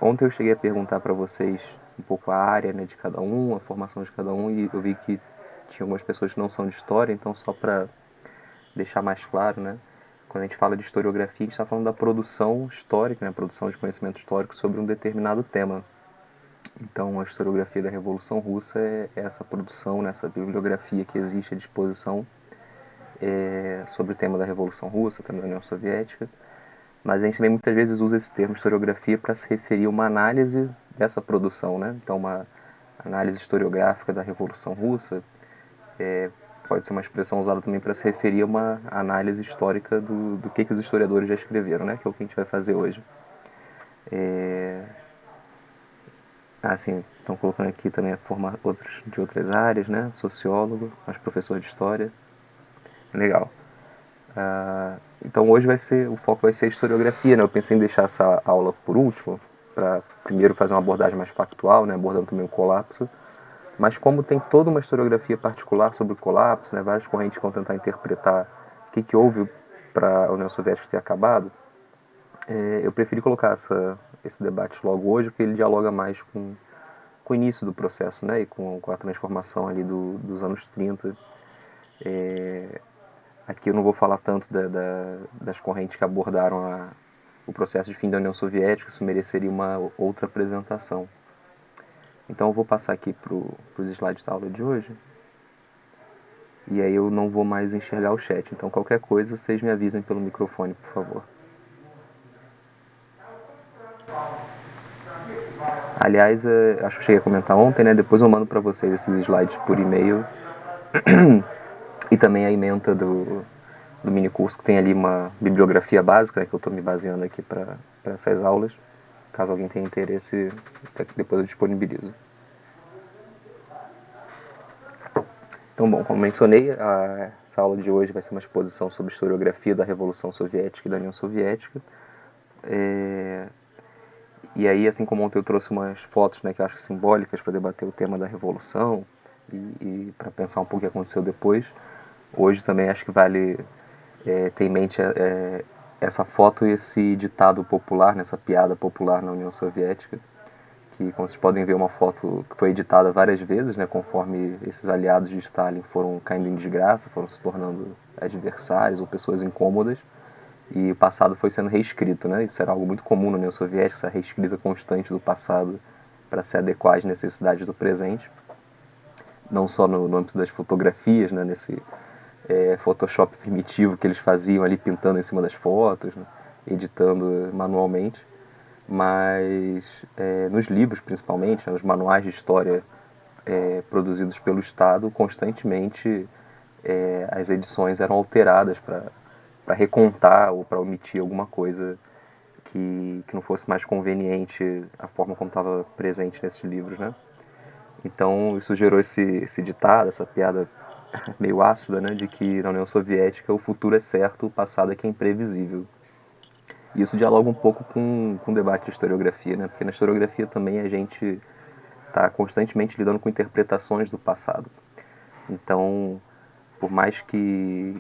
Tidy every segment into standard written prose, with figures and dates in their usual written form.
Ontem eu cheguei a perguntar para vocês um pouco a área, né, de cada um, a formação de cada um, e eu vi que tinha algumas pessoas que não são de história, então só para deixar mais claro, né, quando a gente fala de historiografia, a gente está falando da produção histórica, né, produção de conhecimento histórico sobre um determinado tema. Então, a historiografia da Revolução Russa é essa produção, né, essa bibliografia que existe à disposição sobre o tema da Revolução Russa, também da União Soviética. Mas a gente também muitas vezes usa esse termo historiografia para se referir a uma análise dessa produção, né? Então, uma análise historiográfica da Revolução Russa pode ser uma expressão usada também para se referir a uma análise histórica do que os historiadores já escreveram, né? Que é o que a gente vai fazer hoje. Assim, estão colocando aqui também formar outros de outras áreas, né? Sociólogo, mas professor de história. Legal. Então hoje o foco vai ser a historiografia, né? Eu pensei em deixar essa aula por último, para primeiro fazer uma abordagem mais factual, né? Abordando também o colapso. Mas como tem toda uma historiografia particular sobre o colapso, né? Várias correntes que vão tentar interpretar o que houve para a União Soviética ter acabado, eu preferi colocar esse debate logo hoje, porque ele dialoga mais com o início do processo, né? E com a transformação ali dos anos 30. Aqui eu não vou falar tanto das correntes que abordaram o processo de fim da União Soviética, isso mereceria uma outra apresentação. Então eu vou passar aqui para os slides da aula de hoje, e aí eu não vou mais enxergar o chat, então qualquer coisa vocês me avisem pelo microfone, por favor. Aliás, acho que cheguei a comentar ontem, né? Depois eu mando para vocês esses slides por e-mail e também a ementa do mini curso, que tem ali uma bibliografia básica, né, que eu estou me baseando aqui para essas aulas. Caso alguém tenha interesse, depois eu disponibilizo. Então, bom, como mencionei, essa aula de hoje vai ser uma exposição sobre historiografia da Revolução Soviética e da União Soviética. E aí, assim como ontem eu trouxe umas fotos, né, que eu acho simbólicas para debater o tema da Revolução e para pensar um pouco o que aconteceu depois, hoje também acho que vale ter em mente essa foto e esse ditado popular, né, essa piada popular na União Soviética, que, como vocês podem ver, uma foto que foi editada várias vezes, né, conforme esses aliados de Stalin foram caindo em desgraça, foram se tornando adversários ou pessoas incômodas, e o passado foi sendo reescrito, né? Isso era algo muito comum na União Soviética, essa reescrita constante do passado para se adequar às necessidades do presente, não só no âmbito das fotografias, né, nesse Photoshop primitivo que eles faziam ali pintando em cima das fotos, né, editando manualmente, mas nos livros principalmente, né, nos manuais de história produzidos pelo Estado, constantemente as edições eram alteradas para recontar ou para omitir alguma coisa que não fosse mais conveniente a forma como estava presente nesses livros, né? Então isso gerou esse ditado, essa piada meio ácida, né, de que na União Soviética o futuro é certo, o passado é que é imprevisível. E isso dialoga um pouco com o debate de historiografia, né, porque na historiografia também a gente está constantemente lidando com interpretações do passado. Então, por mais que,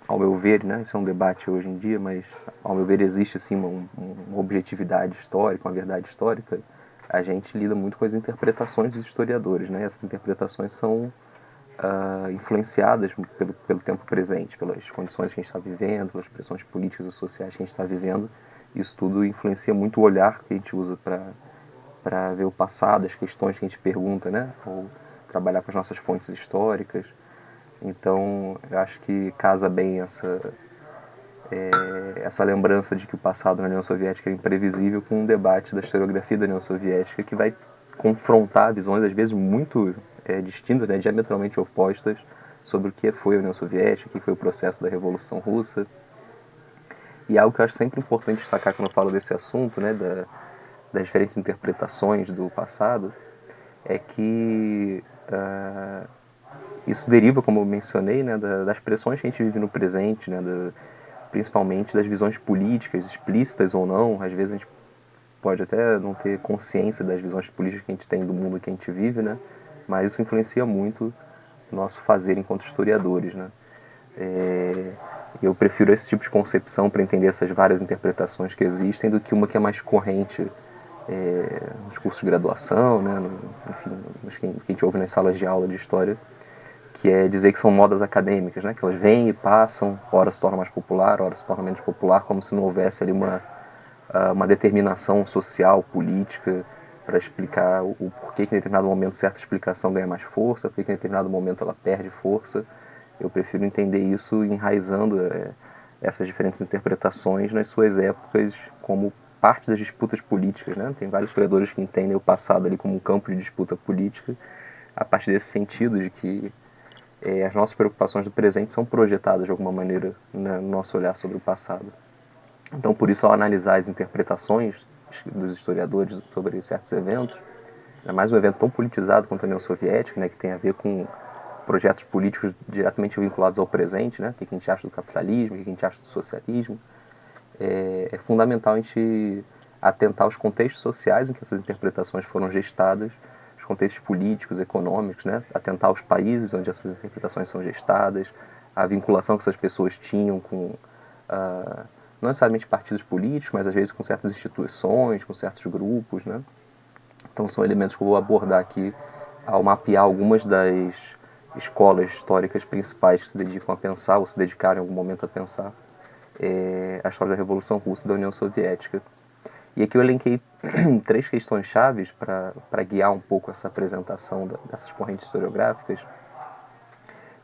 ao meu ver, né, isso é um debate hoje em dia, mas ao meu ver existe assim uma objetividade histórica, uma verdade histórica, a gente lida muito com as interpretações dos historiadores, né? Essas interpretações são influenciadas pelo tempo presente, pelas condições que a gente está vivendo, pelas pressões políticas e sociais que a gente está vivendo. Isso tudo influencia muito o olhar que a gente usa para ver o passado, as questões que a gente pergunta, né? Ou trabalhar com as nossas fontes históricas. Então, eu acho que casa bem essa lembrança de que o passado na União Soviética é imprevisível com um debate da historiografia da União Soviética que vai confrontar visões, às vezes, muito distintas, né, diametralmente opostas, sobre o que foi a União Soviética, o que foi o processo da Revolução Russa. E algo que eu acho sempre importante destacar quando eu falo desse assunto, né, das diferentes interpretações do passado, é que isso deriva, como eu mencionei, né, das pressões que a gente vive no presente, né, principalmente das visões políticas, explícitas ou não. Às vezes a gente pode até não ter consciência das visões políticas que a gente tem do mundo que a gente vive, né, mas isso influencia muito o nosso fazer enquanto historiadores, né. Eu prefiro esse tipo de concepção para entender essas várias interpretações que existem do que uma que é mais corrente nos cursos de graduação, né, enfim, nos que a gente ouve nas salas de aula de história, que é dizer que são modas acadêmicas, né, que elas vêm e passam, ora se torna mais popular, ora se torna menos popular, como se não houvesse ali uma determinação social, política, para explicar o porquê que em determinado momento certa explicação ganha mais força, porquê que em determinado momento ela perde força. Eu prefiro entender isso enraizando essas diferentes interpretações nas suas épocas como parte das disputas políticas, né? Tem vários historiadores que entendem o passado ali como um campo de disputa política, a partir desse sentido de que as nossas preocupações do presente são projetadas de alguma maneira no nosso olhar sobre o passado. Então, por isso, ao analisar as interpretações dos historiadores sobre certos eventos, é mais um evento tão politizado quanto a União Soviética, né, que tem a ver com projetos políticos diretamente vinculados ao presente, né, o que a gente acha do capitalismo, o que a gente acha do socialismo. É fundamental a gente atentar aos contextos sociais em que essas interpretações foram gestadas, os contextos políticos, econômicos, né, atentar aos países onde essas interpretações são gestadas, a vinculação que essas pessoas tinham com não necessariamente partidos políticos, mas às vezes com certas instituições, com certos grupos, né? Então são elementos que eu vou abordar aqui ao mapear algumas das escolas históricas principais que se dedicam a pensar, ou se dedicaram em algum momento a pensar, a história da Revolução Russa e da União Soviética. E aqui eu elenquei três questões chaves para guiar um pouco essa apresentação dessas correntes historiográficas,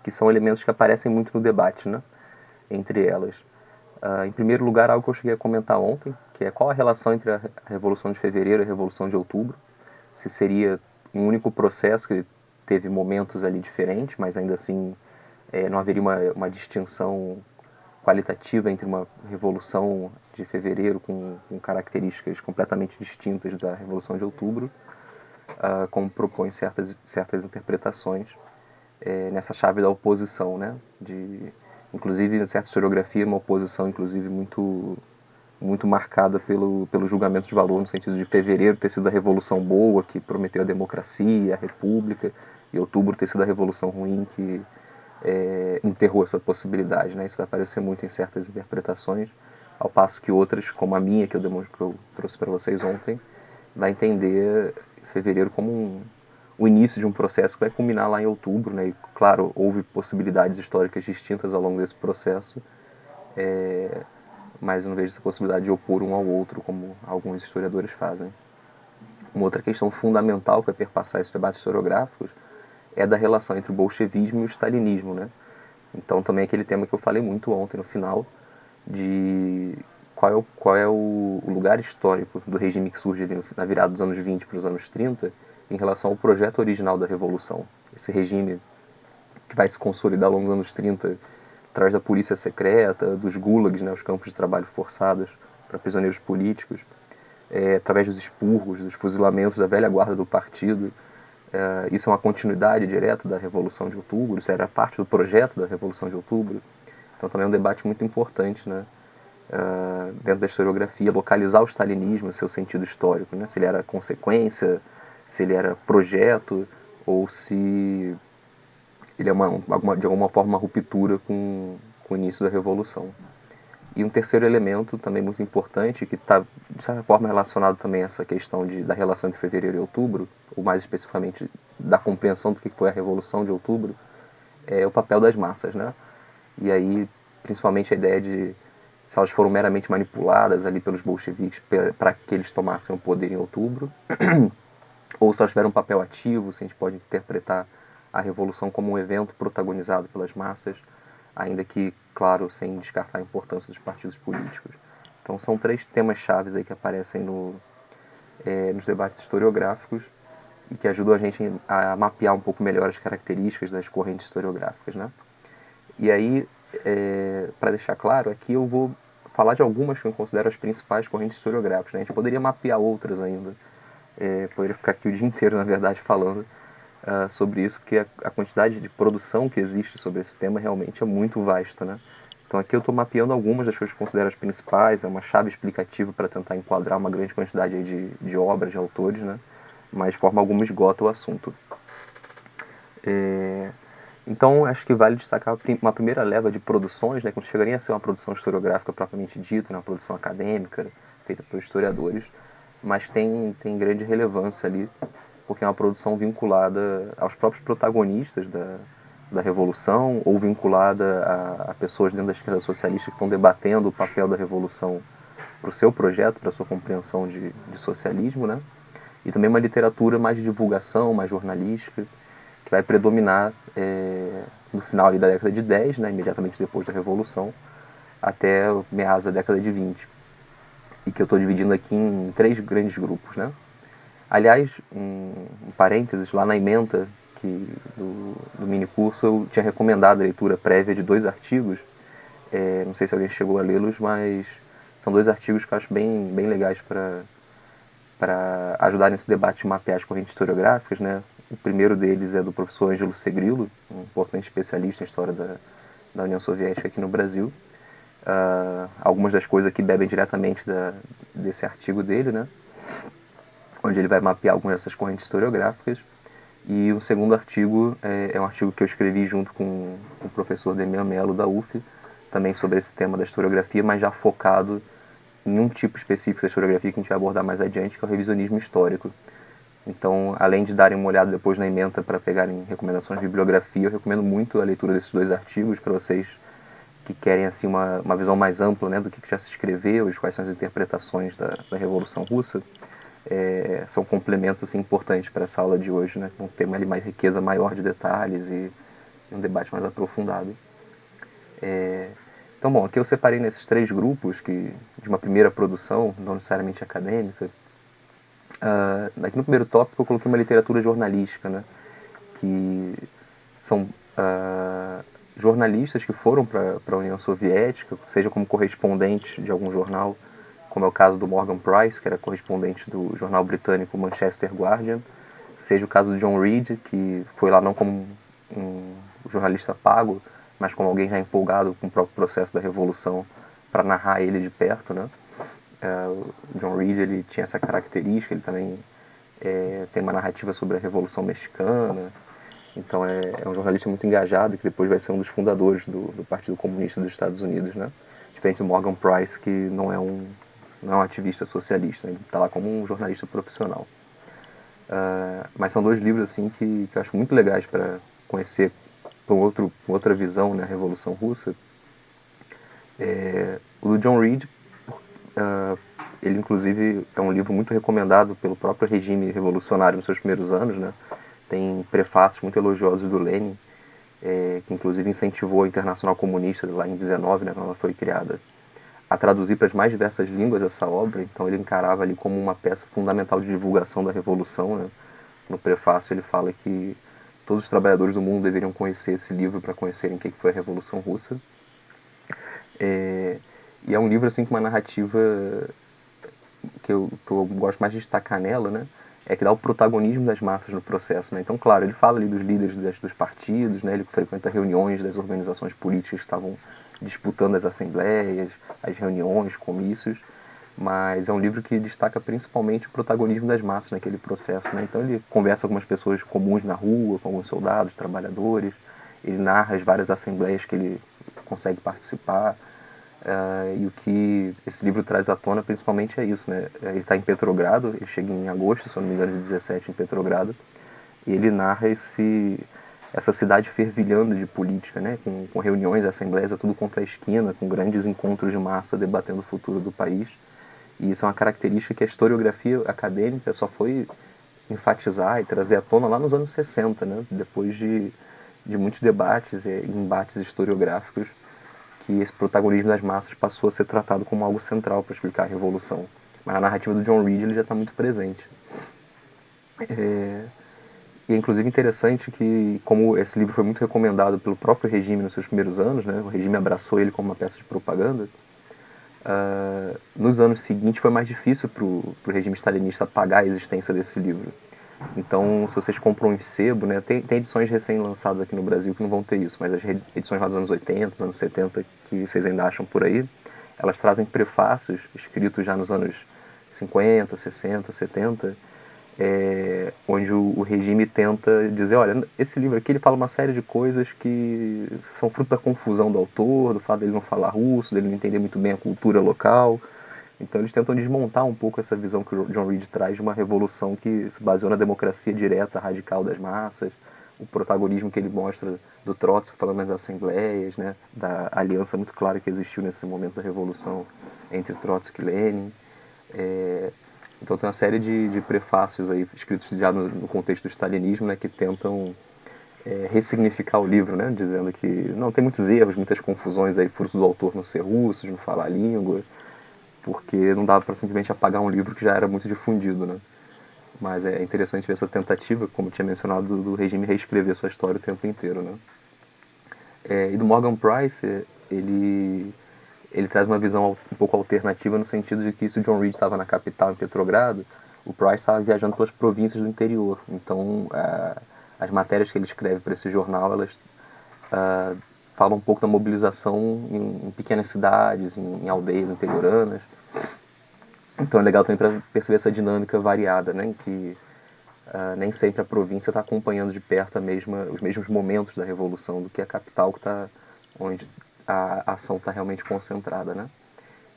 que são elementos que aparecem muito no debate, né? Entre elas. Em primeiro lugar, algo que eu cheguei a comentar ontem, que é qual a relação entre a Revolução de Fevereiro e a Revolução de Outubro. Se seria um único processo que teve momentos ali diferentes, mas ainda assim não haveria uma distinção qualitativa entre uma Revolução de Fevereiro com características completamente distintas da Revolução de Outubro, como propõem certas interpretações nessa chave da oposição, né? Inclusive, em certa historiografia, uma oposição, inclusive, muito marcada pelo julgamento de valor, no sentido de fevereiro ter sido a revolução boa, que prometeu a democracia, a república, e outubro ter sido a revolução ruim, que enterrou essa possibilidade, né? Isso vai aparecer muito em certas interpretações, ao passo que outras, como a minha, que eu trouxe para vocês ontem, vai entender fevereiro como o início de um processo que vai culminar lá em outubro, né? E, claro, houve possibilidades históricas distintas ao longo desse processo, mas eu não vejo essa possibilidade de opor um ao outro, como alguns historiadores fazem. Uma outra questão fundamental que vai perpassar esses debates historiográficos é da relação entre o bolchevismo e o stalinismo, né? Então também aquele tema que eu falei muito ontem no final, de qual é o lugar histórico do regime que surge ali na virada dos anos 20 para os anos 30 em relação ao projeto original da Revolução. Esse regime que vai se consolidar ao longo dos anos 30 através da polícia secreta, dos gulags, né, os campos de trabalho forçados para prisioneiros políticos, através dos expurgos, dos fuzilamentos da velha guarda do partido. Isso é uma continuidade direta da Revolução de Outubro, isso era parte do projeto da Revolução de Outubro. Então também é um debate muito importante, né, dentro da historiografia, localizar o stalinismo no seu sentido histórico, né, se ele era consequência, se ele era projeto, ou se ele é de alguma forma uma ruptura com o início da Revolução. E um terceiro elemento também muito importante, que está de certa forma relacionado também a essa questão da relação entre fevereiro e outubro, ou mais especificamente da compreensão do que foi a Revolução de Outubro, é o papel das massas, né? E aí, principalmente a ideia de se elas foram meramente manipuladas ali pelos bolcheviques para que eles tomassem o poder em outubro, ou se elas tiveram um papel ativo, se a gente pode interpretar a Revolução como um evento protagonizado pelas massas, ainda que, claro, sem descartar a importância dos partidos políticos. Então são três temas chaves aí que aparecem nos debates historiográficos e que ajudam a gente a mapear um pouco melhor as características das correntes historiográficas, né? E aí, para deixar claro, aqui eu vou falar de algumas que eu considero as principais correntes historiográficas, né? A gente poderia mapear outras ainda, poderia ficar aqui o dia inteiro, na verdade, falando sobre isso, porque a quantidade de produção que existe sobre esse tema realmente é muito vasta, né? Então aqui eu estou mapeando algumas das coisas que eu considero as principais, é uma chave explicativa para tentar enquadrar uma grande quantidade aí de obras, de autores, né? Mas de forma alguma esgota o assunto. Então acho que vale destacar uma primeira leva de produções, né, que não chegaria a ser uma produção historiográfica propriamente dita, né, uma produção acadêmica, feita por historiadores, mas tem grande relevância ali, porque é uma produção vinculada aos próprios protagonistas da Revolução, ou vinculada a pessoas dentro da esquerda socialista que estão debatendo o papel da Revolução para o seu projeto, para a sua compreensão de socialismo, né? E também uma literatura mais de divulgação, mais jornalística, que vai predominar no final ali da década de 10, né, imediatamente depois da Revolução, até meados da década de 20. E que eu estou dividindo aqui em 3 grandes grupos, né? Aliás, um parênteses, lá na ementa do mini curso eu tinha recomendado a leitura prévia de 2 artigos, não sei se alguém chegou a lê-los, mas são 2 artigos que eu acho bem legais para ajudar nesse debate de mapear as correntes historiográficas, né? O primeiro deles é do professor Ângelo Segrilo, um importante especialista em história da União Soviética aqui no Brasil. Algumas das coisas aqui bebem diretamente desse artigo dele, né? Onde ele vai mapear algumas dessas correntes historiográficas. E o segundo artigo é um artigo que eu escrevi junto com o professor Demian Mello, da UF, também sobre esse tema da historiografia, mas já focado em um tipo específico da historiografia que a gente vai abordar mais adiante, que é o revisionismo histórico. Então, além de darem uma olhada depois na ementa para pegarem recomendações de bibliografia, eu recomendo muito a leitura desses 2 artigos para vocês que querem assim uma visão mais ampla, né, do que já se escreveu, de quais são as interpretações da Revolução Russa. São complementos assim, importantes para essa aula de hoje, né, com um tema ali mais riqueza maior de detalhes e um debate mais aprofundado. Então, bom, aqui eu separei nesses 3 grupos de uma primeira produção, não necessariamente acadêmica. Aqui no primeiro tópico eu coloquei uma literatura jornalística, né, que são jornalistas que foram para a União Soviética, seja como correspondentes de algum jornal, como é o caso do Morgan Price, que era correspondente do jornal britânico Manchester Guardian, seja o caso do John Reed, que foi lá não como um jornalista pago, mas como alguém já empolgado com o próprio processo da Revolução para narrar ele de perto, né? O John Reed ele tinha essa característica, ele também tem uma narrativa sobre a Revolução Mexicana, então é um jornalista muito engajado que depois vai ser um dos fundadores do Partido Comunista dos Estados Unidos, né? Diferente do Morgan Price, que não é um ativista socialista, né? Ele está lá como um jornalista profissional. Mas são 2 livros assim que eu acho muito legais para conhecer por outra visão, né, a Revolução Russa. O do John Reed, ele inclusive é um livro muito recomendado pelo próprio regime revolucionário nos seus primeiros anos, né? Tem prefácios muito elogiosos do Lenin, que inclusive incentivou a Internacional Comunista lá em 19, né, quando ela foi criada, a traduzir para as mais diversas línguas essa obra. Então ele encarava ali como uma peça fundamental de divulgação da Revolução, né? No prefácio ele fala que todos os trabalhadores do mundo deveriam conhecer esse livro para conhecerem o que foi a Revolução Russa. E é um livro assim com uma narrativa que eu gosto mais de destacar nela, né? É que dá o protagonismo das massas no processo, né? Então, claro, ele fala ali dos líderes dos partidos, né? Ele frequenta reuniões das organizações políticas que estavam disputando as assembleias, as reuniões, comícios, mas é um livro que destaca principalmente o protagonismo das massas naquele processo, né? Então ele conversa com algumas pessoas comuns na rua, com alguns soldados, trabalhadores, ele narra as várias assembleias que ele consegue participar, e o que esse livro traz à tona principalmente é isso, né? Ele está em Petrogrado, ele chega em agosto, se eu não me engano, de 17 em Petrogrado, e ele narra essa cidade fervilhando de política, né? Com reuniões, assembleias a tudo contra a esquina, com grandes encontros de massa debatendo o futuro do país. E isso é uma característica que a historiografia acadêmica só foi enfatizar e trazer à tona lá nos anos 60, né? Depois de muitos debates e embates historiográficos, que esse protagonismo das massas passou a ser tratado como algo central para explicar a Revolução. Mas na narrativa do John Reed ele já está muito presente. E é inclusive interessante que, como esse livro foi muito recomendado pelo próprio regime nos seus primeiros anos, né, o regime abraçou ele como uma peça de propaganda, nos anos seguintes foi mais difícil para o regime stalinista pagar a existência desse livro. Então, se vocês compram em sebo, né, tem edições recém-lançadas aqui no Brasil que não vão ter isso, mas as edições lá dos anos 80, dos anos 70, que vocês ainda acham por aí, elas trazem prefácios escritos já nos anos 50, 60, 70, onde o regime tenta dizer, olha, esse livro aqui ele fala uma série de coisas que são fruto da confusão do autor, do fato dele não falar russo, dele não entender muito bem a cultura local. Então eles tentam desmontar um pouco essa visão que o John Reed traz de uma revolução que se baseou na democracia direta, radical das massas, o protagonismo que ele mostra do Trotsky falando nas assembleias, né, da aliança muito clara que existiu nesse momento da revolução entre Trotsky e Lenin. Então tem uma série de prefácios aí escritos já no contexto do stalinismo, né, que tentam ressignificar o livro, né, dizendo que não tem muitos erros, muitas confusões aí, fruto do autor não ser russo, de não falar a língua, porque não dava para simplesmente apagar um livro que já era muito difundido, né. Mas é interessante ver essa tentativa, como eu tinha mencionado, do regime reescrever sua história o tempo inteiro, né. E do Morgan Price, ele traz uma visão um pouco alternativa no sentido de que se o John Reed estava na capital, em Petrogrado, o Price estava viajando pelas províncias do interior. Então, as matérias que ele escreve para esse jornal, elas falam um pouco da mobilização em pequenas cidades, em aldeias interioranas. Então é legal também para perceber essa dinâmica variada, né, em que nem sempre a província está acompanhando de perto os mesmos momentos da revolução do que a capital, que está onde a ação está realmente concentrada, né?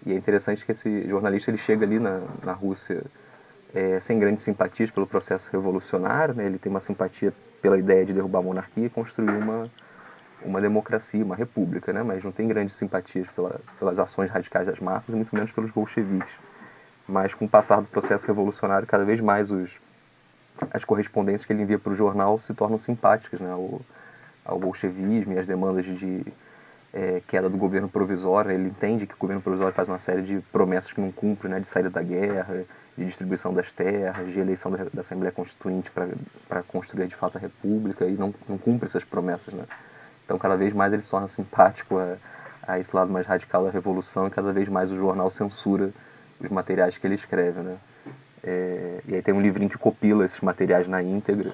E é interessante que esse jornalista ele chega ali na Rússia sem grandes simpatias pelo processo revolucionário, né? Ele tem uma simpatia pela ideia de derrubar a monarquia e construir uma democracia, uma república, né? Mas não tem grandes simpatias pelas ações radicais das massas e muito menos pelos bolcheviques. Mas com o passar do processo revolucionário, cada vez mais as correspondências que ele envia para o jornal se tornam simpáticas, né, ao bolchevismo e às demandas de queda do governo provisório. Ele entende que o governo provisório faz uma série de promessas que não cumpre, né, de saída da guerra, de distribuição das terras, de eleição da Assembleia Constituinte para construir de fato a República, e não cumpre essas promessas, né. Então cada vez mais ele se torna simpático a esse lado mais radical da Revolução, e cada vez mais o jornal censura os materiais que ele escreve, né. E aí tem um livrinho que compila esses materiais na íntegra.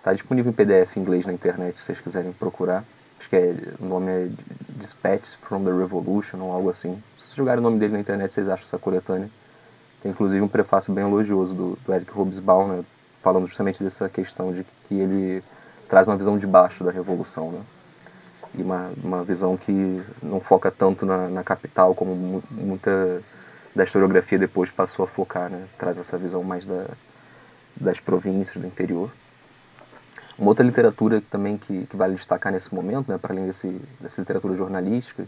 Tá disponível em PDF em inglês na internet, se vocês quiserem procurar. Acho que o nome é Dispatches from the Revolution ou algo assim. Se vocês jogarem o nome dele na internet, vocês acham essa coletânea. Tem inclusive um prefácio bem elogioso do Eric Hobsbawm, né, falando justamente dessa questão de que ele traz uma visão de baixo da Revolução, né? E uma visão que não foca tanto na capital como muita da historiografia depois passou a focar, né? Traz essa visão mais das províncias, do interior. Uma outra literatura também que vale destacar nesse momento, né, para além dessa literatura jornalística,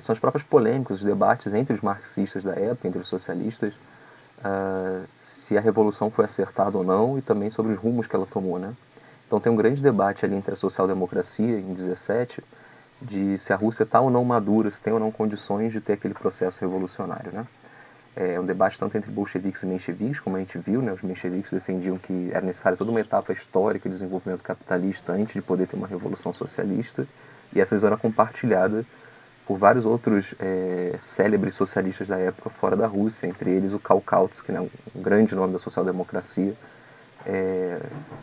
são as próprias polêmicas, os debates entre os marxistas da época, entre os socialistas, se a revolução foi acertada ou não, e também sobre os rumos que ela tomou, né? Então tem um grande debate ali entre a social-democracia, em 17, de se a Rússia está ou não madura, se tem ou não condições de ter aquele processo revolucionário, né? É um debate tanto entre bolcheviques e mencheviques, como a gente viu, né? Os mencheviques defendiam que era necessária toda uma etapa histórica de desenvolvimento capitalista antes de poder ter uma revolução socialista, e essa visão era compartilhada por vários outros célebres socialistas da época fora da Rússia, entre eles o Karl Kautsky, né? Um grande nome da social-democracia,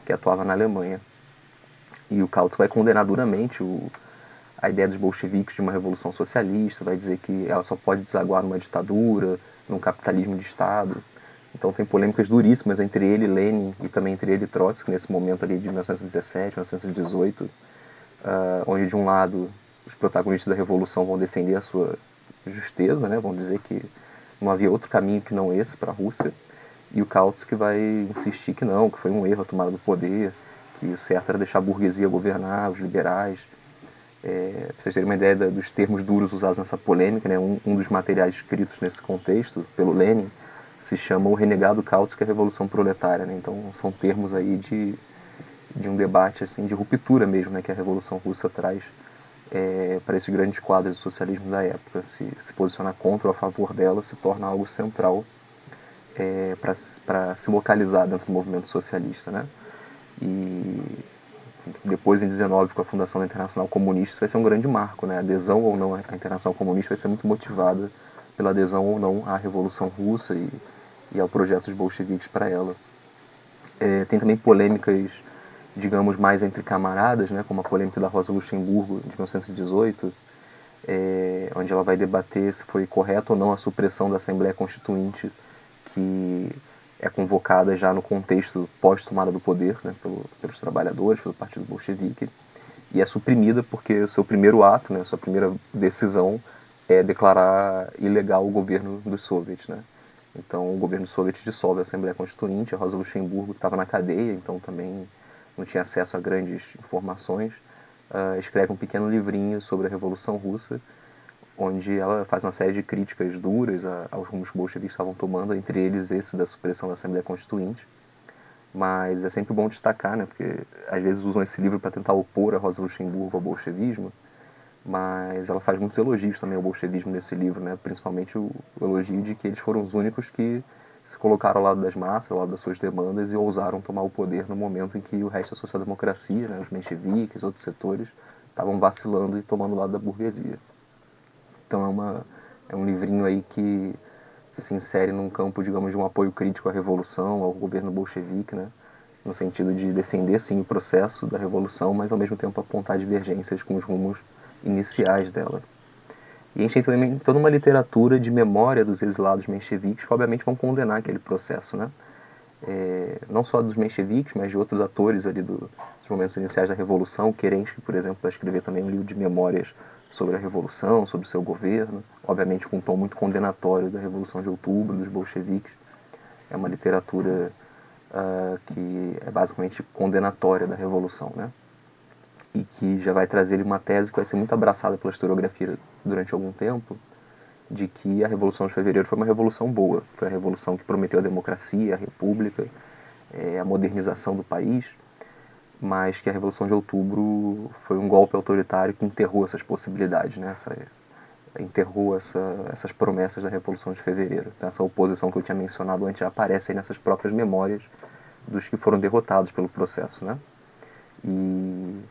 que atuava na Alemanha. E o Kautsky vai condenar duramente a ideia dos bolcheviques de uma revolução socialista, vai dizer que ela só pode desaguar numa ditadura, num capitalismo de Estado. Então tem polêmicas duríssimas entre ele, Lenin, e também entre ele e Trotsky, nesse momento ali de 1917, 1918, onde de um lado os protagonistas da revolução vão defender a sua justeza, né, vão dizer que não havia outro caminho que não esse para a Rússia, e o Kautsky vai insistir que não, que foi um erro a tomada do poder, que o certo era deixar a burguesia governar, os liberais. Para vocês terem uma ideia dos termos duros usados nessa polêmica, né, um dos materiais escritos nesse contexto, pelo Lenin, se chama O Renegado Kautsky, a Revolução Proletária. Né? Então são termos aí de um debate assim, de ruptura mesmo, né, que a Revolução Russa traz para esses grandes quadros do socialismo da época. Se posicionar contra ou a favor dela se torna algo central para se localizar dentro do movimento socialista. Né? E depois, em 19, com a fundação da Internacional Comunista, isso vai ser um grande marco. Né? A adesão ou não à Internacional Comunista vai ser muito motivada pela adesão ou não à Revolução Russa e ao projeto dos bolcheviques para ela. Tem também polêmicas, digamos, mais entre camaradas, né? Como a polêmica da Rosa Luxemburgo, de 1918, onde ela vai debater se foi correto ou não a supressão da Assembleia Constituinte, que é convocada já no contexto pós-tomada do poder, né, pelos trabalhadores, pelo Partido Bolchevique, e é suprimida porque o seu primeiro ato, né, sua primeira decisão declarar ilegal o governo dos soviets, né? Então o governo soviético dissolve a Assembleia Constituinte, a Rosa Luxemburgo estava na cadeia, então também não tinha acesso a grandes informações, escreve um pequeno livrinho sobre a Revolução Russa, onde ela faz uma série de críticas duras aos rumos que os bolcheviques estavam tomando, entre eles esse da supressão da Assembleia Constituinte. Mas é sempre bom destacar, né, porque às vezes usam esse livro para tentar opor a Rosa Luxemburgo ao bolchevismo, mas ela faz muitos elogios também ao bolchevismo nesse livro, né, principalmente o elogio de que eles foram os únicos que se colocaram ao lado das massas, ao lado das suas demandas e ousaram tomar o poder no momento em que o resto da social-democracia, né, os mencheviques, outros setores, estavam vacilando e tomando o lado da burguesia. Então é um livrinho aí que se insere num campo, digamos, de um apoio crítico à revolução, ao governo bolchevique, né? No sentido de defender, sim, o processo da revolução, mas ao mesmo tempo apontar divergências com os rumos iniciais dela. E a gente tem também toda uma literatura de memória dos exilados mencheviques que obviamente vão condenar aquele processo, né? Não só dos mencheviques, mas de outros atores ali dos momentos iniciais da Revolução. Kerensky, por exemplo, vai escrever também um livro de memórias sobre a Revolução, sobre o seu governo, obviamente com um tom muito condenatório da Revolução de Outubro, dos bolcheviques. É uma literatura que é basicamente condenatória da Revolução, né? E que já vai trazer uma tese que vai ser muito abraçada pela historiografia durante algum tempo, de que a Revolução de Fevereiro foi uma revolução boa, foi a revolução que prometeu a democracia, a república, a modernização do país, mas que a Revolução de Outubro foi um golpe autoritário que enterrou essas possibilidades, né? Enterrou essas promessas da Revolução de Fevereiro. Então, essa oposição que eu tinha mencionado antes já aparece aí nessas próprias memórias dos que foram derrotados pelo processo, né? E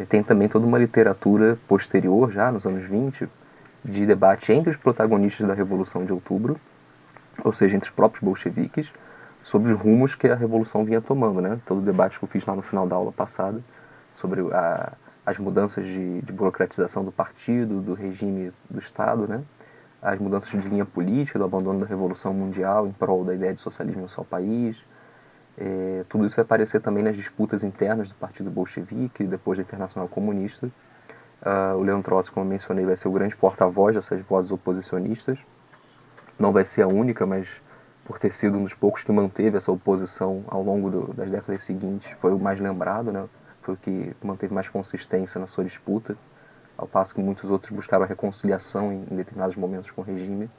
tem também toda uma literatura posterior, já nos anos 20, de debate entre os protagonistas da Revolução de Outubro, ou seja, entre os próprios bolcheviques, sobre os rumos que a Revolução vinha tomando, né? Todo o debate que eu fiz lá no final da aula passada sobre as mudanças de burocratização do partido, do regime do Estado, né? As mudanças de linha política, do abandono da Revolução Mundial em prol da ideia de socialismo no seu país. Tudo isso vai aparecer também nas disputas internas do Partido Bolchevique, depois da Internacional Comunista. O Leon Trotsky, como eu mencionei, vai ser o grande porta-voz dessas vozes oposicionistas. Não vai ser a única, mas por ter sido um dos poucos que manteve essa oposição ao longo das décadas seguintes, foi o mais lembrado, né? Foi o que manteve mais consistência na sua disputa, ao passo que muitos outros buscaram a reconciliação em determinados momentos com o regime.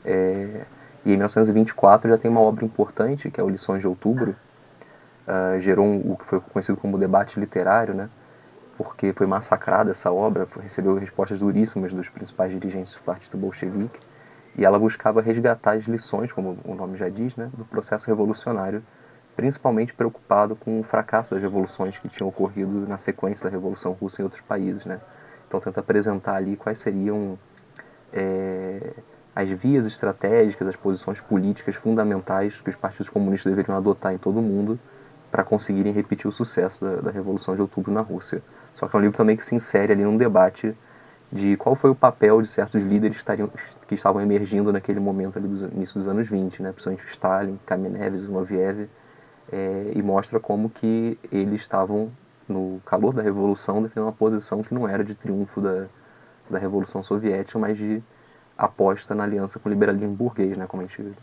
E em 1924 já tem uma obra importante, que é o Lições de Outubro, gerou o que foi conhecido como debate literário, né? Porque foi massacrada essa obra, recebeu respostas duríssimas dos principais dirigentes do Partido Bolchevique, e ela buscava resgatar as lições, como o nome já diz, né, do processo revolucionário, principalmente preocupado com o fracasso das revoluções que tinham ocorrido na sequência da Revolução Russa em outros países, né? Então tenta apresentar ali quais seriam as vias estratégicas, as posições políticas fundamentais que os partidos comunistas deveriam adotar em todo o mundo para conseguirem repetir o sucesso da Revolução de Outubro na Rússia. Só que é um livro também que se insere ali num debate de qual foi o papel de certos líderes que estavam emergindo naquele momento ali do início dos anos 20, né? Principalmente Stalin, Kamenev, Zinoviev, e mostra como que eles estavam, no calor da Revolução, defendendo uma posição que não era de triunfo da Revolução Soviética, mas de aposta na aliança com o liberalismo burguês, né? Como a gente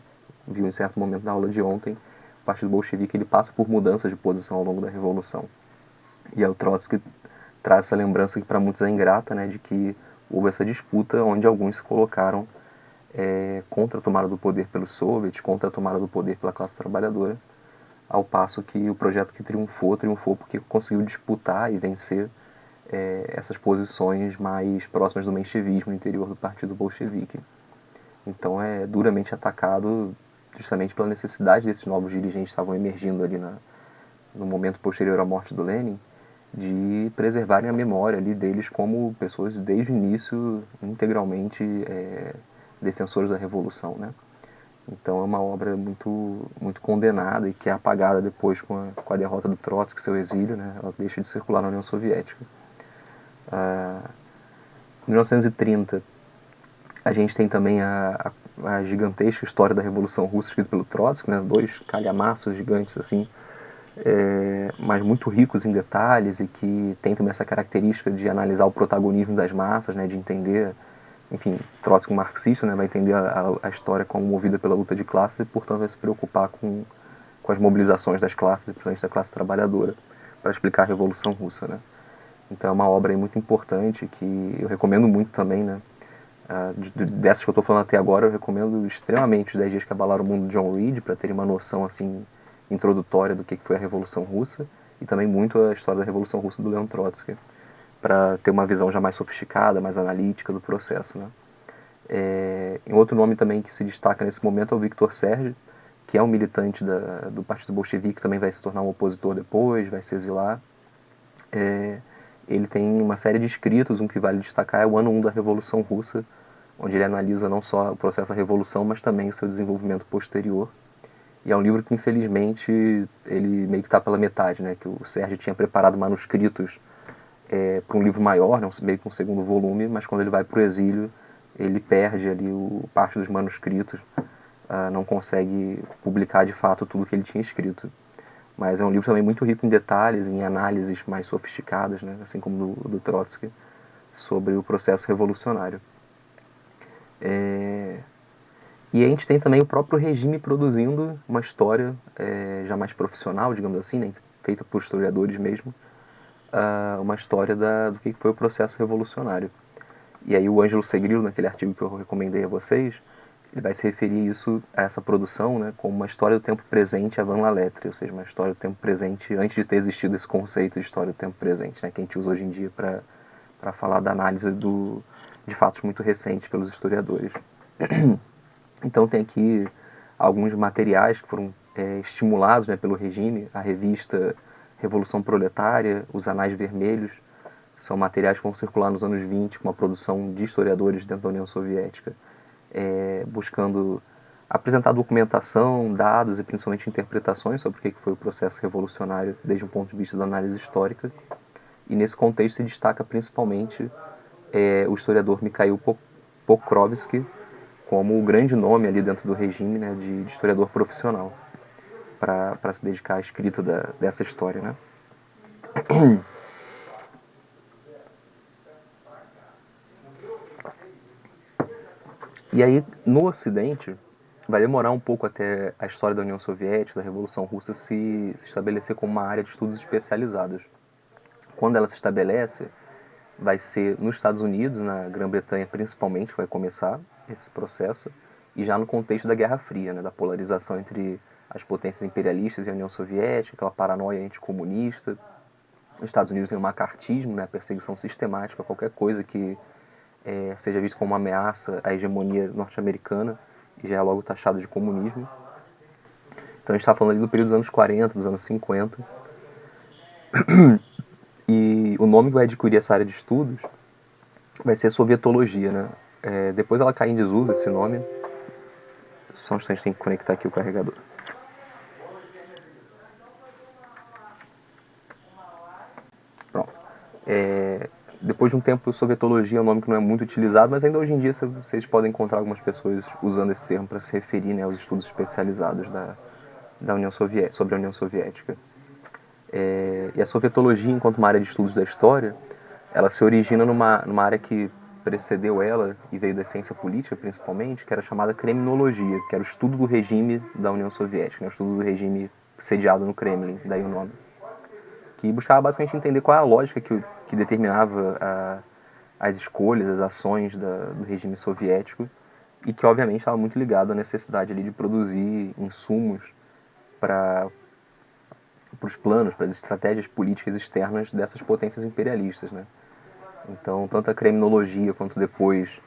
viu em certo momento na aula de ontem, o Partido Bolchevique ele passa por mudanças de posição ao longo da Revolução. E aí o Trotsky traz essa lembrança que para muitos é ingrata, né, de que houve essa disputa onde alguns se colocaram contra a tomada do poder pelos soviets, contra a tomada do poder pela classe trabalhadora, ao passo que o projeto que triunfou porque conseguiu disputar e vencer essas posições mais próximas do menchevismo no interior do Partido Bolchevique. Então é duramente atacado justamente pela necessidade desses novos dirigentes que estavam emergindo ali no momento posterior à morte do Lenin, de preservarem a memória ali deles como pessoas desde o início integralmente defensores da revolução, né? Então é uma obra muito condenada e que é apagada depois com a derrota do Trotsky, seu exílio, né? Ela deixa de circular na União Soviética. Em 1930 a gente tem também a gigantesca história da Revolução Russa escrita pelo Trotsky, né? Dois calhamaços gigantes assim, mas muito ricos em detalhes e que tem também essa característica de analisar o protagonismo das massas, né, de entender, enfim, Trotsky marxista, né, vai entender a história como movida pela luta de classes e, portanto, vai se preocupar com as mobilizações das classes, principalmente da classe trabalhadora, para explicar a Revolução Russa, né. Então é uma obra aí muito importante que eu recomendo muito também, né. Dessas que eu estou falando até agora, eu recomendo extremamente os 10 Dias que Abalaram o Mundo de John Reed, para terem uma noção assim introdutória do que foi a Revolução Russa, e também muito a história da Revolução Russa do Leon Trotsky, para ter uma visão já mais sofisticada, mais analítica do processo, né. Um outro nome também que se destaca nesse momento é o Victor Serge, que é um militante do Partido Bolchevique, também vai se tornar um opositor depois, vai se exilar. Ele tem uma série de escritos, um que vale destacar é o Ano 1 da Revolução Russa, onde ele analisa não só o processo da Revolução, mas também o seu desenvolvimento posterior. E é um livro que, infelizmente, ele meio que está pela metade, né? Que o Sérgio tinha preparado manuscritos para um livro maior, né? Meio que um segundo volume, mas quando ele vai para o exílio, ele perde ali parte dos manuscritos, não consegue publicar de fato tudo que ele tinha escrito. Mas é um livro também muito rico em detalhes, em análises mais sofisticadas, né? Assim como do Trotsky, sobre o processo revolucionário. E a gente tem também o próprio regime produzindo uma história já mais profissional, digamos assim, né, feita por historiadores mesmo, uma história do que foi o processo revolucionário. E aí o Ângelo Segrilo, naquele artigo que eu recomendei a vocês, ele vai se referir a essa produção, né, como uma história do tempo presente avant la lettre, ou seja, uma história do tempo presente antes de ter existido esse conceito de história do tempo presente, né, que a gente usa hoje em dia para falar da análise de fatos muito recentes pelos historiadores. Então tem aqui alguns materiais que foram estimulados, né, pelo regime, a revista Revolução Proletária, os Anais Vermelhos, são materiais que vão circular nos anos 20 com uma produção de historiadores dentro da União Soviética, buscando apresentar documentação, dados e principalmente interpretações sobre o que foi o processo revolucionário desde um ponto de vista da análise histórica. E nesse contexto se destaca principalmente o historiador Mikhail Pokrovsky como o grande nome ali dentro do regime, né, de historiador profissional para se dedicar à escrita dessa história, né? E aí, no Ocidente, vai demorar um pouco até a história da União Soviética, da Revolução Russa, se estabelecer como uma área de estudos especializados. Quando ela se estabelece, vai ser nos Estados Unidos, na Grã-Bretanha principalmente, que vai começar esse processo, e já no contexto da Guerra Fria, né, da polarização entre as potências imperialistas e a União Soviética, aquela paranoia anticomunista. Nos Estados Unidos tem o macartismo, né, a perseguição sistemática a qualquer coisa que seja visto como uma ameaça à hegemonia norte-americana, e já é logo taxado de comunismo. Então a gente está falando ali do período dos anos 40, dos anos 50. E o nome que vai adquirir essa área de estudos vai ser sovietologia, né? Depois ela cai em desuso, esse nome. Só um instante, tem que conectar aqui o carregador. Pronto. Depois de um tempo, sovietologia é um nome que não é muito utilizado, mas ainda hoje em dia vocês podem encontrar algumas pessoas usando esse termo para se referir, né, aos estudos especializados da União Soviética, sobre a União Soviética. E a sovietologia, enquanto uma área de estudos da história, ela se origina numa área que precedeu ela e veio da ciência política principalmente, que era chamada criminologia, que era o estudo do regime da União Soviética, né, o estudo do regime sediado no Kremlin, daí o nome, que buscava basicamente entender qual é a lógica que determinava as escolhas, as ações do regime soviético, e que obviamente estava muito ligado à necessidade ali de produzir insumos para os planos, para as estratégias políticas externas dessas potências imperialistas, né? Então, tanto a criminologia quanto depois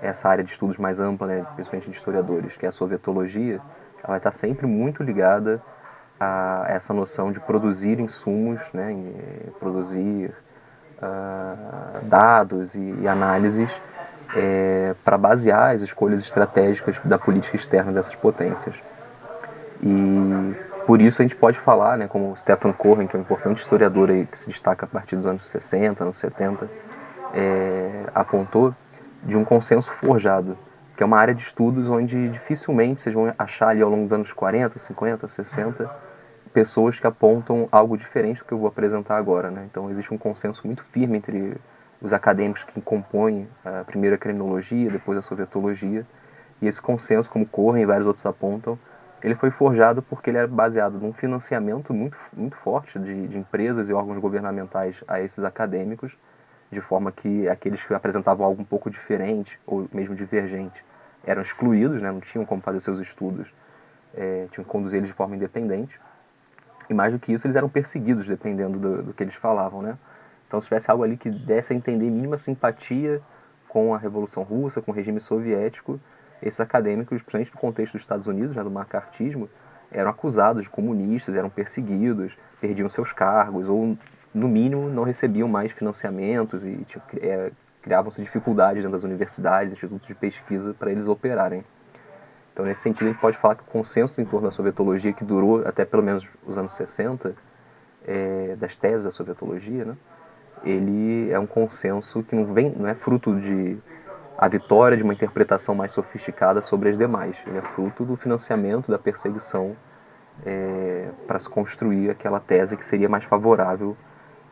essa área de estudos mais ampla, né, principalmente de historiadores, que é a sovietologia, ela vai estar sempre muito ligada a essa noção de produzir insumos, né, produzir dados e análises para basear as escolhas estratégicas da política externa dessas potências. E por isso a gente pode falar, né, como Stefan Cohen, que é um importante historiador aí, que se destaca a partir dos anos 60, anos 70, apontou, de um consenso forjado, que é uma área de estudos onde dificilmente vocês vão achar ali ao longo dos anos 40, 50, 60 pessoas que apontam algo diferente do que eu vou apresentar agora, né? Então existe um consenso muito firme entre os acadêmicos que compõem a primeira criminologia, depois a sovietologia, e esse consenso, como Cohen e vários outros apontam, ele foi forjado porque ele era baseado num financiamento muito forte de empresas e órgãos governamentais a esses acadêmicos, de forma que aqueles que apresentavam algo um pouco diferente, ou mesmo divergente, eram excluídos, né? Não tinham como fazer seus estudos, tinham que conduzir eles de forma independente. E mais do que isso, eles eram perseguidos, dependendo do que eles falavam, né? Então, se tivesse algo ali que desse a entender mínima simpatia com a Revolução Russa, com o regime soviético, esses acadêmicos, principalmente no contexto dos Estados Unidos, né, do macartismo, eram acusados de comunistas, eram perseguidos, perdiam seus cargos, ou, no mínimo, não recebiam mais financiamentos e criavam-se dificuldades dentro das universidades, institutos de pesquisa, para eles operarem. Então, nesse sentido, a gente pode falar que o consenso em torno da sovietologia, que durou até pelo menos os anos 60, das teses da sovietologia, né, ele é um consenso que não é fruto de a vitória de uma interpretação mais sofisticada sobre as demais. Ele é fruto do financiamento, da perseguição, para se construir aquela tese que seria mais favorável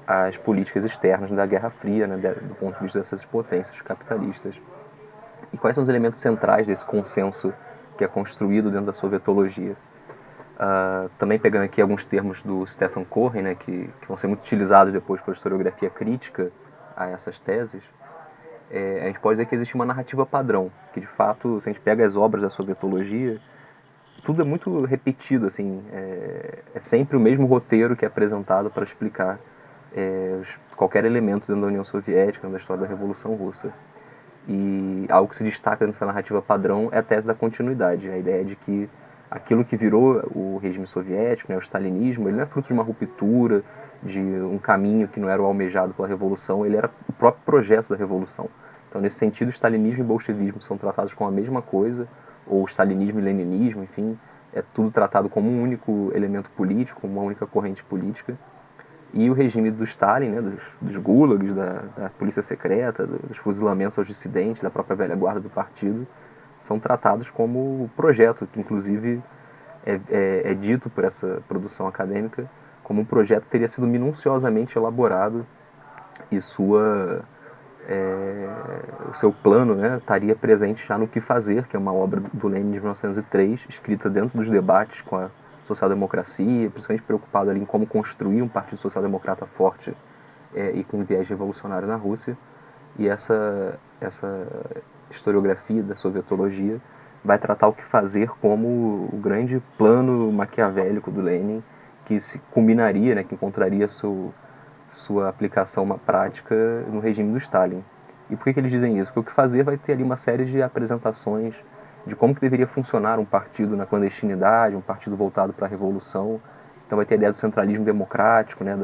às políticas externas da Guerra Fria, né, do ponto de vista dessas potências capitalistas. E quais são os elementos centrais desse consenso que é construído dentro da sovietologia? Também pegando aqui alguns termos do Stefan Cohen, né, que vão ser muito utilizados depois pela historiografia crítica a essas teses, a gente pode dizer que existe uma narrativa padrão, que de fato, se a gente pega as obras da sovietologia, tudo é muito repetido, assim, é sempre o mesmo roteiro que é apresentado para explicar qualquer elemento dentro da União Soviética, dentro da história da Revolução Russa. E algo que se destaca nessa narrativa padrão é a tese da continuidade, a ideia de que aquilo que virou o regime soviético, né, o stalinismo, ele não é fruto de uma ruptura, de um caminho que não era o almejado pela Revolução, ele era o próprio projeto da Revolução. Então, nesse sentido, stalinismo e bolchevismo são tratados como a mesma coisa, ou stalinismo e leninismo, enfim, é tudo tratado como um único elemento político, uma única corrente política. E o regime do Stalin, né, dos gulags, da polícia secreta, dos fuzilamentos aos dissidentes, da própria velha guarda do partido, são tratados como projeto, que inclusive é dito por essa produção acadêmica como um projeto que teria sido minuciosamente elaborado e o seu plano, né, estaria presente já no Que Fazer, que é uma obra do Lenin de 1903, escrita dentro dos debates com a social-democracia, principalmente preocupado ali em como construir um partido social-democrata forte e com viés revolucionário na Rússia. E essa historiografia da sovietologia vai tratar o Que Fazer como o grande plano maquiavélico do Lenin, que se culminaria, né, que encontraria sua aplicação prática no regime do Stalin. E por que eles dizem isso? Porque o Que Fazer vai ter ali uma série de apresentações de como que deveria funcionar um partido na clandestinidade, um partido voltado para a revolução. Então vai ter a ideia do centralismo democrático, né,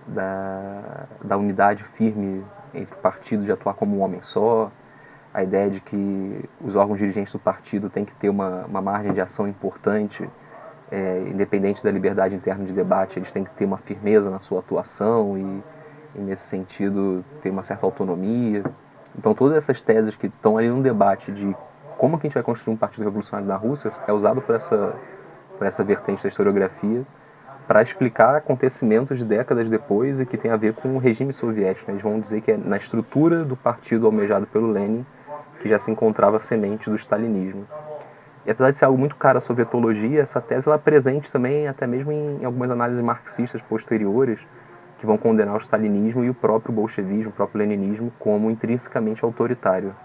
da unidade firme entre partidos, de atuar como um homem só, a ideia de que os órgãos dirigentes do partido têm que ter uma margem de ação importante, independente da liberdade interna de debate, eles têm que ter uma firmeza na sua atuação e nesse sentido, ter uma certa autonomia. Então, todas essas teses que estão ali no debate de como que a gente vai construir um partido revolucionário na Rússia é usado por essa vertente da historiografia para explicar acontecimentos de décadas depois e que tem a ver com o regime soviético. Eles vão dizer que é na estrutura do partido almejado pelo Lenin que já se encontrava a semente do stalinismo. E apesar de ser algo muito caro à sovietologia, essa tese ela é presente também até mesmo em algumas análises marxistas posteriores que vão condenar o stalinismo e o próprio bolchevismo, o próprio leninismo, como intrinsecamente autoritário.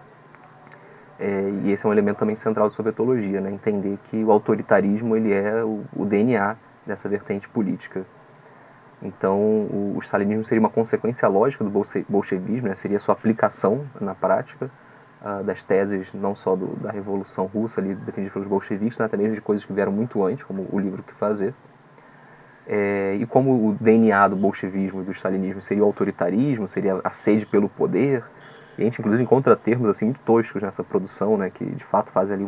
E esse é um elemento também central da sovietologia, né? Entender que o autoritarismo ele é o DNA dessa vertente política. Então, o stalinismo seria uma consequência lógica do bolchevismo, né? Seria sua aplicação na prática das teses não só da Revolução Russa, ali, defendidas pelos bolchevistas, né? Até mesmo de coisas que vieram muito antes, como o livro Que Fazer. E como o DNA do bolchevismo e do stalinismo seria o autoritarismo, seria a sede pelo poder, e a gente inclusive encontra termos assim muito toscos nessa produção, né, que de fato fazem ali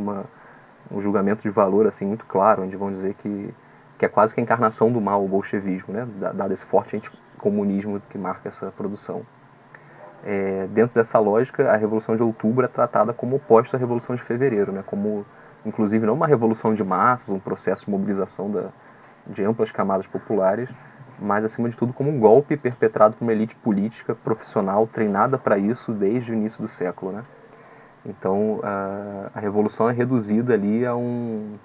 um julgamento de valor assim muito claro, onde vão dizer que é quase que a encarnação do mal o bolchevismo, né, dado esse forte anticomunismo que marca essa produção. Dentro dessa lógica, a Revolução de Outubro é tratada como oposta à Revolução de Fevereiro, né, como inclusive não uma revolução de massas, um processo de mobilização de amplas camadas populares, mas acima de tudo como um golpe perpetrado por uma elite política profissional treinada para isso desde o início do século, né? Então a revolução é reduzida ali a um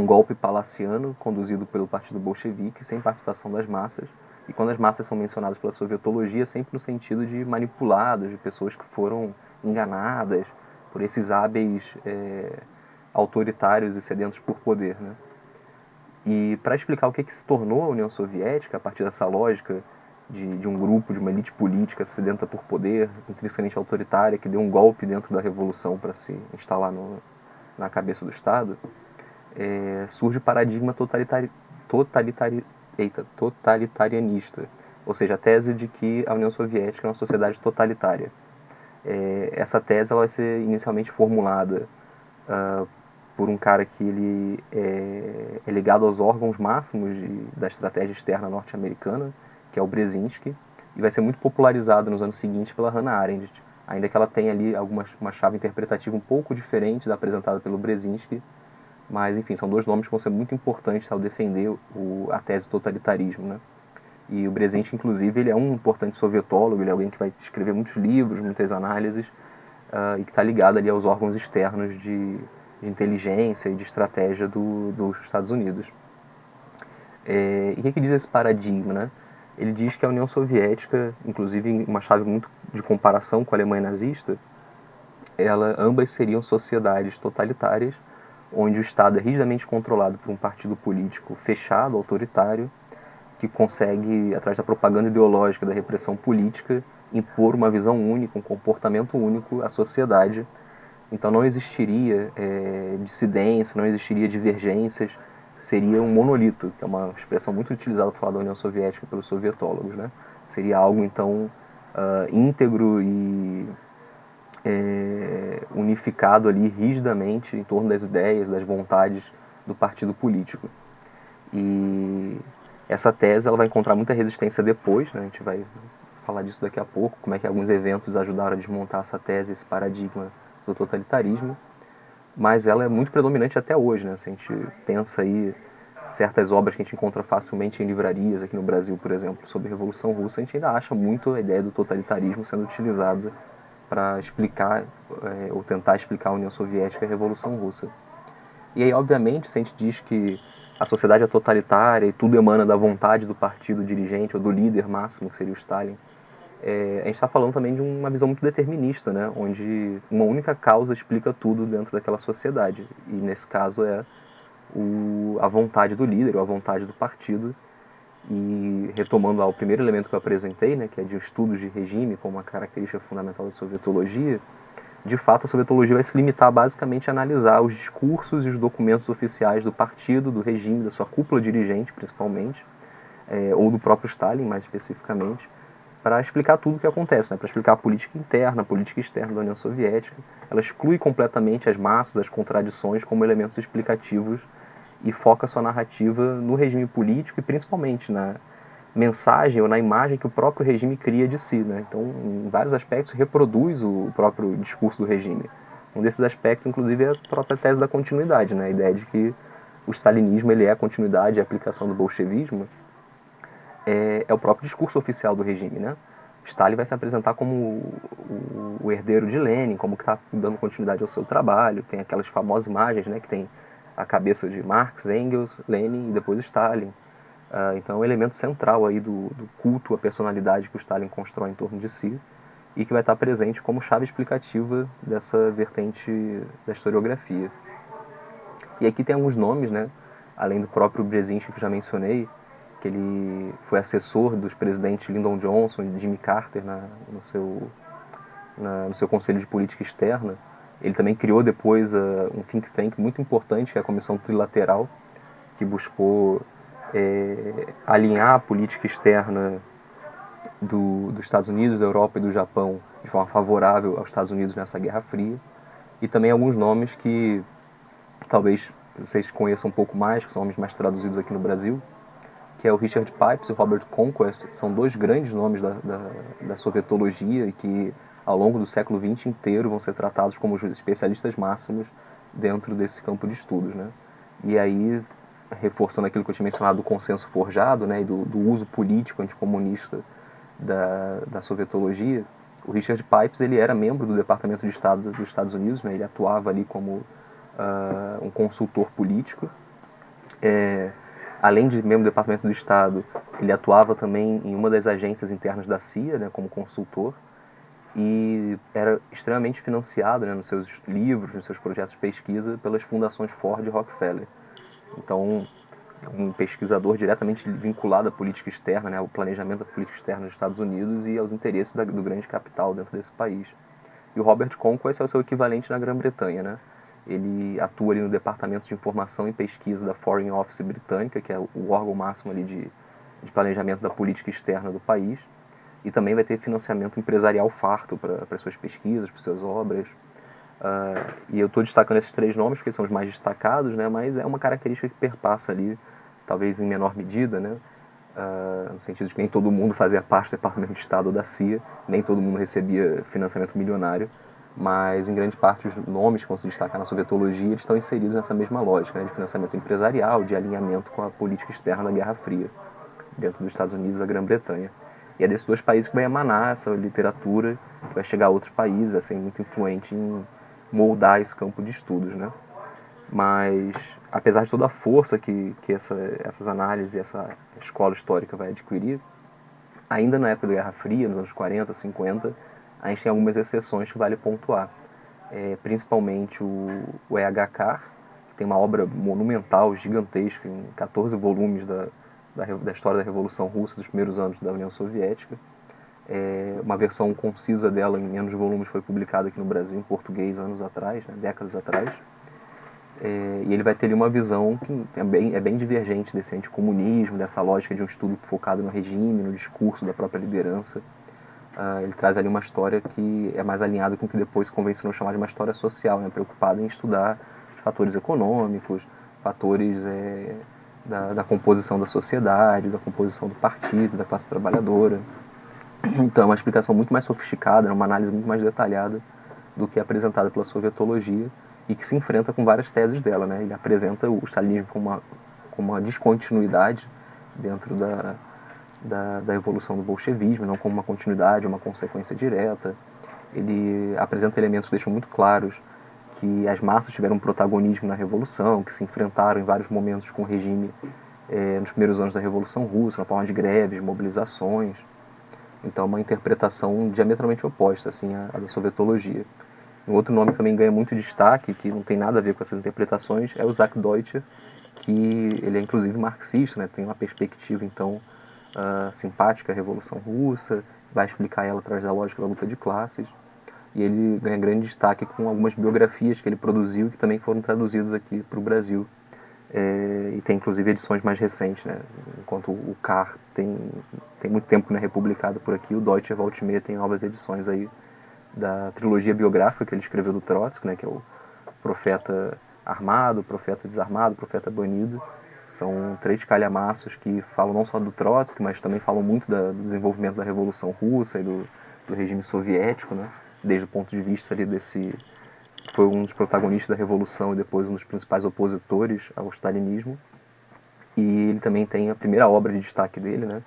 golpe palaciano conduzido pelo Partido Bolchevique sem participação das massas. E quando as massas são mencionadas pela sovietologia, é sempre no sentido de manipulados, de pessoas que foram enganadas por esses hábeis autoritários e sedentos por poder, né? E para explicar o que se tornou a União Soviética, a partir dessa lógica de um grupo, de uma elite política sedenta por poder, intrinsecamente autoritária, que deu um golpe dentro da revolução para se instalar na cabeça do Estado, surge o paradigma totalitarianista, ou seja, a tese de que a União Soviética é uma sociedade totalitária. Essa tese ela vai ser inicialmente formulada por um cara que ele é ligado aos órgãos máximos da estratégia externa norte-americana, que é o Brzezinski, e vai ser muito popularizado nos anos seguintes pela Hannah Arendt, ainda que ela tenha ali uma chave interpretativa um pouco diferente da apresentada pelo Brzezinski, mas enfim, são dois nomes que vão ser muito importantes ao defender a tese do totalitarismo, né? E o Brzezinski, inclusive, ele é um importante sovietólogo, ele é alguém que vai escrever muitos livros, muitas análises, e que está ligado ali aos órgãos externos de inteligência e de estratégia dos Estados Unidos. E o que diz esse paradigma, né? Ele diz que a União Soviética, inclusive em uma chave muito de comparação com a Alemanha nazista, ambas seriam sociedades totalitárias, onde o Estado é rigidamente controlado por um partido político fechado, autoritário, que consegue, através da propaganda ideológica, da repressão política, impor uma visão única, um comportamento único à sociedade. Então não existiria dissidência, não existiria divergências, seria um monolito, que é uma expressão muito utilizada para falar da União Soviética pelos sovietólogos, né? Seria algo, então, íntegro e unificado ali rigidamente em torno das ideias, das vontades do partido político. E essa tese ela vai encontrar muita resistência depois, né? A gente vai falar disso daqui a pouco, como é que alguns eventos ajudaram a desmontar essa tese, esse paradigma do totalitarismo, mas ela é muito predominante até hoje, né? Se a gente pensa aí certas obras que a gente encontra facilmente em livrarias aqui no Brasil, por exemplo, sobre a Revolução Russa, a gente ainda acha muito a ideia do totalitarismo sendo utilizada para explicar ou tentar explicar a União Soviética e a Revolução Russa. E aí, obviamente, se a gente diz que a sociedade é totalitária e tudo emana da vontade do partido dirigente ou do líder máximo, que seria o Stalin, a gente está falando também de uma visão muito determinista, né? Onde uma única causa explica tudo dentro daquela sociedade. E nesse caso é a vontade do líder, ou a vontade do partido. E retomando lá o primeiro elemento que eu apresentei, né, que é de estudos de regime como uma característica fundamental da sovietologia, de fato a sovietologia vai se limitar basicamente a analisar os discursos e os documentos oficiais do partido, do regime, da sua cúpula dirigente principalmente, ou do próprio Stalin mais especificamente, para explicar tudo o que acontece, né? Para explicar a política interna, a política externa da União Soviética. Ela exclui completamente as massas, as contradições como elementos explicativos e foca sua narrativa no regime político e principalmente na mensagem ou na imagem que o próprio regime cria de si, né? Então, em vários aspectos, reproduz o próprio discurso do regime. Um desses aspectos, inclusive, é a própria tese da continuidade, né? A ideia de que o stalinismo ele é a continuidade e a aplicação do bolchevismo, é o próprio discurso oficial do regime, né? Stalin vai se apresentar como o herdeiro de Lenin, como que está dando continuidade ao seu trabalho. Tem aquelas famosas imagens, né, que tem a cabeça de Marx, Engels, Lenin e depois Stalin. Então é um elemento central aí do culto à personalidade que o Stalin constrói em torno de si e que vai estar presente como chave explicativa dessa vertente da historiografia. E aqui tem alguns nomes, né, além do próprio Brzezinski que eu já mencionei, que ele foi assessor dos presidentes Lyndon Johnson e Jimmy Carter no seu Conselho de Política Externa. Ele também criou depois um think tank muito importante, que é a Comissão Trilateral, que buscou alinhar a política externa dos Estados Unidos, da Europa e do Japão de forma favorável aos Estados Unidos nessa Guerra Fria. E também alguns nomes que talvez vocês conheçam um pouco mais, que são nomes mais traduzidos aqui no Brasil, que é o Richard Pipes e o Robert Conquest. São dois grandes nomes da sovietologia e que ao longo do século XX inteiro vão ser tratados como os especialistas máximos dentro desse campo de estudos, né? E aí reforçando aquilo que eu tinha mencionado do consenso forjado, né, e do uso político anticomunista da sovietologia, o Richard Pipes ele era membro do Departamento de Estado dos Estados Unidos, né, ele atuava ali como um consultor político. Além de membro do Departamento do Estado, ele atuava também em uma das agências internas da CIA, né, como consultor, e era extremamente financiado, né, nos seus livros, nos seus projetos de pesquisa, pelas fundações Ford e Rockefeller. Então, um pesquisador diretamente vinculado à política externa, né, ao planejamento da política externa dos Estados Unidos e aos interesses do grande capital dentro desse país. E o Robert Conquest é o seu equivalente na Grã-Bretanha, né? Ele atua ali no Departamento de Informação e Pesquisa da Foreign Office britânica, que é o órgão máximo ali de planejamento da política externa do país, e também vai ter financiamento empresarial farto para suas pesquisas, para suas obras. E eu estou destacando esses 3 nomes porque são os mais destacados, né? Mas é uma característica que perpassa ali, talvez em menor medida, né? No sentido de que nem todo mundo fazia parte do Departamento de Estado ou da CIA, nem todo mundo recebia financiamento milionário, mas em grande parte os nomes que vão se destacar na sovietologia eles estão inseridos nessa mesma lógica, né, de financiamento empresarial, de alinhamento com a política externa da Guerra Fria, dentro dos Estados Unidos e da Grã-Bretanha. E é desses 2 países que vai emanar essa literatura, que vai chegar a outros países, vai ser muito influente em moldar esse campo de estudos, né? Mas, apesar de toda a força que essas análises e essa escola histórica vai adquirir, ainda na época da Guerra Fria, nos anos 40, 50, a gente tem algumas exceções que vale pontuar. Principalmente o E.H. que tem uma obra monumental, gigantesca, em 14 volumes da história da Revolução Russa dos primeiros anos da União Soviética. Uma versão concisa dela em menos volumes foi publicada aqui no Brasil em português anos atrás, né, décadas atrás. E ele vai ter ali uma visão que é bem divergente desse anticomunismo, dessa lógica de um estudo focado no regime, no discurso da própria liderança. Ele traz ali uma história que é mais alinhada com o que depois se convencionou chamar de uma história social, né, preocupada em estudar os fatores econômicos, fatores da composição da sociedade, da composição do partido, da classe trabalhadora. Então é uma explicação muito mais sofisticada, uma análise muito mais detalhada do que é apresentada pela sovietologia e que se enfrenta com várias teses dela, né? Ele apresenta o stalinismo como uma descontinuidade dentro da evolução do bolchevismo, não como uma continuidade, uma consequência direta. Ele apresenta elementos que deixam muito claros que as massas tiveram um protagonismo na Revolução, que se enfrentaram em vários momentos com o regime nos primeiros anos da Revolução Russa, na forma de greves, mobilizações. Então, uma interpretação diametralmente oposta assim, à da sovietologia. Um outro nome que também ganha muito destaque, que não tem nada a ver com essas interpretações, é o Zach Deutscher, que ele é inclusive marxista, né? Tem uma perspectiva então simpática à Revolução Russa, vai explicar ela através da lógica da luta de classes, e ele ganha grande destaque com algumas biografias que ele produziu que também foram traduzidas aqui para o Brasil. E tem inclusive edições mais recentes, né? Enquanto o Carr tem muito tempo que não é republicado por aqui, o Deutscher volta e meia tem novas edições aí da trilogia biográfica que ele escreveu do Trotsky, né, que é o Profeta Armado, Profeta Desarmado, Profeta Banido. São 3 calhamaços que falam não só do Trotsky, mas também falam muito do desenvolvimento da Revolução Russa e do regime soviético, né, desde o ponto de vista ali desse... Foi um dos protagonistas da Revolução e depois um dos principais opositores ao stalinismo. E ele também tem a primeira obra de destaque dele, né,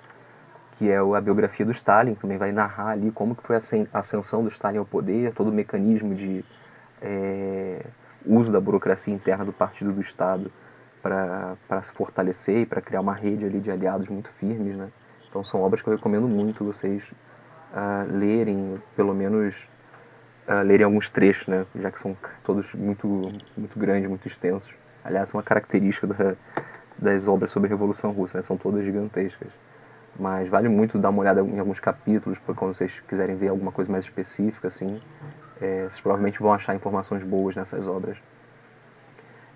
que é a biografia do Stalin, que também vai narrar ali como que foi a ascensão do Stalin ao poder, todo o mecanismo de uso da burocracia interna do partido do Estado para se fortalecer e para criar uma rede ali de aliados muito firmes, né? Então são obras que eu recomendo muito vocês lerem, pelo menos lerem alguns trechos, né? Já que são todos muito grandes, muito extensos. Aliás, é uma característica das obras sobre a Revolução Russa, né? São todas gigantescas. Mas vale muito dar uma olhada em alguns capítulos, para quando vocês quiserem ver alguma coisa mais específica, assim, vocês provavelmente vão achar informações boas nessas obras.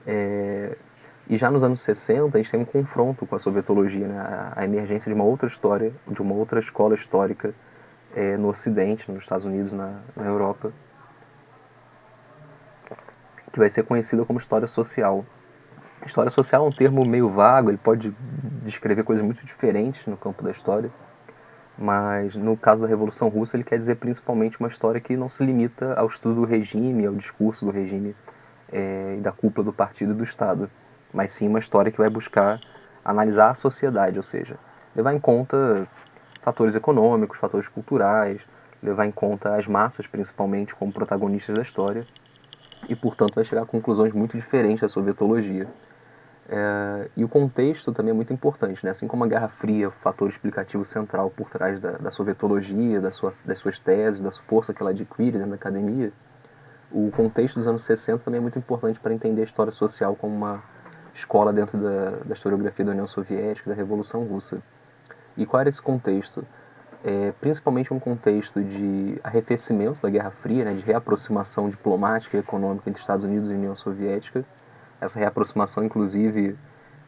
E já nos anos 60, a gente tem um confronto com a sovietologia, né? A emergência de uma outra história, de uma outra escola histórica no Ocidente, nos Estados Unidos, na Europa, que vai ser conhecida como história social. História social é um termo meio vago, ele pode descrever coisas muito diferentes no campo da história, mas no caso da Revolução Russa ele quer dizer principalmente uma história que não se limita ao estudo do regime, ao discurso do regime e da cúpula do partido e do Estado. mas sim uma história que vai buscar analisar a sociedade, ou seja, levar em conta fatores econômicos, fatores culturais, levar em conta as massas principalmente como protagonistas da história e, portanto, vai chegar a conclusões muito diferentes da sovietologia. E o contexto também é muito importante, né? Assim como a Guerra Fria, o fator explicativo central por trás da sovietologia, das suas teses, da força que ela adquire dentro da academia, o contexto dos anos 60 também é muito importante para entender a história social como uma escola dentro da historiografia da União Soviética, da Revolução Russa. E qual era esse contexto? Principalmente um contexto de arrefecimento da Guerra Fria, né, de reaproximação diplomática e econômica entre Estados Unidos e União Soviética. Essa reaproximação, inclusive,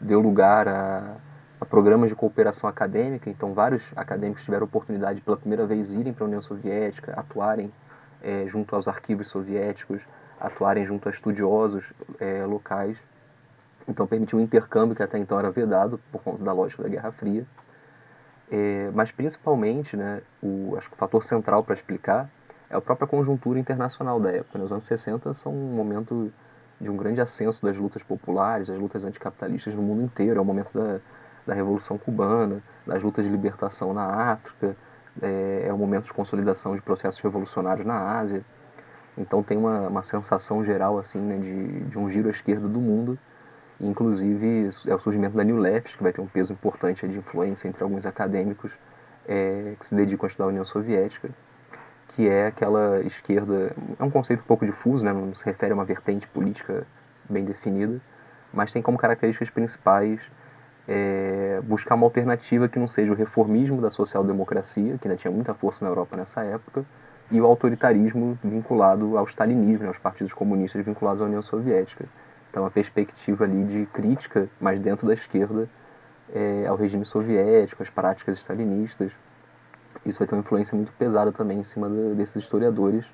deu lugar a programas de cooperação acadêmica, então vários acadêmicos tiveram oportunidade de pela primeira vez irem para a União Soviética, atuarem junto aos arquivos soviéticos, atuarem junto a estudiosos locais. Então permitiu um intercâmbio que até então era vedado por conta da lógica da Guerra Fria. Mas principalmente, né, acho que o fator central para explicar é a própria conjuntura internacional da época. Os anos 60 são um momento de um grande ascenso das lutas populares, das lutas anticapitalistas no mundo inteiro. É o momento da Revolução Cubana, das lutas de libertação na África, é o momento de consolidação de processos revolucionários na Ásia. Então tem uma sensação geral assim, né, de um giro à esquerda do mundo. Inclusive, é o surgimento da New Left, que vai ter um peso importante de influência entre alguns acadêmicos que se dedicam a estudar a União Soviética, que é aquela esquerda, é um conceito um pouco difuso, né, não se refere a uma vertente política bem definida, mas tem como características principais buscar uma alternativa que não seja o reformismo da social-democracia, que ainda tinha muita força na Europa nessa época, e o autoritarismo vinculado ao stalinismo, né, aos partidos comunistas vinculados à União Soviética. Então, a perspectiva ali de crítica, mas dentro da esquerda, ao regime soviético, às práticas stalinistas. Isso vai ter uma influência muito pesada também em cima desses historiadores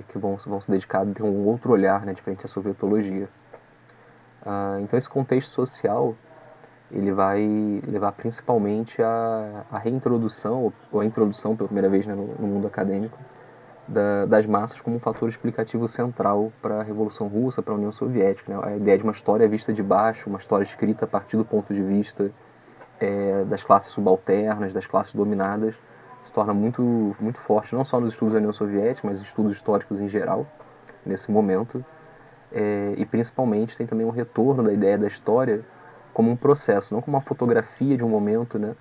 que vão se dedicar a ter um outro olhar, né, diferente da sovietologia. Então, esse contexto social ele vai levar principalmente a reintrodução, ou a introdução pela primeira vez, né, no mundo acadêmico, das massas como um fator explicativo central para a Revolução Russa, para a União Soviética. Né? A ideia de uma história vista de baixo, uma história escrita a partir do ponto de vista das classes subalternas, das classes dominadas, se torna muito, muito forte, não só nos estudos da União Soviética, mas em estudos históricos em geral, nesse momento. E principalmente tem também um retorno da ideia da história como um processo, não como uma fotografia de um momento, né?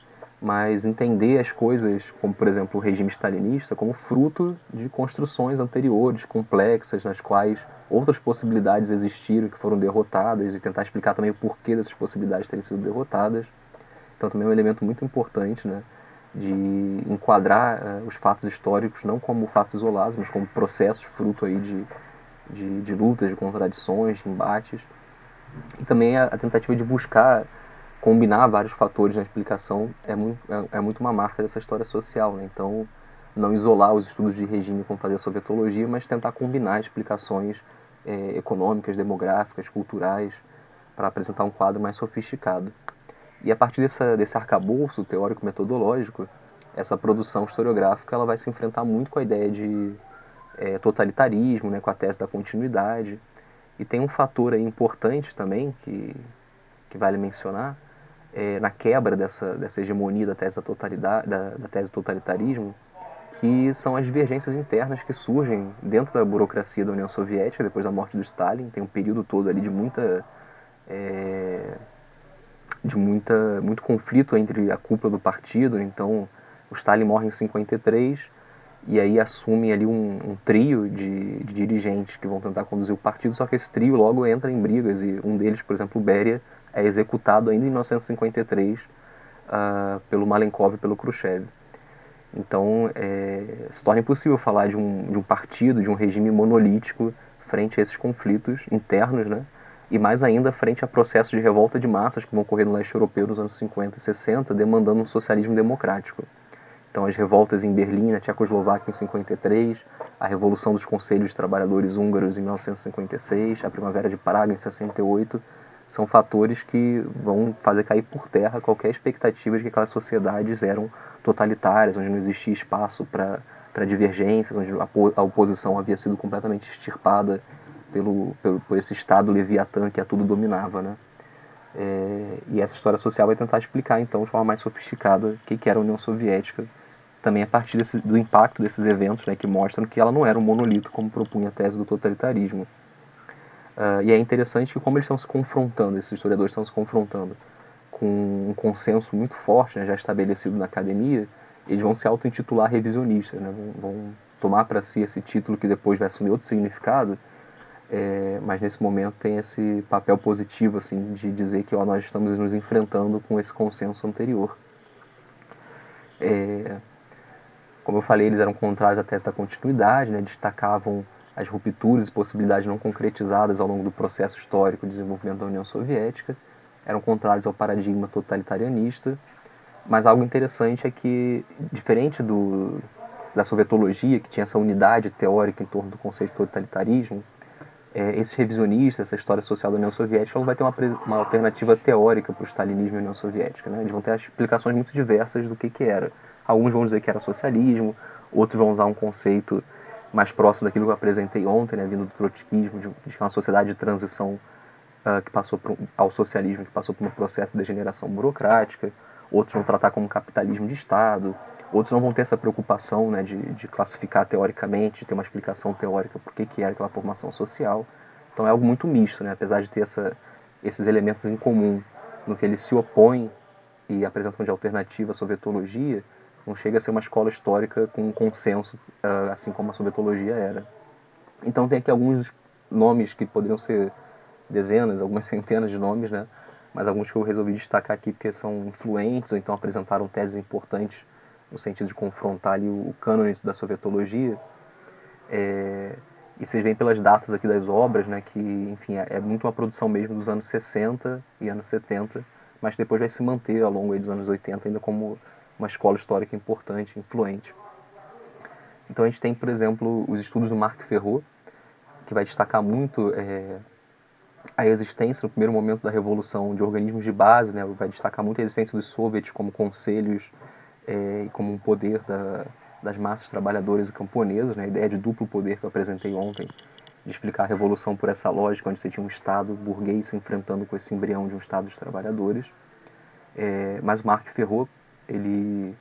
Mas entender as coisas, como por exemplo o regime stalinista, como fruto de construções anteriores, complexas, nas quais outras possibilidades existiram que foram derrotadas, e tentar explicar também o porquê dessas possibilidades terem sido derrotadas. Então também é um elemento muito importante, né, de enquadrar os fatos históricos não como fatos isolados, mas como processos fruto aí de lutas, de contradições, de embates. E também a tentativa de buscar combinar vários fatores na explicação é muito uma marca dessa história social. Né? Então, não isolar os estudos de regime como fazer a sovietologia, mas tentar combinar explicações econômicas, demográficas, culturais, para apresentar um quadro mais sofisticado. E a partir desse arcabouço teórico-metodológico, essa produção historiográfica ela vai se enfrentar muito com a ideia de totalitarismo, né, com a tese da continuidade. E tem um fator aí importante também que vale mencionar, na quebra dessa hegemonia da tese da totalidade, da tese do totalitarismo, que são as divergências internas que surgem dentro da burocracia da União Soviética depois da morte do Stalin. Tem um período todo ali muito conflito entre a cúpula do partido. Então, o Stalin morre em 53 e aí assume ali um trio de dirigentes que vão tentar conduzir o partido, só que esse trio logo entra em brigas e um deles, por exemplo, o Beria, é executado ainda em 1953 pelo Malenkov e pelo Khrushchev. Então, se torna impossível falar de um partido, de um regime monolítico frente a esses conflitos internos, né? E mais ainda frente a processos de revolta de massas que vão ocorrer no leste europeu nos anos 50 e 60, demandando um socialismo democrático. Então, as revoltas em Berlim, na Tchecoslováquia, em 53, a Revolução dos Conselhos de Trabalhadores Húngaros, em 1956, a Primavera de Praga, em 68, são fatores que vão fazer cair por terra qualquer expectativa de que aquelas sociedades eram totalitárias, onde não existia espaço para divergências, onde a oposição havia sido completamente extirpada por esse Estado Leviatã que a tudo dominava, né? E essa história social vai tentar explicar, então, de forma mais sofisticada, o que era a União Soviética, também a partir do impacto desses eventos, né, que mostram que ela não era um monolito, como propunha a tese do totalitarismo. E é interessante que como eles estão se confrontando, esses historiadores estão se confrontando com um consenso muito forte, né, já estabelecido na academia, eles vão se auto-intitular revisionistas, né, vão tomar para si esse título que depois vai assumir outro significado, mas nesse momento tem esse papel positivo, assim, de dizer que nós estamos nos enfrentando com esse consenso anterior. Como eu falei, eles eram contrários à tese da continuidade, né, destacavam as rupturas e possibilidades não concretizadas ao longo do processo histórico de desenvolvimento da União Soviética, eram contrários ao paradigma totalitarianista, mas algo interessante é que, diferente da sovietologia, que tinha essa unidade teórica em torno do conceito de totalitarismo, esses revisionistas, essa história social da União Soviética, ela vai ter uma alternativa teórica para o stalinismo e a União Soviética. Né? Eles vão ter explicações muito diversas do que era. Alguns vão dizer que era socialismo, outros vão usar um conceito mais próximo daquilo que eu apresentei ontem, né, vindo do trotskismo, de que é uma sociedade de transição que passou ao socialismo, que passou por um processo de degeneração burocrática. Outros vão tratar como capitalismo de Estado. Outros não vão ter essa preocupação, né, de classificar teoricamente, de ter uma explicação teórica por que era aquela formação social. Então é algo muito misto, né, apesar de ter esses elementos em comum no que eles se opõem e apresentam de alternativa à sovietologia, não chega a ser uma escola histórica com um consenso, assim como a sovietologia era. Então tem aqui alguns nomes que poderiam ser dezenas, algumas centenas de nomes, né? Mas alguns que eu resolvi destacar aqui porque são influentes ou então apresentaram teses importantes no sentido de confrontar ali o cânone da sovietologia. E vocês veem pelas datas aqui das obras, né, que, enfim, é muito uma produção mesmo dos anos 60 e anos 70, mas depois vai se manter ao longo dos anos 80 ainda como uma escola histórica importante, influente. Então a gente tem, por exemplo, os estudos do Marc Ferrot, que vai destacar muito a existência, no primeiro momento da Revolução, de organismos de base, né, vai destacar muito a existência dos soviets como conselhos e como um poder das massas trabalhadoras e camponesas, né, a ideia de duplo poder que eu apresentei ontem, de explicar a Revolução por essa lógica, onde você tinha um Estado burguês se enfrentando com esse embrião de um Estado dos trabalhadores. Mas o Marc Ferrot, ele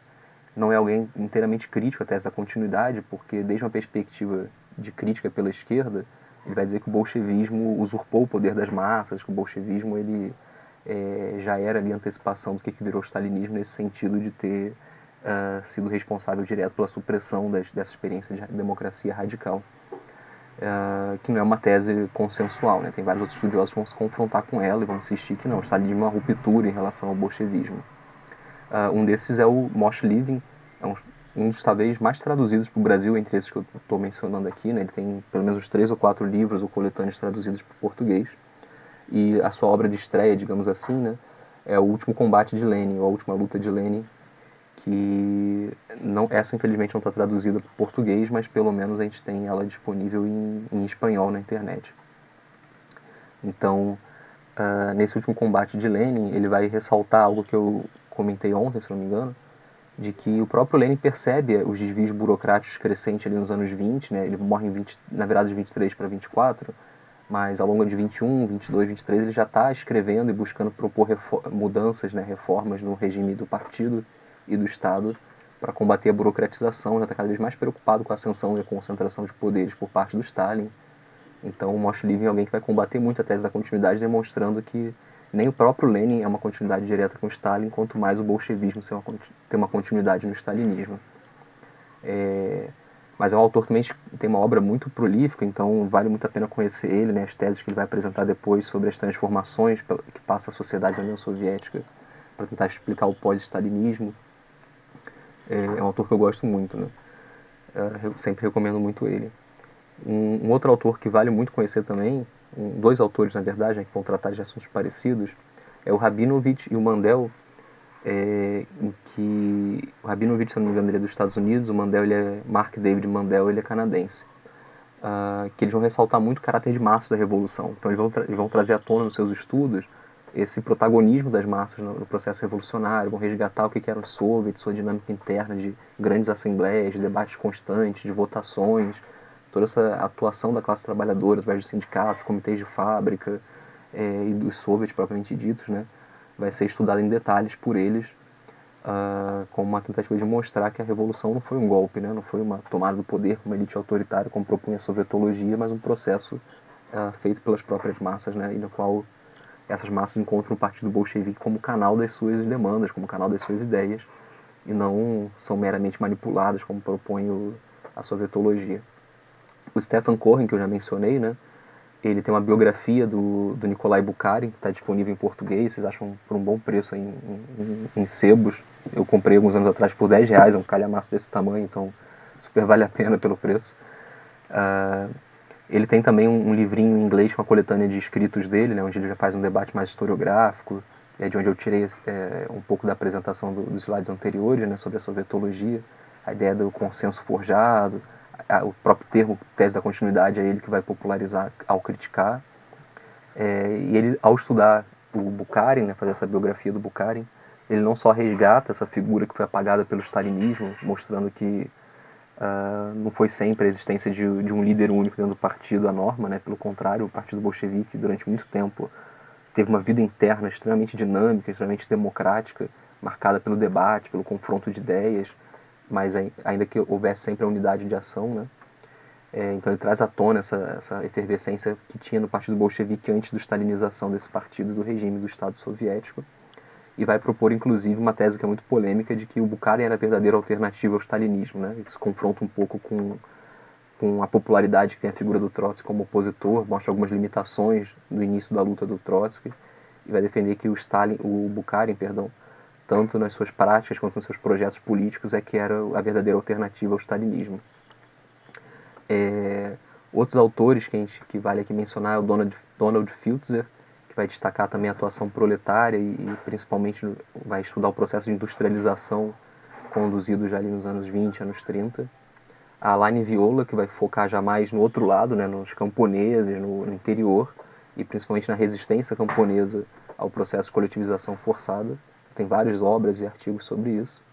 não é alguém inteiramente crítico à tese da continuidade, porque desde uma perspectiva de crítica pela esquerda, ele vai dizer que o bolchevismo usurpou o poder das massas, que o bolchevismo ele já era ali antecipação do que virou o stalinismo nesse sentido de ter sido responsável direto pela supressão dessa experiência de democracia radical. Que não é uma tese consensual, né? Tem vários outros estudiosos que vão se confrontar com ela e vão insistir que não, o stalinismo é uma ruptura em relação ao bolchevismo. Um desses é o Moshe Living, é um dos talvez mais traduzidos para o Brasil, entre esses que eu estou mencionando aqui. Né? Ele tem pelo menos 3 ou 4 livros ou coletâneos traduzidos para o português. E a sua obra de estreia, digamos assim, né, é O Último Combate de Lenin, ou A Última Luta de Lenin, que essa infelizmente não está traduzida para o português, mas pelo menos a gente tem ela disponível em espanhol na internet. Então, nesse Último Combate de Lenin, ele vai ressaltar algo que eu comentei ontem, se não me engano, de que o próprio Lenin percebe os desvios burocráticos crescentes ali nos anos 20, né? Ele morre na virada de 23 para 24, mas ao longo de 21, 22, 23 ele já está escrevendo e buscando propor mudanças, né, reformas no regime do partido e do Estado para combater a burocratização, já está cada vez mais preocupado com a ascensão e a concentração de poderes por parte do Stalin. Então o Moshe Living é alguém que vai combater muito a tese da continuidade, demonstrando que nem o próprio Lenin é uma continuidade direta com Stalin, quanto mais o bolchevismo tem uma continuidade no stalinismo. Mas é um autor que também tem uma obra muito prolífica, então vale muito a pena conhecer ele, né, as teses que ele vai apresentar depois sobre as transformações que passa a sociedade da União Soviética, para tentar explicar o pós-stalinismo. É um autor que eu gosto muito, né? Eu sempre recomendo muito ele. Um outro autor que vale muito conhecer também, dois autores na verdade, né, que vão tratar de assuntos parecidos, é o Rabinovich e o Mandel, em que o Rabinovich, se não me engano, ele é dos Estados Unidos, o Mandel, Mark David Mandel, ele é canadense. Que eles vão ressaltar muito o caráter de massa da Revolução. Então eles vão trazer à tona nos seus estudos esse protagonismo das massas no processo revolucionário, vão resgatar o que eram os soviets, sua dinâmica interna de grandes assembleias, de debates constantes, de votações, toda essa atuação da classe trabalhadora, através dos sindicatos, comitês de fábrica e dos soviets propriamente ditos, né, vai ser estudada em detalhes por eles, como uma tentativa de mostrar que a revolução não foi um golpe, né, não foi uma tomada do poder por uma elite autoritária, como propunha a sovietologia, mas um processo feito pelas próprias massas, né, e no qual essas massas encontram o Partido Bolchevique como canal das suas demandas, como canal das suas ideias, e não são meramente manipuladas, como propõe a sovietologia. O Stefan Cohen, que eu já mencionei, né, ele tem uma biografia do Nikolai Bukharin, que está disponível em português, vocês acham por um bom preço em sebos. Eu comprei alguns anos atrás por R$10, é um calhamaço desse tamanho, então super vale a pena pelo preço. Ele tem também um livrinho em inglês com a coletânea de escritos dele, né, onde ele já faz um debate mais historiográfico, de onde eu tirei um pouco da apresentação dos slides anteriores, né, sobre a sovietologia, a ideia do consenso forjado, o próprio termo tese da continuidade é ele que vai popularizar ao criticar. E ele, ao estudar o Bukharin, né, fazer essa biografia do Bukharin, ele não só resgata essa figura que foi apagada pelo stalinismo, mostrando que não foi sempre a existência de um líder único dentro do partido a norma, né? Pelo contrário, o partido bolchevique durante muito tempo teve uma vida interna extremamente dinâmica, extremamente democrática, marcada pelo debate, pelo confronto de ideias, mas ainda que houvesse sempre a unidade de ação, né? Então ele traz à tona essa efervescência que tinha no partido bolchevique antes da stalinização desse partido, do regime do Estado soviético, e vai propor inclusive uma tese que é muito polêmica de que o Bukharin era a verdadeira alternativa ao stalinismo, né? Ele se confronta um pouco com a popularidade que tem a figura do Trotsky como opositor, mostra algumas limitações no início da luta do Trotsky, e vai defender que o Bukharin, tanto nas suas práticas quanto nos seus projetos políticos, que era a verdadeira alternativa ao stalinismo. Outros autores que vale aqui mencionar é o Donald Filtzer, que vai destacar também a atuação proletária e principalmente vai estudar o processo de industrialização conduzido já ali nos anos 20, anos 30. A Alaine Viola, que vai focar já mais no outro lado, né, nos camponeses, no interior, e principalmente na resistência camponesa ao processo de coletivização forçada. Tem várias obras e artigos sobre isso.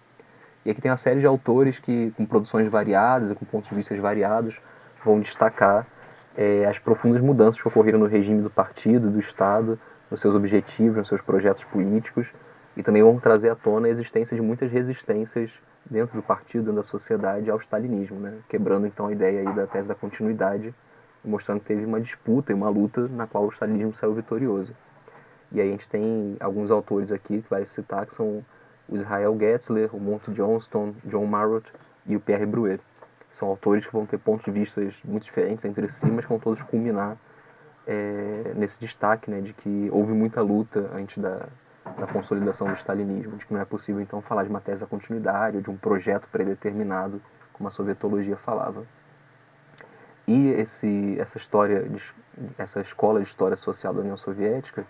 E aqui tem uma série de autores que, com produções variadas e com pontos de vista variados, vão destacar as profundas mudanças que ocorreram no regime do partido, do Estado, nos seus objetivos, nos seus projetos políticos, e também vão trazer à tona a existência de muitas resistências dentro do partido, dentro da sociedade, ao stalinismo, né? Quebrando então a ideia aí da tese da continuidade, mostrando que teve uma disputa e uma luta na qual o stalinismo saiu vitorioso. E aí a gente tem alguns autores aqui que vai citar, que são o Israel Getzler, o Monty Johnston, John Marrott e o Pierre Bruet. São autores que vão ter pontos de vista muito diferentes entre si, mas que vão todos culminar nesse destaque, né, de que houve muita luta antes da consolidação do stalinismo, de que não é possível então falar de uma tese da continuidade ou de um projeto predeterminado, como a sovietologia falava. E essa escola de história social da União Soviética,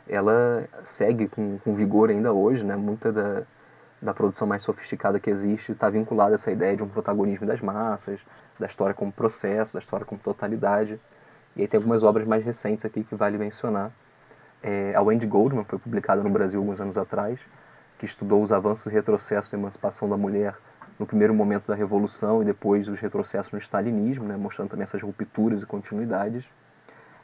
ela segue com vigor ainda hoje, né? Muita da produção mais sofisticada que existe está vinculada a essa ideia de um protagonismo das massas, da história como processo, da história como totalidade. E aí tem algumas obras mais recentes aqui que vale mencionar. A Wendy Goldman foi publicada no Brasil alguns anos atrás, que estudou os avanços e retrocessos da emancipação da mulher no primeiro momento da Revolução e depois os retrocessos no stalinismo, né, mostrando também essas rupturas e continuidades.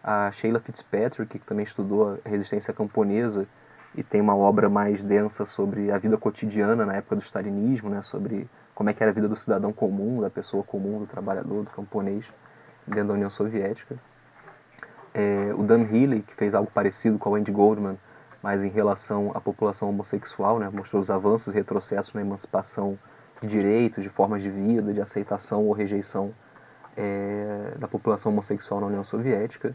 A Sheila Fitzpatrick, que também estudou a resistência camponesa e tem uma obra mais densa sobre a vida cotidiana na época do stalinismo, né, sobre como é que era a vida do cidadão comum, da pessoa comum, do trabalhador, do camponês dentro da União Soviética. O Dan Healy, que fez algo parecido com a Wendy Goldman, mas em relação à população homossexual, né, mostrou os avanços e retrocessos na emancipação de direitos, de formas de vida, de aceitação ou rejeição da população homossexual na União Soviética.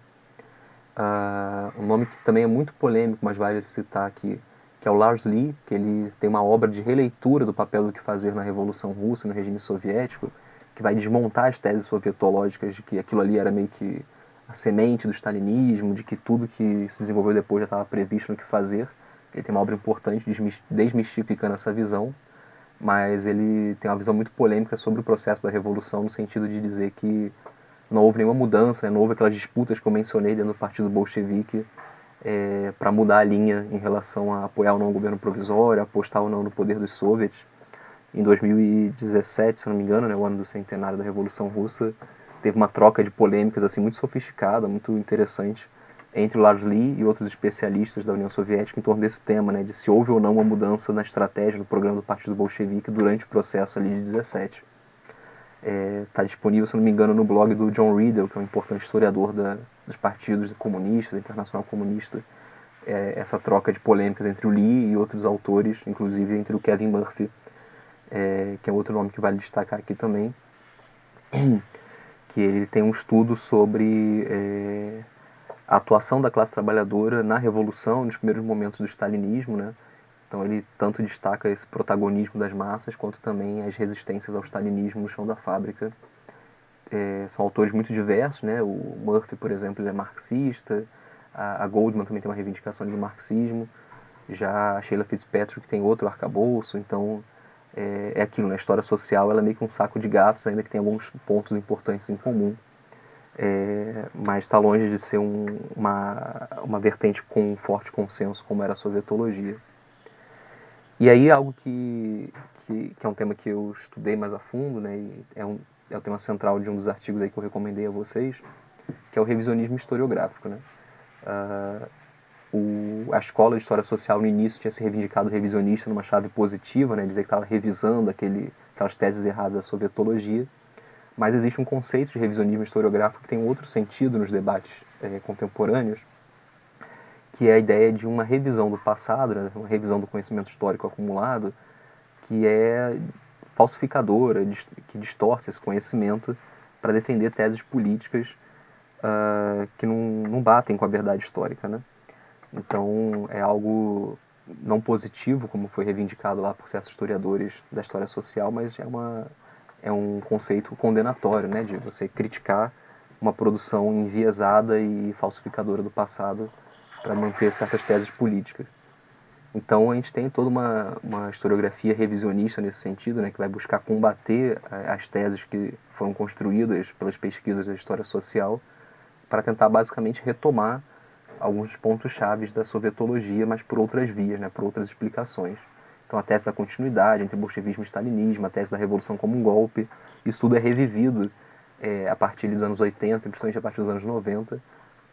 Um nome que também é muito polêmico, mas vale citar aqui, que é o Lars Lee, que ele tem uma obra de releitura do papel do que fazer na Revolução Russa, no regime soviético, que vai desmontar as teses sovietológicas de que aquilo ali era meio que a semente do stalinismo, de que tudo que se desenvolveu depois já estava previsto no que fazer. Ele tem uma obra importante desmistificando essa visão, mas ele tem uma visão muito polêmica sobre o processo da Revolução, no sentido de dizer que não houve nenhuma mudança, não houve aquelas disputas que eu mencionei dentro do partido bolchevique para mudar a linha em relação a apoiar ou não o governo provisório, apostar ou não no poder dos soviets. Em 2017, se não me engano, né, o ano do centenário da Revolução Russa, teve uma troca de polêmicas assim muito sofisticada, muito interessante, entre o Larsky e outros especialistas da União Soviética em torno desse tema, né, de se houve ou não uma mudança na estratégia do programa do Partido Bolchevique durante o processo ali de 17. Está disponível, se não me engano, no blog do John Riedel, que é um importante historiador dos partidos comunistas, da Internacional Comunista, essa troca de polêmicas entre o Lee e outros autores, inclusive entre o Kevin Murphy, que é outro nome que vale destacar aqui também, que ele tem um estudo sobre a atuação da classe trabalhadora na Revolução, nos primeiros momentos do stalinismo, né? Então ele tanto destaca esse protagonismo das massas, quanto também as resistências ao stalinismo no chão da fábrica. São autores muito diversos, né? O Murphy, por exemplo, ele é marxista, a Goldman também tem uma reivindicação de marxismo, já a Sheila Fitzpatrick tem outro arcabouço, então é aquilo, na história social ela é meio que um saco de gatos, ainda que tem alguns pontos importantes em comum. Mas está longe de ser uma vertente com um forte consenso como era a sovietologia. E aí algo que é um tema que eu estudei mais a fundo, né, e é o tema central de um dos artigos aí que eu recomendei a vocês, que é o revisionismo historiográfico, né? A escola de história social no início tinha se reivindicado revisionista numa chave positiva, né, dizer que estava revisando aquelas teses erradas da sovietologia, mas existe um conceito de revisionismo historiográfico que tem um outro sentido nos debates contemporâneos, que é a ideia de uma revisão do passado, né, uma revisão do conhecimento histórico acumulado, que é falsificadora, que distorce esse conhecimento para defender teses políticas que não batem com a verdade histórica, né? Então é algo não positivo, como foi reivindicado lá por certos historiadores da história social, mas é um conceito condenatório, né, de você criticar uma produção enviesada e falsificadora do passado para manter certas teses políticas. Então a gente tem toda uma historiografia revisionista nesse sentido, né, que vai buscar combater as teses que foram construídas pelas pesquisas da história social para tentar basicamente retomar alguns dos pontos chaves da sovietologia, mas por outras vias, né, por outras explicações. Então a tese da continuidade entre bolchevismo e stalinismo, a tese da revolução como um golpe, isso tudo é revivido a partir dos anos 80, principalmente a partir dos anos 90,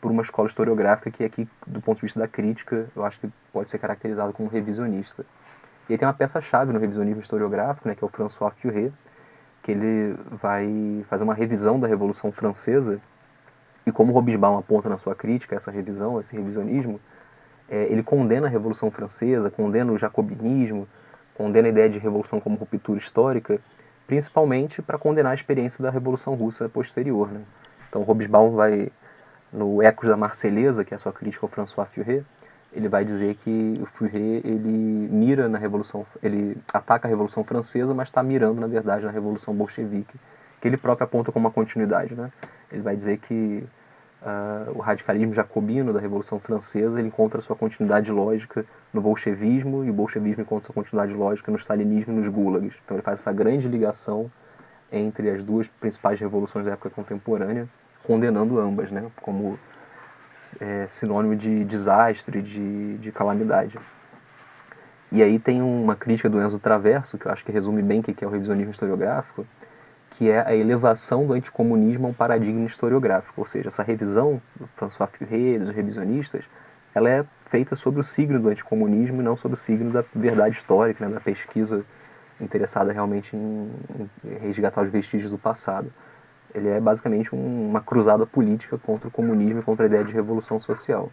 por uma escola historiográfica que aqui, do ponto de vista da crítica, eu acho que pode ser caracterizado como revisionista. E aí tem uma peça-chave no revisionismo historiográfico, né, que é o François Furet, que ele vai fazer uma revisão da Revolução Francesa, e como Hobsbawm aponta na sua crítica, essa revisão, esse revisionismo, ele condena a Revolução Francesa, condena o jacobinismo, condena a ideia de revolução como ruptura histórica, principalmente para condenar a experiência da Revolução Russa posterior, né? Então Hobsbawm vai, no Ecos da Marselhesa, que é a sua crítica ao François Furet, ele vai dizer que o Furet ele mira na Revolução, ele ataca a Revolução Francesa, mas está mirando, na verdade, na Revolução Bolchevique, que ele próprio aponta como uma continuidade, né? Ele vai dizer que o radicalismo jacobino da Revolução Francesa ele encontra sua continuidade lógica no bolchevismo, e o bolchevismo encontra sua continuidade lógica no stalinismo e nos gulags. Então ele faz essa grande ligação entre as duas principais revoluções da época contemporânea, condenando ambas, né, como sinônimo de desastre, de calamidade. E aí tem uma crítica do Enzo Traverso, que eu acho que resume bem o que é o revisionismo historiográfico, que é a elevação do anticomunismo a um paradigma historiográfico. Ou seja, essa revisão do François Furet, dos revisionistas, ela é feita sobre o signo do anticomunismo e não sobre o signo da verdade histórica, né, da pesquisa interessada realmente em resgatar os vestígios do passado. Ele é basicamente uma cruzada política contra o comunismo e contra a ideia de revolução social.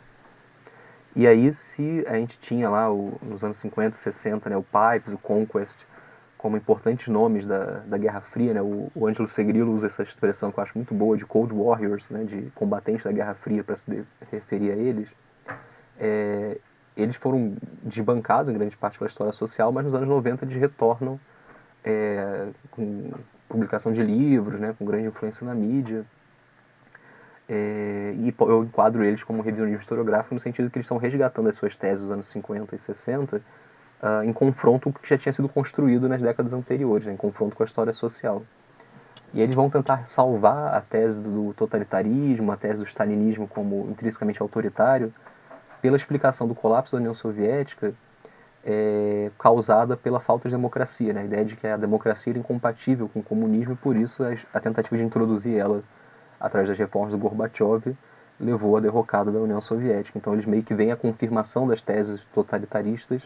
E aí, se a gente tinha lá, nos anos 50, 60, né, o Pipes, o Conquest, como importantes nomes da Guerra Fria, né, o Ângelo Segrilo usa essa expressão que eu acho muito boa, de Cold Warriors, né, de combatentes da Guerra Fria, para se referir a eles. Eles foram desbancados em grande parte pela história social, mas nos anos 90 eles retornam com publicação de livros, né, com grande influência na mídia. E eu enquadro eles como revisionismo historiográfico no sentido que eles estão resgatando as suas teses dos anos 50 e 60 em confronto com o que já tinha sido construído nas décadas anteriores, né, em confronto com a história social. E eles vão tentar salvar a tese do totalitarismo, a tese do stalinismo como intrinsecamente autoritário, pela explicação do colapso da União Soviética causada pela falta de democracia, né? A ideia de que a democracia era incompatível com o comunismo e por isso a tentativa de introduzir ela através das reformas do Gorbachev, levou à derrocada da União Soviética. Então eles meio que veem a confirmação das teses totalitaristas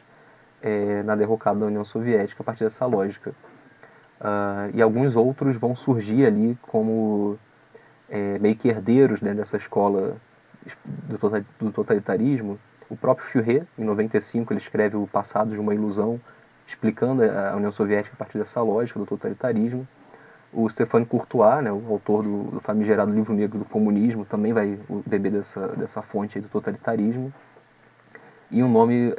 na derrocada da União Soviética a partir dessa lógica. E alguns outros vão surgir ali como meio que herdeiros, né, dessa escola do totalitarismo. O próprio Fourier, em 95, ele escreve O Passado de uma Ilusão, explicando a União Soviética a partir dessa lógica do totalitarismo. O Stéphane Courtois, né, o autor do famigerado Livro Negro do Comunismo, também vai beber dessa fonte aí do totalitarismo. E um nome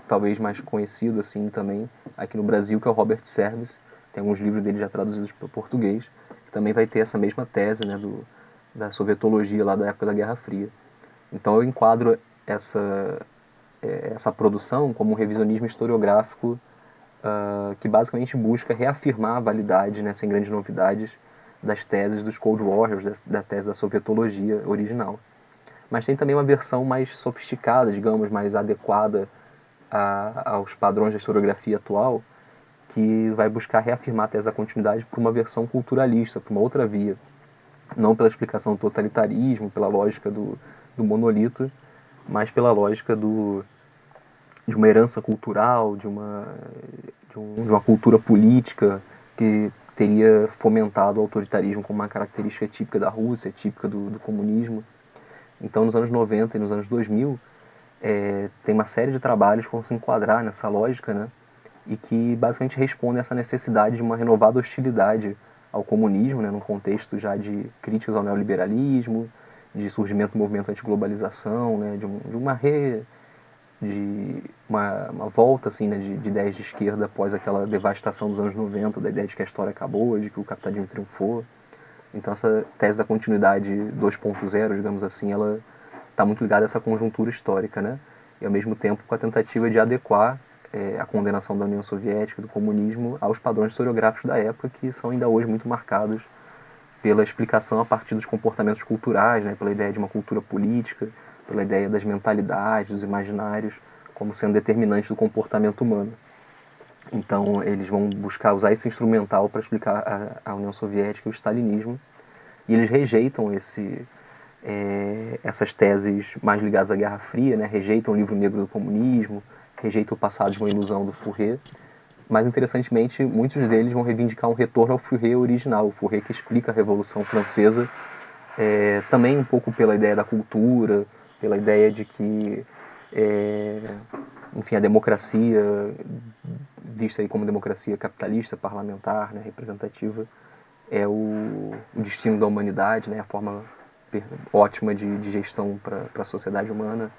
talvez mais conhecido assim também aqui no Brasil, que é o Robert Service. Tem alguns livros dele já traduzidos para o português, que também vai ter essa mesma tese, né, da sovietologia lá da época da Guerra Fria. Então eu enquadro essa produção como um revisionismo historiográfico que basicamente busca reafirmar a validade, né, sem grandes novidades, das teses dos Cold Warriors, da tese da sovietologia original. Mas tem também uma versão mais sofisticada, digamos, mais adequada aos padrões da historiografia atual, que vai buscar reafirmar a tese da continuidade por uma versão culturalista, por uma outra via. Não pela explicação do totalitarismo, pela lógica do monolito, mas pela lógica de uma herança cultural, de uma cultura política que teria fomentado o autoritarismo como uma característica típica da Rússia, típica do comunismo. Então, nos anos 90 e nos anos 2000, tem uma série de trabalhos que vão se enquadrar nessa lógica, né? E que basicamente respondem a essa necessidade de uma renovada hostilidade ao comunismo, né? Num contexto já de críticas ao neoliberalismo, de surgimento do movimento antiglobalização, né? De uma volta assim, né? de ideias de esquerda após aquela devastação dos anos 90, da ideia de que a história acabou, de que o capitalismo triunfou. Então essa tese da continuidade 2.0, digamos assim, ela está muito ligada a essa conjuntura histórica, né? E ao mesmo tempo com a tentativa de adequar a condenação da União Soviética, do comunismo, aos padrões historiográficos da época, que são ainda hoje muito marcados pela explicação a partir dos comportamentos culturais, né? Pela ideia de uma cultura política, pela ideia das mentalidades, dos imaginários, como sendo determinantes do comportamento humano. Então eles vão buscar usar esse instrumental para explicar a União Soviética e o stalinismo, e eles rejeitam essas teses mais ligadas à Guerra Fria, né? Rejeitam o Livro Negro do Comunismo, rejeitam o Passado de uma Ilusão do Fourier, mas interessantemente muitos deles vão reivindicar um retorno ao Fourier original, o Fourier que explica a Revolução Francesa, também um pouco pela ideia da cultura, pela ideia de que enfim, a democracia, vista aí como democracia capitalista, parlamentar, né, representativa, é o destino da humanidade, né, a forma ótima de gestão para a sociedade humana.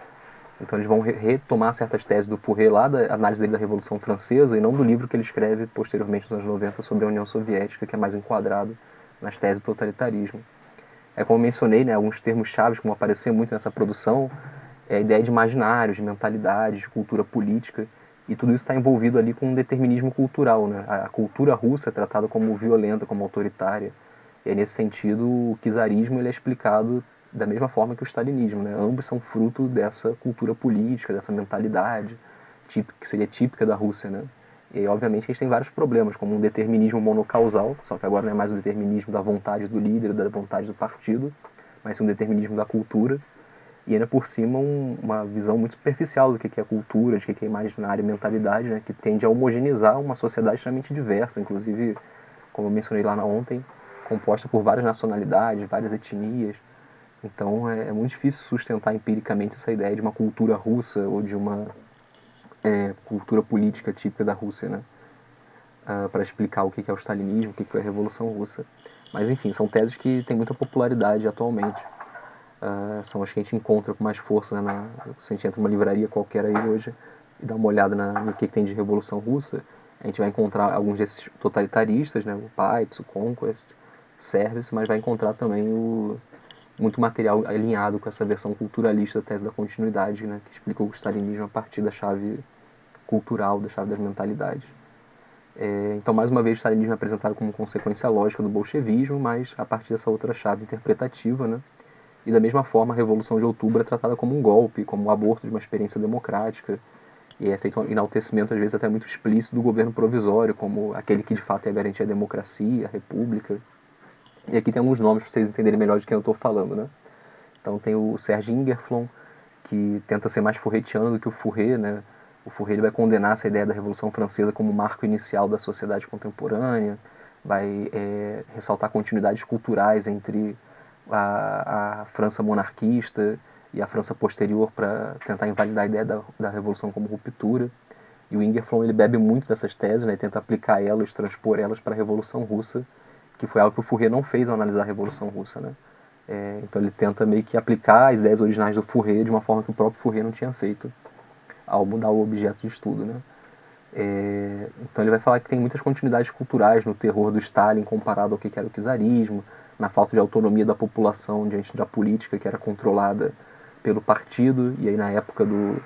Então eles vão retomar certas teses do Fourier lá, da análise dele da Revolução Francesa, e não do livro que ele escreve posteriormente nos anos 90 sobre a União Soviética, que é mais enquadrado nas teses do totalitarismo. Como mencionei, né, alguns termos chaves que vão aparecer muito nessa produção é a ideia de imaginários, de mentalidades, de cultura política, e tudo isso está envolvido ali com um determinismo cultural, né? A cultura russa é tratada como violenta, como autoritária, e aí, nesse sentido, o czarismo ele é explicado da mesma forma que o stalinismo, né? Ambos são fruto dessa cultura política, dessa mentalidade que seria típica da Rússia, né? E aí, obviamente, a gente tem vários problemas, como um determinismo monocausal, só que agora não é mais o determinismo da vontade do líder, da vontade do partido, mas sim um determinismo da cultura, e ainda por cima uma visão muito superficial do que é cultura, de que é imaginário e mentalidade, né? Que tende a homogeneizar uma sociedade extremamente diversa, inclusive, como eu mencionei lá ontem, composta por várias nacionalidades, várias etnias. Então é muito difícil sustentar empiricamente essa ideia de uma cultura russa ou de uma cultura política típica da Rússia, né? Para explicar o que é o stalinismo, o que foi a Revolução Russa. Mas enfim, são teses que têm muita popularidade atualmente. São as que a gente encontra com mais força, né, se a gente entra numa livraria qualquer aí hoje e dá uma olhada no que tem de Revolução Russa, a gente vai encontrar alguns desses totalitaristas, né, o Paits, o Conquest, Service, mas vai encontrar também muito material alinhado com essa versão culturalista da tese da continuidade, né, que explica o stalinismo a partir da chave cultural, da chave das mentalidades. Então, mais uma vez, o stalinismo é apresentado como consequência lógica do bolchevismo, mas a partir dessa outra chave interpretativa, né? E da mesma forma, a Revolução de Outubro é tratada como um golpe, como o aborto de uma experiência democrática, e é feito um enaltecimento, às vezes até muito explícito, do governo provisório, como aquele que de fato ia garantir a democracia, a república. E aqui tem alguns nomes para vocês entenderem melhor de quem eu estou falando, né? Então tem o Serge Ingerflon, que tenta ser mais fourretiano do que o Fourret, né? O Fourret ele vai condenar essa ideia da Revolução Francesa como marco inicial da sociedade contemporânea, vai ressaltar continuidades culturais entre a França monarquista e a França posterior para tentar invalidar a ideia da Revolução como ruptura. E o Ingerflon ele bebe muito dessas teses, né, e tenta aplicar elas, transpor elas para a Revolução Russa, que foi algo que o Fourier não fez ao analisar a Revolução Russa, né? Então ele tenta meio que aplicar as ideias originais do Fourier de uma forma que o próprio Fourier não tinha feito ao mudar o objeto de estudo, né? Então ele vai falar que tem muitas continuidades culturais no terror do Stalin comparado ao que era o czarismo, na falta de autonomia da população diante da política que era controlada pelo partido, e aí na época do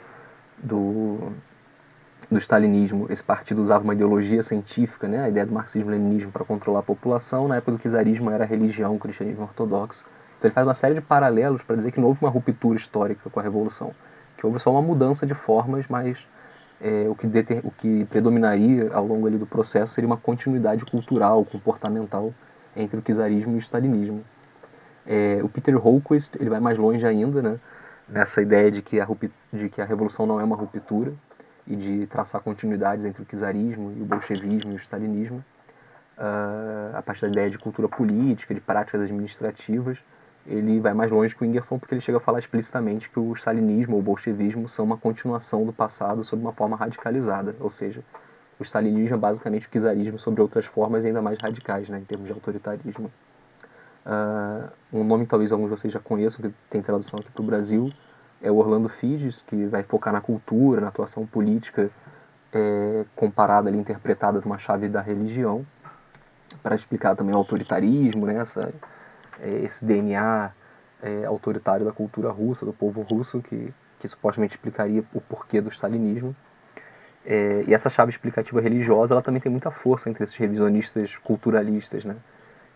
do stalinismo, esse partido usava uma ideologia científica, né, a ideia do marxismo-leninismo para controlar a população. Na época do czarismo era a religião, o cristianismo ortodoxo. Então ele faz uma série de paralelos para dizer que não houve uma ruptura histórica com a Revolução, que houve só uma mudança de formas, mas o que predominaria ao longo ali do processo seria uma continuidade cultural, comportamental entre o czarismo e o stalinismo. O Peter Holquist ele vai mais longe ainda, né, nessa ideia de que a Revolução não é uma ruptura, e de traçar continuidades entre o czarismo e o bolchevismo e o stalinismo, a partir da ideia de cultura política, de práticas administrativas. Ele vai mais longe que o Ingersoll porque ele chega a falar explicitamente que o stalinismo ou o bolchevismo são uma continuação do passado sob uma forma radicalizada, ou seja, o stalinismo é basicamente o czarismo sobre outras formas ainda mais radicais, né, em termos de autoritarismo. Um nome que talvez alguns de vocês já conheçam, que tem tradução aqui para o Brasil, é o Orlando Figes, que vai focar na cultura, na atuação política comparada ali, interpretada de uma chave da religião, para explicar também o autoritarismo, né, esse DNA autoritário da cultura russa, do povo russo, que supostamente explicaria o porquê do stalinismo. E essa chave explicativa religiosa ela também tem muita força entre esses revisionistas culturalistas, né?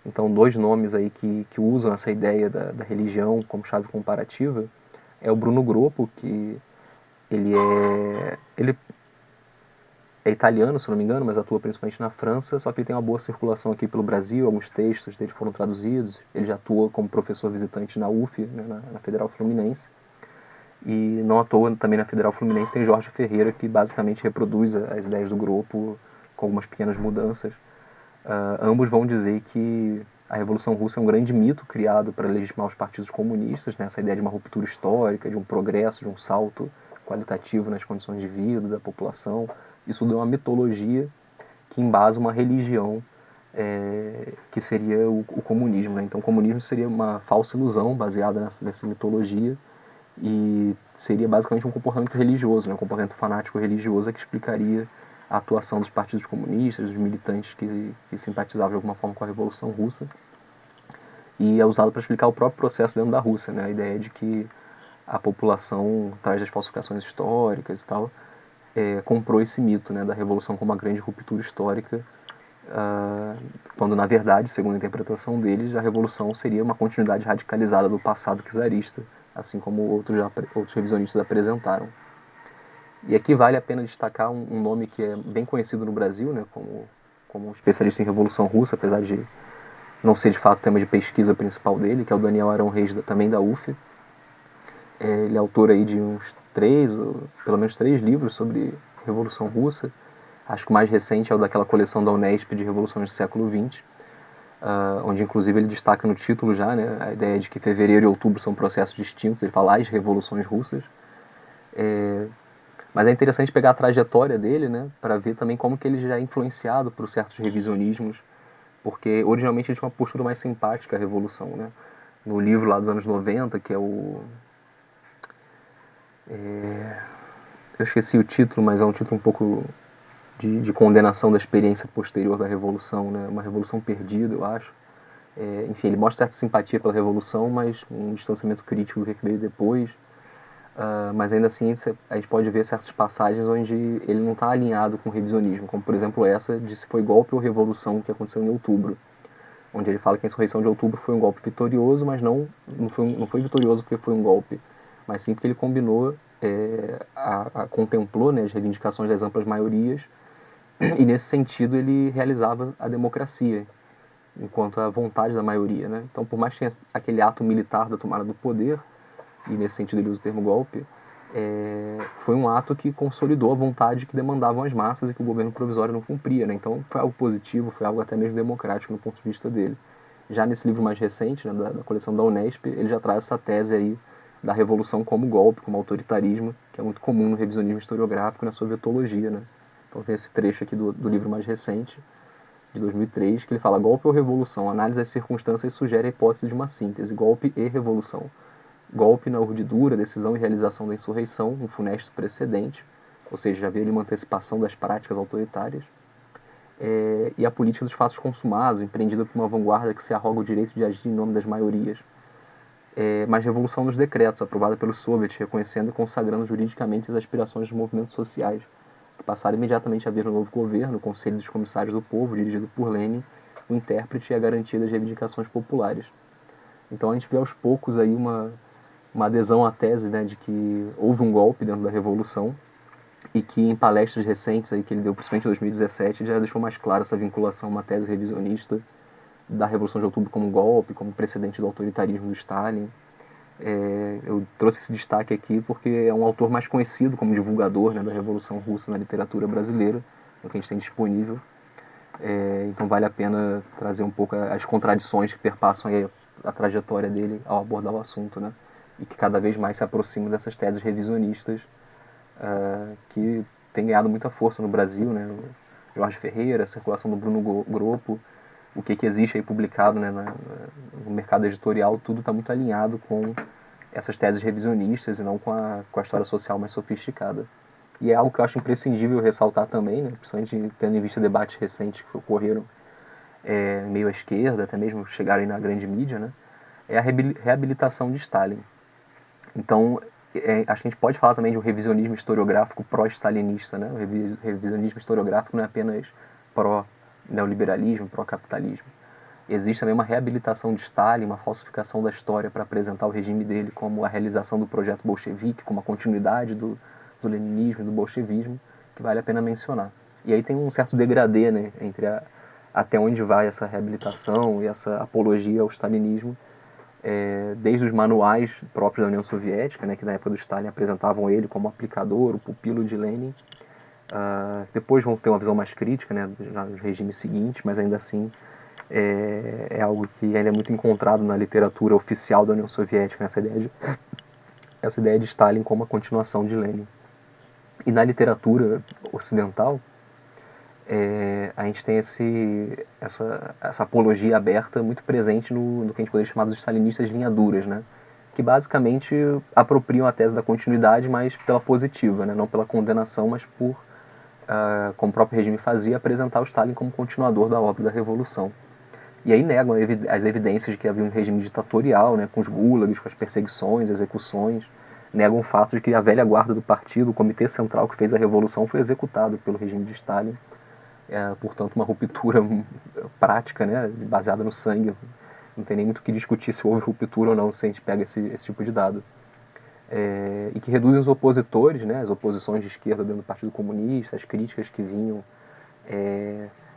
Então, dois nomes aí que usam essa ideia da religião como chave comparativa é o Bruno Groppo, que ele é italiano, se não me engano, mas atua principalmente na França, só que ele tem uma boa circulação aqui pelo Brasil, alguns textos dele foram traduzidos, ele já atua como professor visitante na UF, né, na Federal Fluminense, e não à toa também na Federal Fluminense tem Jorge Ferreira, que basicamente reproduz as ideias do Groppo com algumas pequenas mudanças. Ambos vão dizer que a Revolução Russa é um grande mito criado para legitimar os partidos comunistas, né? Essa ideia de uma ruptura histórica, de um progresso, de um salto qualitativo nas condições de vida da população. Isso deu uma mitologia que embasa uma religião que seria o comunismo, né? Então o comunismo seria uma falsa ilusão baseada nessa mitologia e seria basicamente um comportamento religioso, né? Um comportamento fanático religioso que explicaria a atuação dos partidos comunistas, dos militantes que simpatizavam de alguma forma com a Revolução Russa, e é usado para explicar o próprio processo dentro da Rússia, né? A ideia de que a população, através das falsificações históricas e tal, comprou esse mito, né, da Revolução como uma grande ruptura histórica, quando na verdade, segundo a interpretação deles, a Revolução seria uma continuidade radicalizada do passado czarista, assim como outros revisionistas apresentaram. E aqui vale a pena destacar um nome que é bem conhecido no Brasil, né, como um especialista em Revolução Russa, apesar de não ser de fato o tema de pesquisa principal dele, que é o Daniel Arão Reis, também da UF. Ele é autor aí de pelo menos três livros sobre Revolução Russa. Acho que o mais recente é o daquela coleção da Unesp de Revoluções do século XX, onde inclusive ele destaca no título já, né, a ideia de que fevereiro e outubro são processos distintos, ele fala as revoluções russas. Mas é interessante pegar a trajetória dele, né, para ver também como que ele já é influenciado por certos revisionismos, porque originalmente ele tinha uma postura mais simpática à Revolução, né. No livro lá dos anos 90, que é o... eu esqueci o título, mas é um título um pouco de condenação da experiência posterior da Revolução, né, uma Revolução perdida, eu acho. Enfim, ele mostra certa simpatia pela Revolução, mas um distanciamento crítico do que veio depois. Mas ainda assim a gente pode ver certas passagens onde ele não está alinhado com o revisionismo, como por exemplo essa de se foi golpe ou revolução que aconteceu em outubro, onde ele fala que a insurreição de outubro foi um golpe vitorioso, mas não foi vitorioso porque foi um golpe, mas sim porque ele combinou, contemplou, né, as reivindicações das amplas maiorias, e nesse sentido ele realizava a democracia. enquanto a vontade da maioria, né? Então, por mais que tenha aquele ato militar da tomada do poder, e nesse sentido ele usa o termo golpe, foi um ato que consolidou a vontade que demandavam as massas e que o governo provisório não cumpria, né? Então foi algo positivo, foi algo até mesmo democrático no ponto de vista dele. Já nesse livro mais recente, né, da coleção da Unesp, ele já traz essa tese aí da revolução como golpe, como autoritarismo, que é muito comum no revisionismo historiográfico e na sovietologia, né? Então tem esse trecho aqui do livro mais recente, de 2003, que ele fala: golpe ou revolução, análise das circunstâncias sugere a hipótese de uma síntese, golpe e revolução. Golpe na urdidura, decisão e realização da insurreição, um funesto precedente, ou seja, já havia ali uma antecipação das práticas autoritárias, e a política dos fatos consumados, empreendida por uma vanguarda que se arroga o direito de agir em nome das maiorias. Mas revolução dos decretos, aprovada pelos soviets, reconhecendo e consagrando juridicamente as aspirações dos movimentos sociais, que passaram imediatamente a ver no novo governo, o Conselho dos Comissários do Povo, dirigido por Lenin, o intérprete e a garantia das reivindicações populares. Então a gente vê aos poucos aí uma adesão à tese, né, de que houve um golpe dentro da Revolução e que em palestras recentes aí que ele deu, principalmente em 2017, já deixou mais claro essa vinculação a uma tese revisionista da Revolução de Outubro como golpe, como precedente do autoritarismo do Stalin. Eu trouxe esse destaque aqui porque é um autor mais conhecido como divulgador, né, da Revolução Russa na literatura brasileira, o que a gente tem disponível. Então vale a pena trazer um pouco as contradições que perpassam aí a trajetória dele ao abordar o assunto, né? E que cada vez mais se aproxima dessas teses revisionistas que tem ganhado muita força no Brasil, né? O Jorge Ferreira, a circulação do Bruno Groppo, o que existe aí publicado, né, no mercado editorial, tudo está muito alinhado com essas teses revisionistas e não com a história social mais sofisticada. E é algo que eu acho imprescindível ressaltar também, né, principalmente tendo em vista debates recentes que ocorreram meio à esquerda, até mesmo chegaram aí na grande mídia, né, é a reabilitação de Stalin. Então, acho que a gente pode falar também de um revisionismo historiográfico pró-stalinista, né? O revisionismo historiográfico não é apenas pró-neoliberalismo, pró-capitalismo. Existe também uma reabilitação de Stalin, uma falsificação da história para apresentar o regime dele como a realização do projeto bolchevique, como a continuidade do leninismo e do bolchevismo, que vale a pena mencionar. E aí tem um certo degradê, né, entre até onde vai essa reabilitação e essa apologia ao stalinismo, desde os manuais próprios da União Soviética, né, que na época do Stalin apresentavam ele como aplicador, o pupilo de Lenin. Depois vão ter uma visão mais crítica, né, nos regimes seguintes, mas ainda assim é algo que ainda é muito encontrado na literatura oficial da União Soviética, essa ideia de Stalin como a continuação de Lenin. E na literatura ocidental, a gente tem essa apologia aberta muito presente no que a gente poderia chamar dos stalinistas linha duras, né? Que basicamente apropriam a tese da continuidade, mas pela positiva, né? Não pela condenação, mas por, como o próprio regime fazia, apresentar o Stalin como continuador da obra da Revolução. E aí negam as evidências de que havia um regime ditatorial, né? Com os gulags, com as perseguições, execuções. Negam o fato de que a velha guarda do partido, o comitê central que fez a Revolução, foi executado pelo regime de Stalin. Portanto, uma ruptura prática, né, baseada no sangue. Não tem nem muito o que discutir se houve ruptura ou não, se a gente pega esse tipo de dado. E que reduzem os opositores, né, as oposições de esquerda dentro do Partido Comunista, as críticas que vinham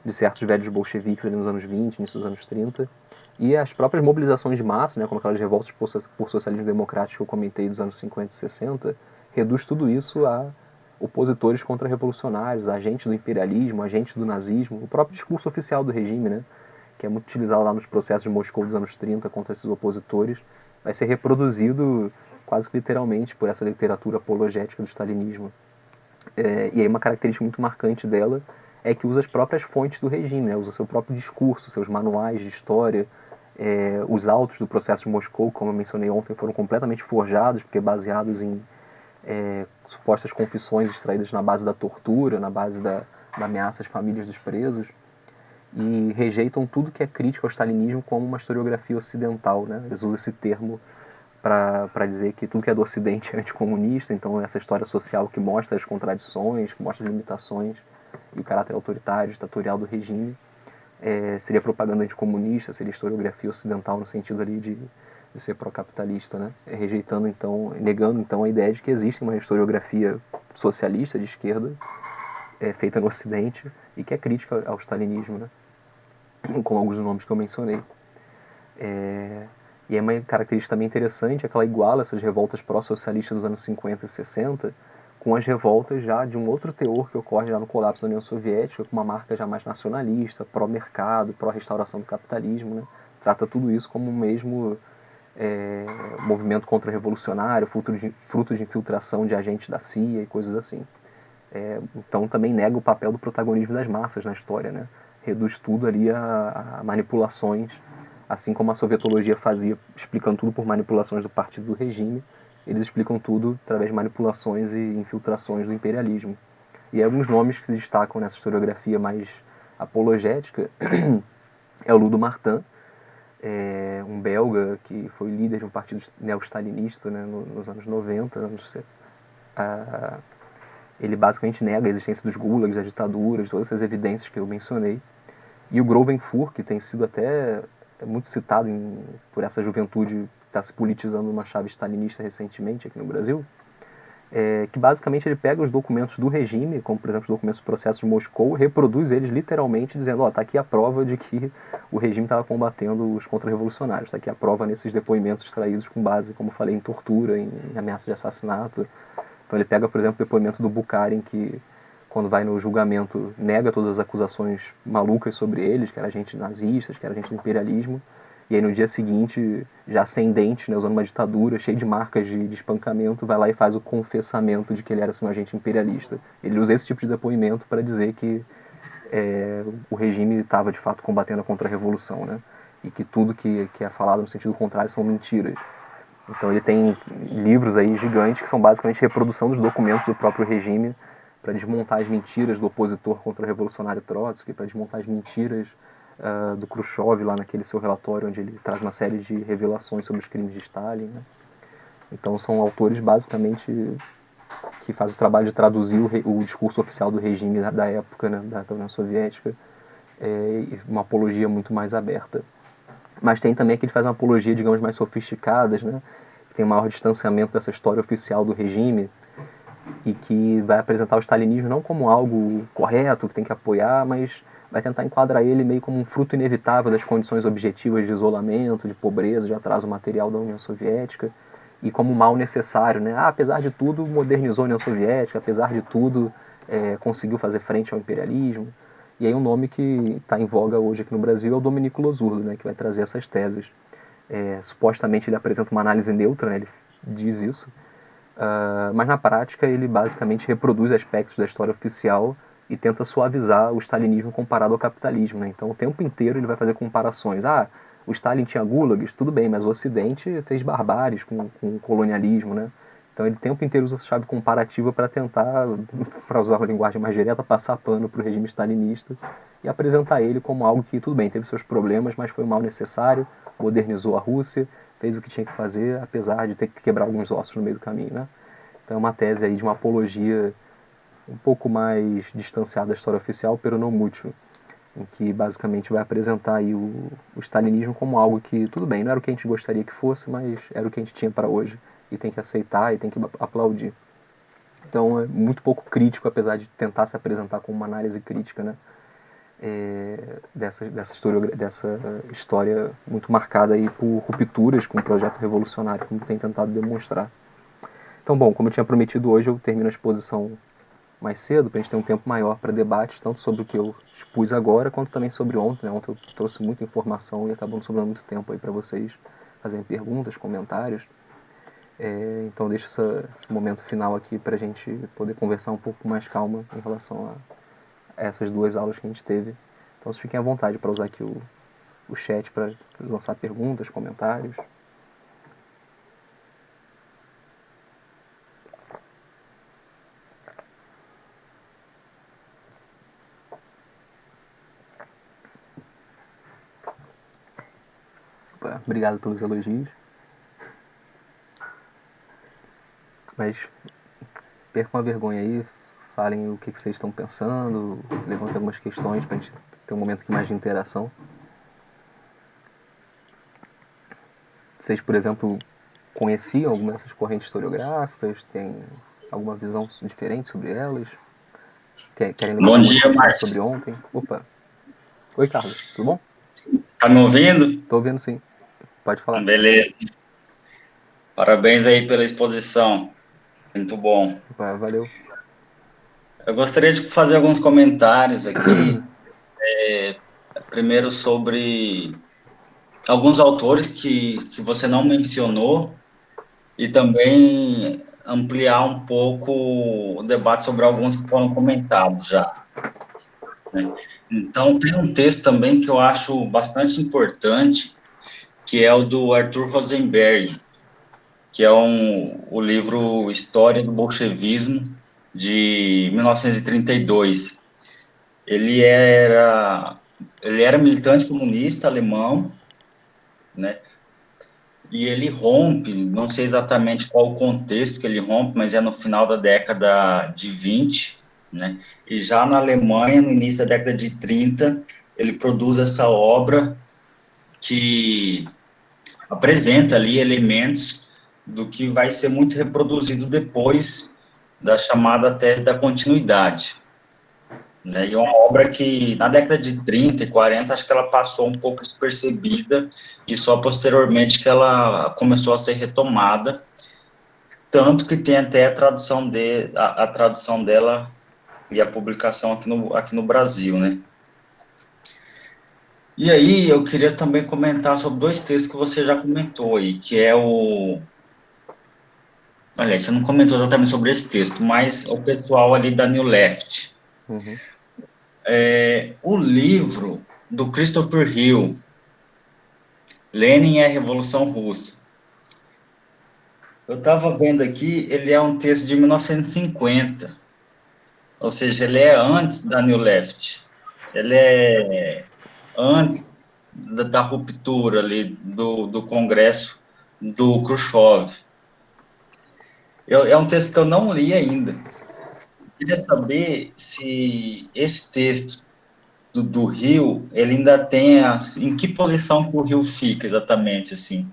de certos velhos bolcheviques ali nos anos 20, início dos anos 30, e as próprias mobilizações de massa, né, como aquelas revoltas por socialismo democrático que eu comentei dos anos 50 e 60, reduz tudo isso a opositores contra-revolucionários, agentes do imperialismo, agentes do nazismo, o próprio discurso oficial do regime, né, que é muito utilizado lá nos processos de Moscou dos anos 30 contra esses opositores, vai ser reproduzido quase que literalmente por essa literatura apologética do stalinismo. E aí uma característica muito marcante dela é que usa as próprias fontes do regime, né? Usa seu próprio discurso, seus manuais de história, os autos do processo de Moscou, como eu mencionei ontem, foram completamente forjados, porque baseados em supostas confissões extraídas na base da tortura, na base da ameaça às famílias dos presos, e rejeitam tudo que é crítico ao stalinismo como uma historiografia ocidental, né? Eles usam esse termo para dizer que tudo que é do Ocidente é anticomunista, então essa história social que mostra as contradições, que mostra as limitações e o caráter autoritário, ditatorial do regime, seria propaganda anticomunista, seria historiografia ocidental no sentido ali de ser pró-capitalista, né? Rejeitando então, negando então a ideia de que existe uma historiografia socialista de esquerda feita no Ocidente e que é crítica ao stalinismo, né? com alguns dos nomes que eu mencionei. E é uma característica também interessante é que ela iguala essas revoltas pró-socialistas dos anos 50 e 60 com as revoltas já de um outro teor que ocorre já no colapso da União Soviética, com uma marca já mais nacionalista, pró-mercado, pró-restauração do capitalismo, né? Trata tudo isso como o mesmo movimento contra-revolucionário, fruto de infiltração de agentes da CIA e coisas assim. Então também nega o papel do protagonismo das massas na história, né? Reduz tudo ali a manipulações, assim como a sovietologia fazia, explicando tudo por manipulações do partido do regime, eles explicam tudo através de manipulações e infiltrações do imperialismo. E alguns nomes que se destacam nessa historiografia mais apologética é o Ludo Martin, um belga que foi líder de um partido neo-stalinista, né, nos anos 90, ele basicamente nega a existência dos gulags, das ditaduras, todas essas evidências que eu mencionei. E o Grovenfur, que tem sido até muito citado por essa juventude que está se politizando numa chave stalinista recentemente aqui no Brasil, que basicamente ele pega os documentos do regime, como por exemplo os documentos do processo de Moscou, reproduz eles literalmente dizendo, está aqui a prova de que o regime estava combatendo os contra-revolucionários, está aqui a prova nesses depoimentos extraídos com base, como falei, em tortura, em ameaça de assassinato. Então ele pega, por exemplo, o depoimento do Bukharin, que quando vai no julgamento nega todas as acusações malucas sobre eles, que era agente nazista, que era agente do imperialismo, e aí no dia seguinte, já sem dente, né, usando uma ditadura, cheio de marcas de espancamento, vai lá e faz o confessamento de que ele era assim, um agente imperialista. Ele usa esse tipo de depoimento para dizer que o regime estava de fato combatendo a contra-revolução, né? E que tudo que é falado no sentido contrário são mentiras. Então ele tem livros aí gigantes que são basicamente reprodução dos documentos do próprio regime para desmontar as mentiras do opositor contra o revolucionário Trotsky, para desmontar as mentiras do Khrushchev lá naquele seu relatório onde ele traz uma série de revelações sobre os crimes de Stalin, né? Então são autores basicamente que fazem o trabalho de traduzir o discurso oficial do regime da época, né, da União Soviética, uma apologia muito mais aberta. Mas tem também aquele que faz uma apologia, digamos, mais sofisticadas, né? Que tem um maior distanciamento dessa história oficial do regime e que vai apresentar o stalinismo não como algo correto, que tem que apoiar, mas vai tentar enquadrar ele meio como um fruto inevitável das condições objetivas de isolamento, de pobreza, de atraso material da União Soviética, e como mal necessário, né? Apesar de tudo, modernizou a União Soviética, apesar de tudo, conseguiu fazer frente ao imperialismo. E aí um nome que está em voga hoje aqui no Brasil é o Domenico Losurdo, né, que vai trazer essas teses. Supostamente ele apresenta uma análise neutra, né, ele diz isso, mas na prática ele basicamente reproduz aspectos da história oficial e tenta suavizar o stalinismo comparado ao capitalismo, né? Então o tempo inteiro ele vai fazer comparações. O Stalin tinha gulags, tudo bem, mas o Ocidente fez barbáries com o colonialismo, né? Então ele o tempo inteiro usa essa chave comparativa para tentar, para usar uma linguagem mais direta, passar pano para o regime stalinista e apresentar ele como algo que, tudo bem, teve seus problemas, mas foi um mal necessário, modernizou a Rússia, fez o que tinha que fazer, apesar de ter que quebrar alguns ossos no meio do caminho, né? Então é uma tese aí de uma apologia um pouco mais distanciada da história oficial, pero não mútil, em que basicamente vai apresentar aí o stalinismo como algo que, tudo bem, não era o que a gente gostaria que fosse, mas era o que a gente tinha para hoje e tem que aceitar e tem que aplaudir. Então é muito pouco crítico, apesar de tentar se apresentar como uma análise crítica, né? Dessa história muito marcada aí por rupturas com o projeto revolucionário, como tem tentado demonstrar. Então, bom, como eu tinha prometido hoje, eu termino a exposição mais cedo, para a gente ter um tempo maior para debate, tanto sobre o que eu expus agora, quanto também sobre ontem. Né? Ontem eu trouxe muita informação e acabou não sobrando muito tempo aí para vocês fazerem perguntas, comentários. Então deixo esse momento final aqui para a gente poder conversar um pouco com mais calma em relação a essas duas aulas que a gente teve. Então vocês fiquem à vontade para usar aqui o chat para lançar perguntas, comentários. Obrigado pelos elogios. Mas percam a vergonha aí, falem o que vocês estão pensando, levantem algumas questões para a gente ter um momento aqui mais de interação. Vocês, por exemplo, conheciam alguma dessas correntes historiográficas? Têm alguma visão diferente sobre elas? Querem levantar Bom algumas dia, questões Márcio. sobre ontem? Opa! Oi, Carlos, tudo bom? Tá me ouvindo? Tô ouvindo sim, pode falar. Beleza. Parabéns aí pela exposição. Muito bom. Valeu. Eu gostaria de fazer alguns comentários aqui. Primeiro sobre alguns autores que você não mencionou e também ampliar um pouco o debate sobre alguns que foram comentados já, né? Então, tem um texto também que eu acho bastante importante, que é o do Arthur Rosenberg, que é o livro História do Bolchevismo, de 1932. Ele era, ele era militante comunista alemão, né? E ele rompe, não sei exatamente qual o contexto que ele rompe, mas é no final da década de 20, né? E já na Alemanha, no início da década de 30, ele produz essa obra que apresenta ali elementos do que vai ser muito reproduzido depois da chamada tese da continuidade, né? E é uma obra que, na década de 30 e 40, acho que ela passou um pouco despercebida, e só posteriormente que ela começou a ser retomada, tanto que tem até a tradução dela e a publicação aqui no Brasil, né? E aí, eu queria também comentar sobre dois textos que você já comentou aí, que é o... Aliás, você não comentou exatamente sobre esse texto, mas o pessoal ali da New Left. Uhum. O livro do Christopher Hill, Lenin e a Revolução Russa. Eu estava vendo aqui, ele é um texto de 1950, ou seja, ele é antes da New Left. Ele é antes da ruptura ali do Congresso do Khrushchev. É um texto que eu não li ainda. Eu queria saber se esse texto do Rio, ele ainda tem em que posição que o Rio fica exatamente, assim.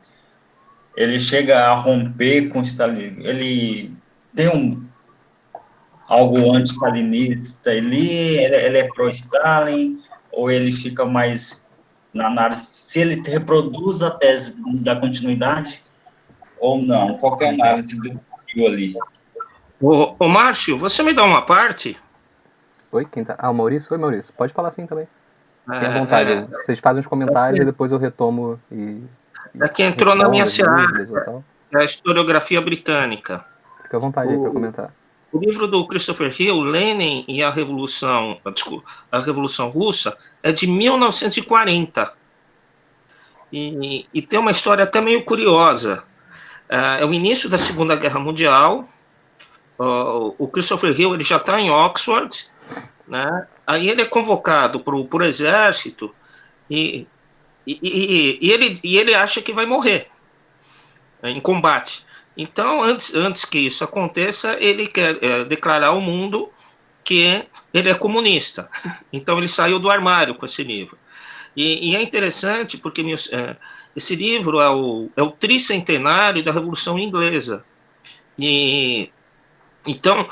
Ele chega a romper com o Stalin, ele tem algo anti-stalinista ele é pró-Stalin, ou ele fica mais na análise, se ele reproduz a tese da continuidade, ou não, qualquer Uhum. análise do Rio ali. Ô, Márcio, você me dá uma parte? Oi, quem tá? Ah, o Maurício? Oi, Maurício. Pode falar sim também. Fiquem à vontade. É, Vocês fazem os comentários e depois eu retomo e é que entrou na minha respondo as seara, dúvidas ou tal. é a historiografia britânica. Fica à vontade aí para O, comentar. o livro do Christopher Hill, Lenin e a Revolução, desculpa, a Revolução Russa, é de 1940. E tem uma história até meio curiosa. É o início da Segunda Guerra Mundial. O Christopher Hill ele já está em Oxford, né? Aí ele é convocado para o exército e, e ele acha que vai morrer em combate. Então, antes que isso aconteça, ele quer declarar ao mundo que ele é comunista. Então, ele saiu do armário com esse livro. E é interessante porque esse livro é o tricentenário da Revolução Inglesa. E então,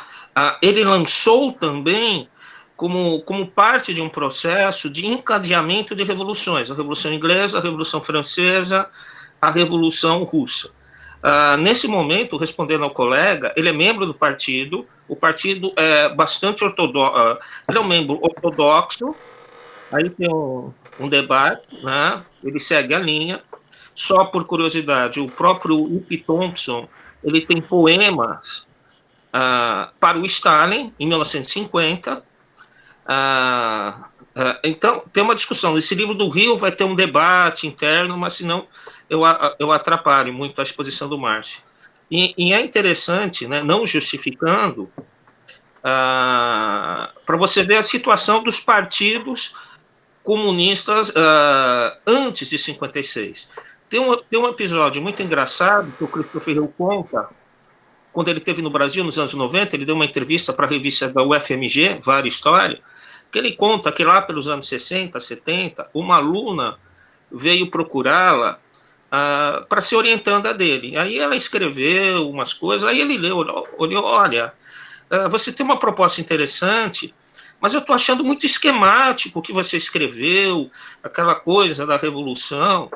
ele lançou também como parte de um processo de encadeamento de revoluções, a Revolução Inglesa, a Revolução Francesa, a Revolução Russa. Nesse momento, respondendo ao colega, ele é membro do partido, o partido é bastante ortodoxo, ele é um membro ortodoxo, aí tem um debate, né? Ele segue a linha. Só por curiosidade, o próprio U.P. Thompson, ele tem poemas para o Stalin, em 1950. Então, tem uma discussão. Esse livro do Rio vai ter um debate interno, mas senão eu atrapalho muito a exposição do Márcio. E é interessante, né, não justificando, para você ver a situação dos partidos comunistas antes de 56. Tem um episódio muito engraçado que o Christopher Hill conta, quando ele esteve no Brasil, nos anos 90, ele deu uma entrevista para a revista da UFMG, Várias Histórias, que ele conta que lá pelos anos 60, 70, uma aluna veio procurá-la para ser orientanda dele. Aí ela escreveu umas coisas, aí ele leu, olhou, olha, você tem uma proposta interessante, mas eu estou achando muito esquemático o que você escreveu, aquela coisa da revolução.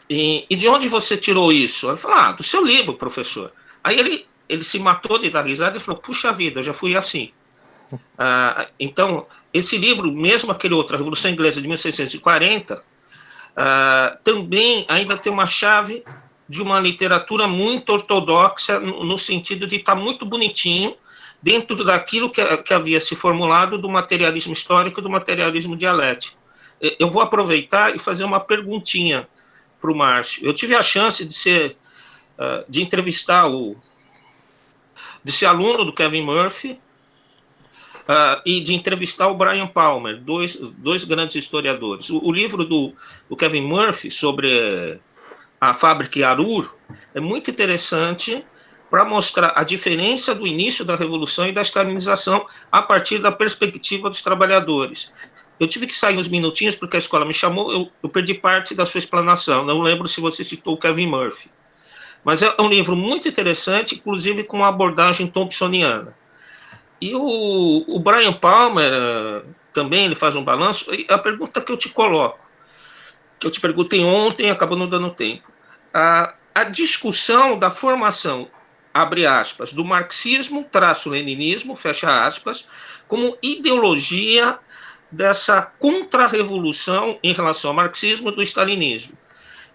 E de onde você tirou isso? Ele falou, do seu livro, professor. Aí ele se matou de dar risada e falou, puxa vida, eu já fui assim. Então, esse livro, mesmo aquele outro, A Revolução Inglesa de 1640, também ainda tem uma chave de uma literatura muito ortodoxa, no sentido de estar muito bonitinho, dentro daquilo que havia se formulado do materialismo histórico e do materialismo dialético. Eu vou aproveitar e fazer uma perguntinha para o Márcio. Eu tive a chance de entrevistar de ser aluno do Kevin Murphy, e de entrevistar o Brian Palmer, dois grandes historiadores. O livro do Kevin Murphy sobre a fábrica Yarur é muito interessante para mostrar a diferença do início da Revolução e da stalinização a partir da perspectiva dos trabalhadores. Eu tive que sair uns minutinhos porque a escola me chamou, eu perdi parte da sua explanação, não lembro se você citou o Kevin Murphy. Mas é um livro muito interessante, inclusive com uma abordagem thompsoniana. E o Brian Palmer também ele faz um balanço. E a pergunta que eu te coloco, que eu te perguntei ontem, acabou não dando tempo. A discussão da formação, abre aspas, do marxismo-leninismo, fecha aspas, como ideologia dessa contra-revolução em relação ao marxismo e do stalinismo.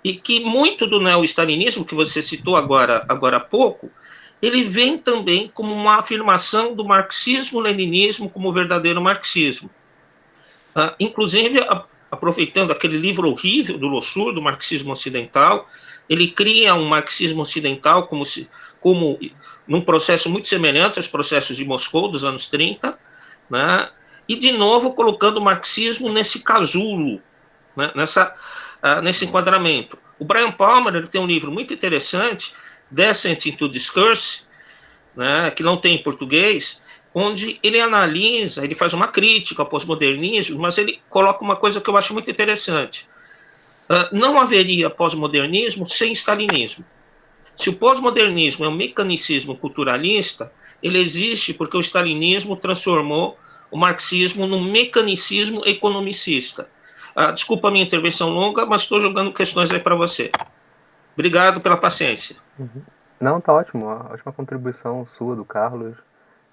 E que muito do neo-stalinismo, que você citou agora há pouco, ele vem também como uma afirmação do marxismo-leninismo como verdadeiro marxismo. Inclusive, aproveitando aquele livro horrível do Lossur, do marxismo ocidental, ele cria um marxismo ocidental como num processo muito semelhante aos processos de Moscou dos anos 30, né? E, de novo, colocando o marxismo nesse casulo, né? Nesse enquadramento. O Brian Palmer ele tem um livro muito interessante, Descent into Discourse, né, que não tem em português, onde ele analisa, ele faz uma crítica ao pós-modernismo, mas ele coloca uma coisa que eu acho muito interessante. Não haveria pós-modernismo sem stalinismo. Se o pós-modernismo é um mecanicismo culturalista, ele existe porque o stalinismo transformou o marxismo num mecanicismo economicista. Desculpa a minha intervenção longa, mas estou jogando questões aí para você. Obrigado pela paciência. Uhum. Não, tá ótimo. Uma ótima contribuição sua, do Carlos.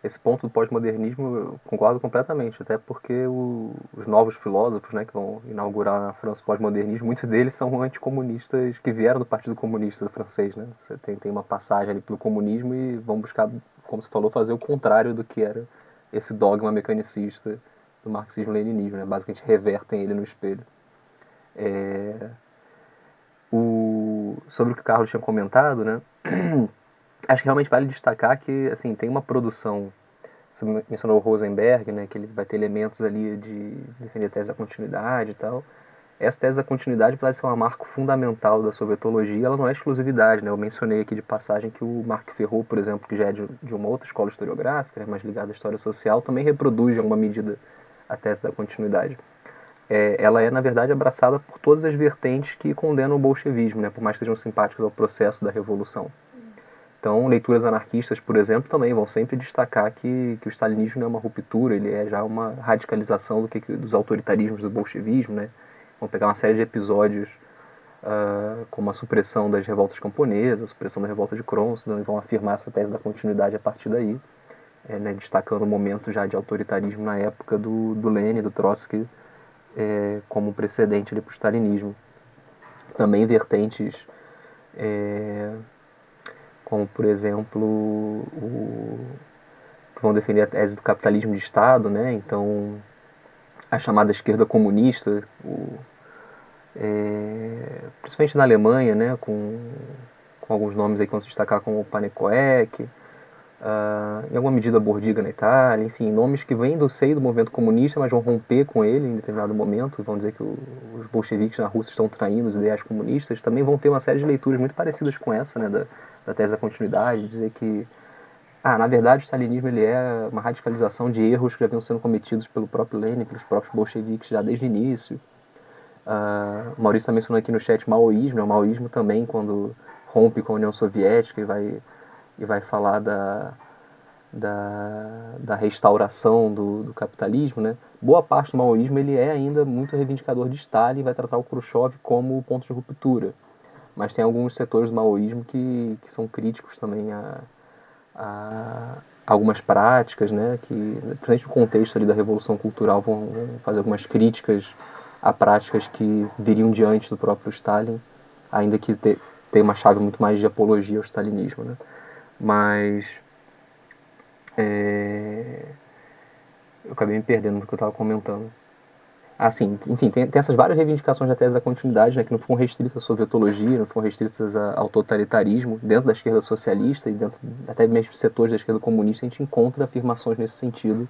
Esse ponto do pós-modernismo eu concordo completamente, até porque os novos filósofos, né, que vão inaugurar na França o pós-modernismo, muitos deles são anticomunistas que vieram do Partido Comunista francês, né? Você tem uma passagem ali pelo comunismo e vão buscar, como você falou, fazer o contrário do que era esse dogma mecanicista do marxismo-leninismo, né? Basicamente revertem ele no espelho. Sobre o que o Carlos tinha comentado, né? Acho que realmente vale destacar que assim, tem uma produção. Você mencionou o Rosenberg, né, que ele vai ter elementos ali de defender a tese da continuidade e tal. Essa tese da continuidade, apesar de ser um marco fundamental da sovietologia, ela não é exclusividade, né? Eu mencionei aqui de passagem que o Marc Ferraud, por exemplo, que já é de uma outra escola historiográfica, né, mais ligada à história social, também reproduz em alguma medida a tese da continuidade. Ela é, na verdade, abraçada por todas as vertentes que condenam o bolchevismo, né, por mais que sejam simpáticas ao processo da revolução. Então, leituras anarquistas, por exemplo, também vão sempre destacar que o stalinismo não é uma ruptura, ele é já uma radicalização dos autoritarismos do bolchevismo, né? Vão pegar uma série de episódios como a supressão das revoltas camponesas, a supressão da revolta de Kronstadt, e vão afirmar essa tese da continuidade a partir daí, né? Destacando o momento já de autoritarismo na época do Lenin, do Trotsky, como precedente para o stalinismo. Também vertentes como, por exemplo, que vão defender a tese do capitalismo de Estado, né? Então, a chamada esquerda comunista, principalmente na Alemanha, né? Com alguns nomes aí que vão se destacar como o Panekoek, em alguma medida Bordiga na Itália, enfim, nomes que vêm do seio do movimento comunista, mas vão romper com ele em determinado momento, vão dizer que os bolcheviques na Rússia estão traindo os ideais comunistas, também vão ter uma série de leituras muito parecidas com essa, né, da tese da continuidade, dizer que, na verdade, o stalinismo ele é uma radicalização de erros que já vinham sendo cometidos pelo próprio Lenin, pelos próprios bolcheviques já desde o início. O Maurício também mencionou aqui no chat maoísmo, né, o maoísmo também, quando rompe com a União Soviética e vai falar da restauração do capitalismo, né? Boa parte do maoísmo ele é ainda muito reivindicador de Stalin e vai tratar o Khrushchev como ponto de ruptura. Mas tem alguns setores do maoísmo que são críticos também a algumas práticas, né, que, principalmente no contexto ali da Revolução Cultural, vão fazer algumas críticas a práticas que viriam diante do próprio Stalin, ainda que tem uma chave muito mais de apologia ao stalinismo, né? Mas eu acabei me perdendo do que eu estava comentando. Assim, enfim, tem essas várias reivindicações da tese da continuidade, né, que não ficam restritas à sovietologia, não ficam restritas ao totalitarismo. Dentro da esquerda socialista e dentro até mesmo de setores da esquerda comunista, a gente encontra afirmações nesse sentido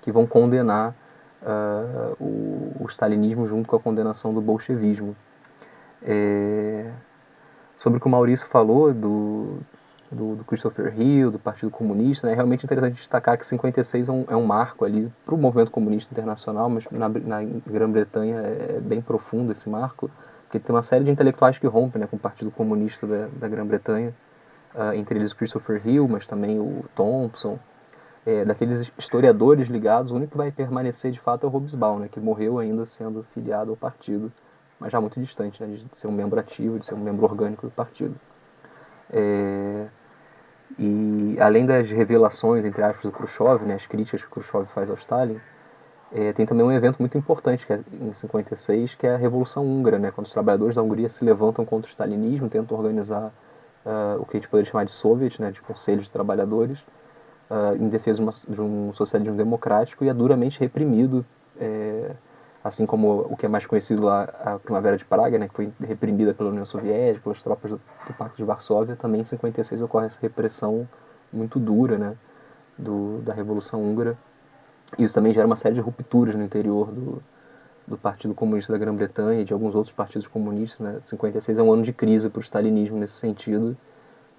que vão condenar o stalinismo junto com a condenação do bolchevismo. Sobre o que o Maurício falou do Christopher Hill, do Partido Comunista, né, é realmente interessante destacar que 56 é um marco ali para o movimento comunista internacional, mas na Grã-Bretanha é bem profundo esse marco, porque tem uma série de intelectuais que rompem, né, com o Partido Comunista da Grã-Bretanha, entre eles o Christopher Hill, mas também o Thompson, daqueles historiadores ligados. O único que vai permanecer de fato é o Hobsbawm, né, que morreu ainda sendo filiado ao partido, mas já muito distante, né, de ser um membro ativo, de ser um membro orgânico do partido. E além das revelações, entre aspas, do Khrushchev, né, as críticas que o Khrushchev faz ao Stalin, tem também um evento muito importante que é em 56, que é a Revolução Húngara, né, quando os trabalhadores da Hungria se levantam contra o stalinismo, tentam organizar o que a gente poderia chamar de Soviet, né, de conselhos de trabalhadores, em defesa de um socialismo democrático, e é duramente reprimido, assim como o que é mais conhecido lá, a Primavera de Praga, né, que foi reprimida pela União Soviética, pelas tropas do Pacto de Varsóvia. Também em 56 ocorre essa repressão muito dura, né, da Revolução Húngara. Isso também gera uma série de rupturas no interior do Partido Comunista da Grã-Bretanha e de alguns outros partidos comunistas, né. 56 é um ano de crise para o stalinismo nesse sentido,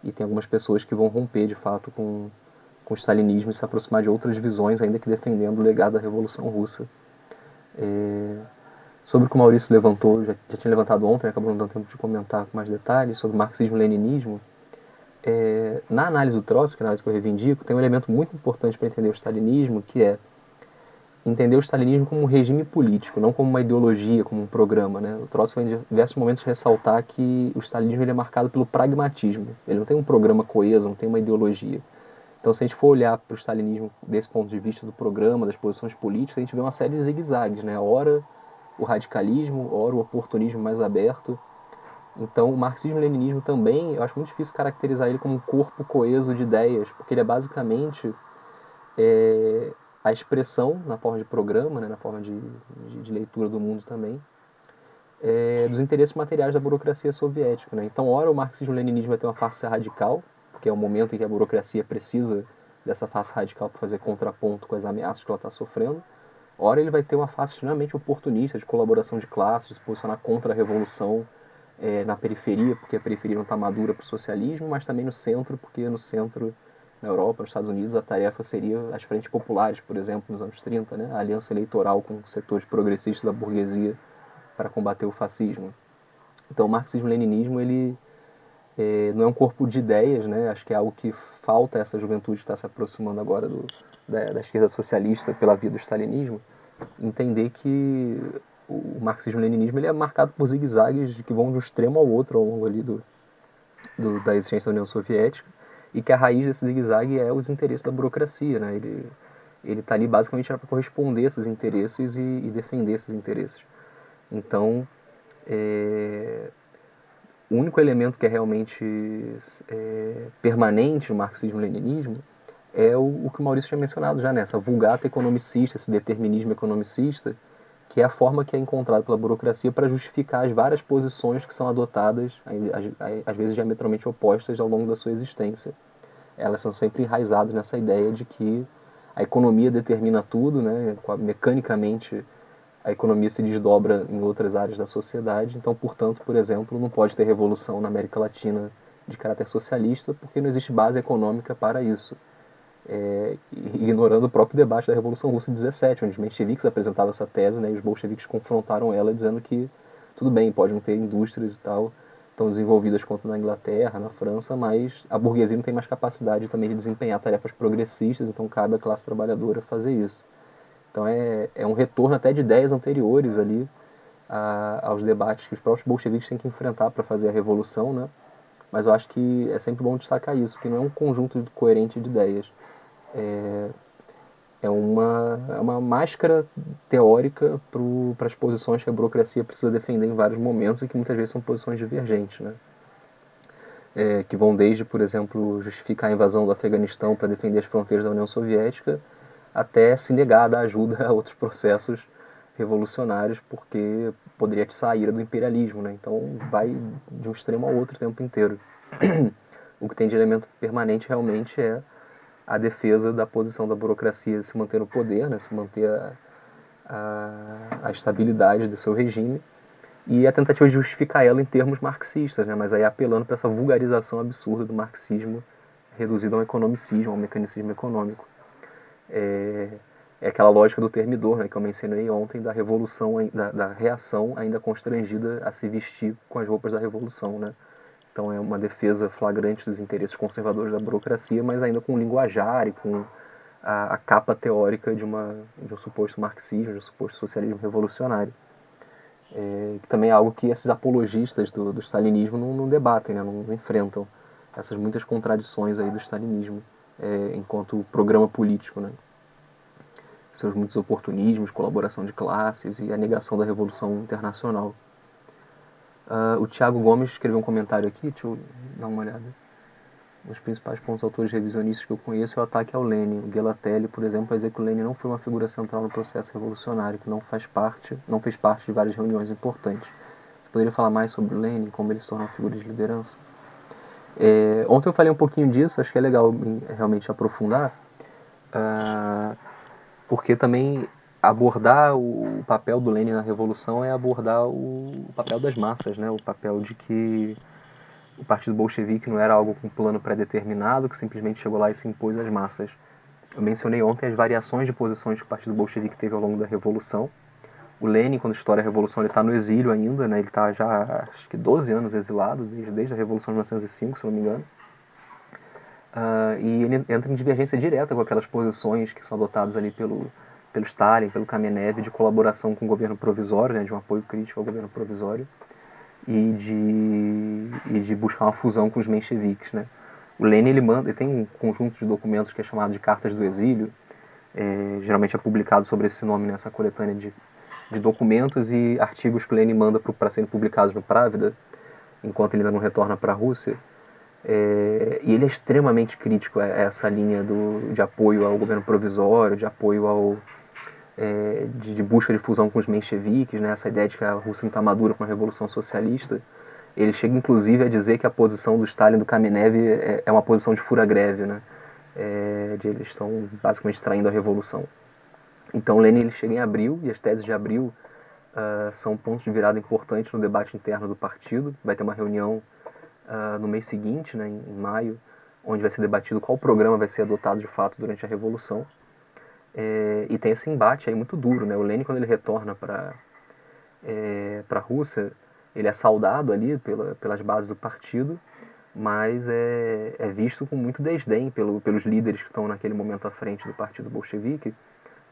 e tem algumas pessoas que vão romper de fato com o stalinismo e se aproximar de outras visões, ainda que defendendo o legado da Revolução Russa. Sobre o que o Maurício levantou, já tinha levantado ontem, acabou não dando tempo de comentar com mais detalhes, sobre marxismo-leninismo. Na análise do Trotsky, na análise que eu reivindico, tem um elemento muito importante para entender o stalinismo, que é entender o stalinismo como um regime político, não como uma ideologia, como um programa, né? O Trotsky vai em diversos momentos ressaltar que o stalinismo ele é marcado pelo pragmatismo. Ele não tem um programa coeso, não tem uma ideologia. Então, se a gente for olhar para o stalinismo desse ponto de vista do programa, das posições políticas, a gente vê uma série de zigue-zagues, né? Ora o radicalismo, ora o oportunismo mais aberto. Então, o marxismo-leninismo também, eu acho muito difícil caracterizar ele como um corpo coeso de ideias, porque ele é basicamente a expressão, na forma de programa, né, na forma de leitura do mundo também, dos interesses materiais da burocracia soviética, né? Então, ora o marxismo-leninismo vai ter uma face radical, porque é o momento em que a burocracia precisa dessa face radical para fazer contraponto com as ameaças que ela está sofrendo. Ora ele vai ter uma face extremamente oportunista, de colaboração de classes, de se posicionar contra a revolução na periferia, porque a periferia não está madura para o socialismo, mas também no centro, porque no centro, na Europa, nos Estados Unidos, a tarefa seria as frentes populares, por exemplo, nos anos 30, né? A aliança eleitoral com setores progressistas da burguesia para combater o fascismo. Então o marxismo-leninismo ele não é um corpo de ideias, né? Acho que é algo que falta a essa juventude que está se aproximando agora da esquerda socialista pela via do stalinismo, entender que o marxismo-leninismo ele é marcado por zigue-zagues que vão de um extremo ao outro ao longo ali da existência da União Soviética, e que a raiz desse zigue-zague é os interesses da burocracia, né? Ele está ali basicamente para corresponder a esses interesses e defender esses interesses. Então, o único elemento que é realmente permanente no marxismo-leninismo é o que o Maurício tinha mencionado já, nessa vulgata economicista, esse determinismo economicista, que é a forma que é encontrada pela burocracia para justificar as várias posições que são adotadas, às vezes diametralmente opostas, ao longo da sua existência. Elas são sempre enraizadas nessa ideia de que a economia determina tudo, né? Mecanicamente a economia se desdobra em outras áreas da sociedade, então, portanto, por exemplo, não pode ter revolução na América Latina de caráter socialista, porque não existe base econômica para isso. Ignorando o próprio debate da Revolução Russa de 17, onde os mencheviques apresentavam essa tese, né, e os bolcheviques confrontaram ela dizendo que tudo bem, pode não ter indústrias e tal, tão desenvolvidas quanto na Inglaterra, na França, mas a burguesia não tem mais capacidade também de desempenhar tarefas progressistas, então cabe à classe trabalhadora fazer isso. Então é um retorno até de ideias anteriores ali aos debates que os próprios bolcheviques têm que enfrentar para fazer a revolução, né? Mas eu acho que é sempre bom destacar isso, que não é um conjunto coerente de ideias. É uma máscara teórica para as posições que a burocracia precisa defender em vários momentos e que muitas vezes são posições divergentes, né? Que vão desde, por exemplo, justificar a invasão do Afeganistão para defender as fronteiras da União Soviética, até se negar a dar ajuda a outros processos revolucionários, porque poderia atiçar a ira do imperialismo, né? Então vai de um extremo ao outro o tempo inteiro. O que tem de elemento permanente realmente é a defesa da posição da burocracia de se manter no poder, né? Se manter a estabilidade do seu regime, e a tentativa de justificar ela em termos marxistas, né? Mas aí apelando para essa vulgarização absurda do marxismo reduzido a um economicismo, a um mecanicismo econômico. É aquela lógica do termidor, né, que eu mencionei ontem, da revolução, da reação ainda constrangida a se vestir com as roupas da revolução, né? Então é uma defesa flagrante dos interesses conservadores da burocracia, mas ainda com o linguajar e com a capa teórica de um suposto marxismo, de um suposto socialismo revolucionário. Que também é algo que esses apologistas do stalinismo não debatem, né, não enfrentam essas muitas contradições aí do stalinismo enquanto programa político, né? Seus muitos oportunismos, colaboração de classes e a negação da Revolução Internacional. O Thiago Gomes escreveu um comentário aqui, deixa eu dar uma olhada. Um dos principais pontos autores revisionistas que eu conheço é o ataque ao Lenin. O Gelatelli, por exemplo, vai dizer que o Lenin não foi uma figura central no processo revolucionário, que não fez parte de várias reuniões importantes. Você poderia falar mais sobre o Lenin, como ele se tornou uma figura de liderança? Ontem eu falei um pouquinho disso, acho que é legal realmente aprofundar, porque também abordar o papel do Lenin na Revolução é abordar o papel das massas, né? O papel de que o Partido Bolchevique não era algo com plano pré-determinado, que simplesmente chegou lá e se impôs às massas. Eu mencionei ontem as variações de posições que o Partido Bolchevique teve ao longo da Revolução. O Lenin, quando estoura a Revolução, ele está no exílio ainda, né? Ele está já, acho que 12 anos exilado, desde a Revolução de 1905, se não me engano. E ele entra em divergência direta com aquelas posições que são adotadas ali pelo Stalin, pelo Kamenev, de colaboração com o governo provisório, né? De um apoio crítico ao governo provisório, e de buscar uma fusão com os mencheviques, né? O Lenin ele tem um conjunto de documentos que é chamado de Cartas do Exílio, geralmente é publicado sobre esse nome nessa coletânea de documentos e artigos que o Lenin manda para serem publicados no Pravda, enquanto ele ainda não retorna para a Rússia. E ele é extremamente crítico a essa linha de apoio ao governo provisório, de apoio de busca de fusão com os mencheviques, né? Essa ideia de que a Rússia não está madura com a revolução socialista. Ele chega inclusive a dizer que a posição do Stalin e do Kamenev é uma posição de fura-greve, né? Eles estão basicamente traindo a revolução. Então Lenin ele chega em abril, e as teses de abril são pontos de virada importantes no debate interno do partido. Vai ter uma reunião no mês seguinte, né, em maio, onde vai ser debatido qual programa vai ser adotado de fato durante a Revolução. E tem esse embate aí muito duro, né? O Lenin, quando ele retorna para a Rússia, ele é saudado ali pelas bases do partido, mas é visto com muito desdém pelos líderes que estão naquele momento à frente do Partido Bolchevique,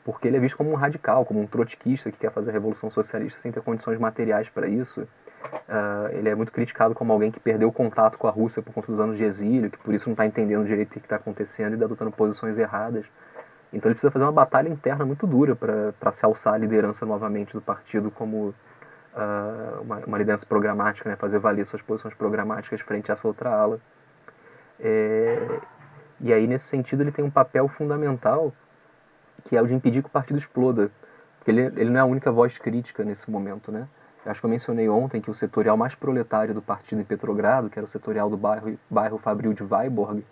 porque ele é visto como um radical, como um trotskista que quer fazer a Revolução Socialista sem ter condições materiais para isso. Ele é muito criticado como alguém que perdeu o contato com a Rússia por conta dos anos de exílio, que por isso não está entendendo direito o que está acontecendo e está adotando posições erradas. Então ele precisa fazer uma batalha interna muito dura para se alçar a liderança novamente do partido como uma liderança programática, né? Fazer valer suas posições programáticas frente a essa outra ala. E aí, nesse sentido, ele tem um papel fundamental, que é o de impedir que o partido exploda. Porque ele não é a única voz crítica nesse momento, né? Eu acho que eu mencionei ontem que o setorial mais proletário do partido em Petrogrado, que era o setorial do bairro Fabril de Vyborg,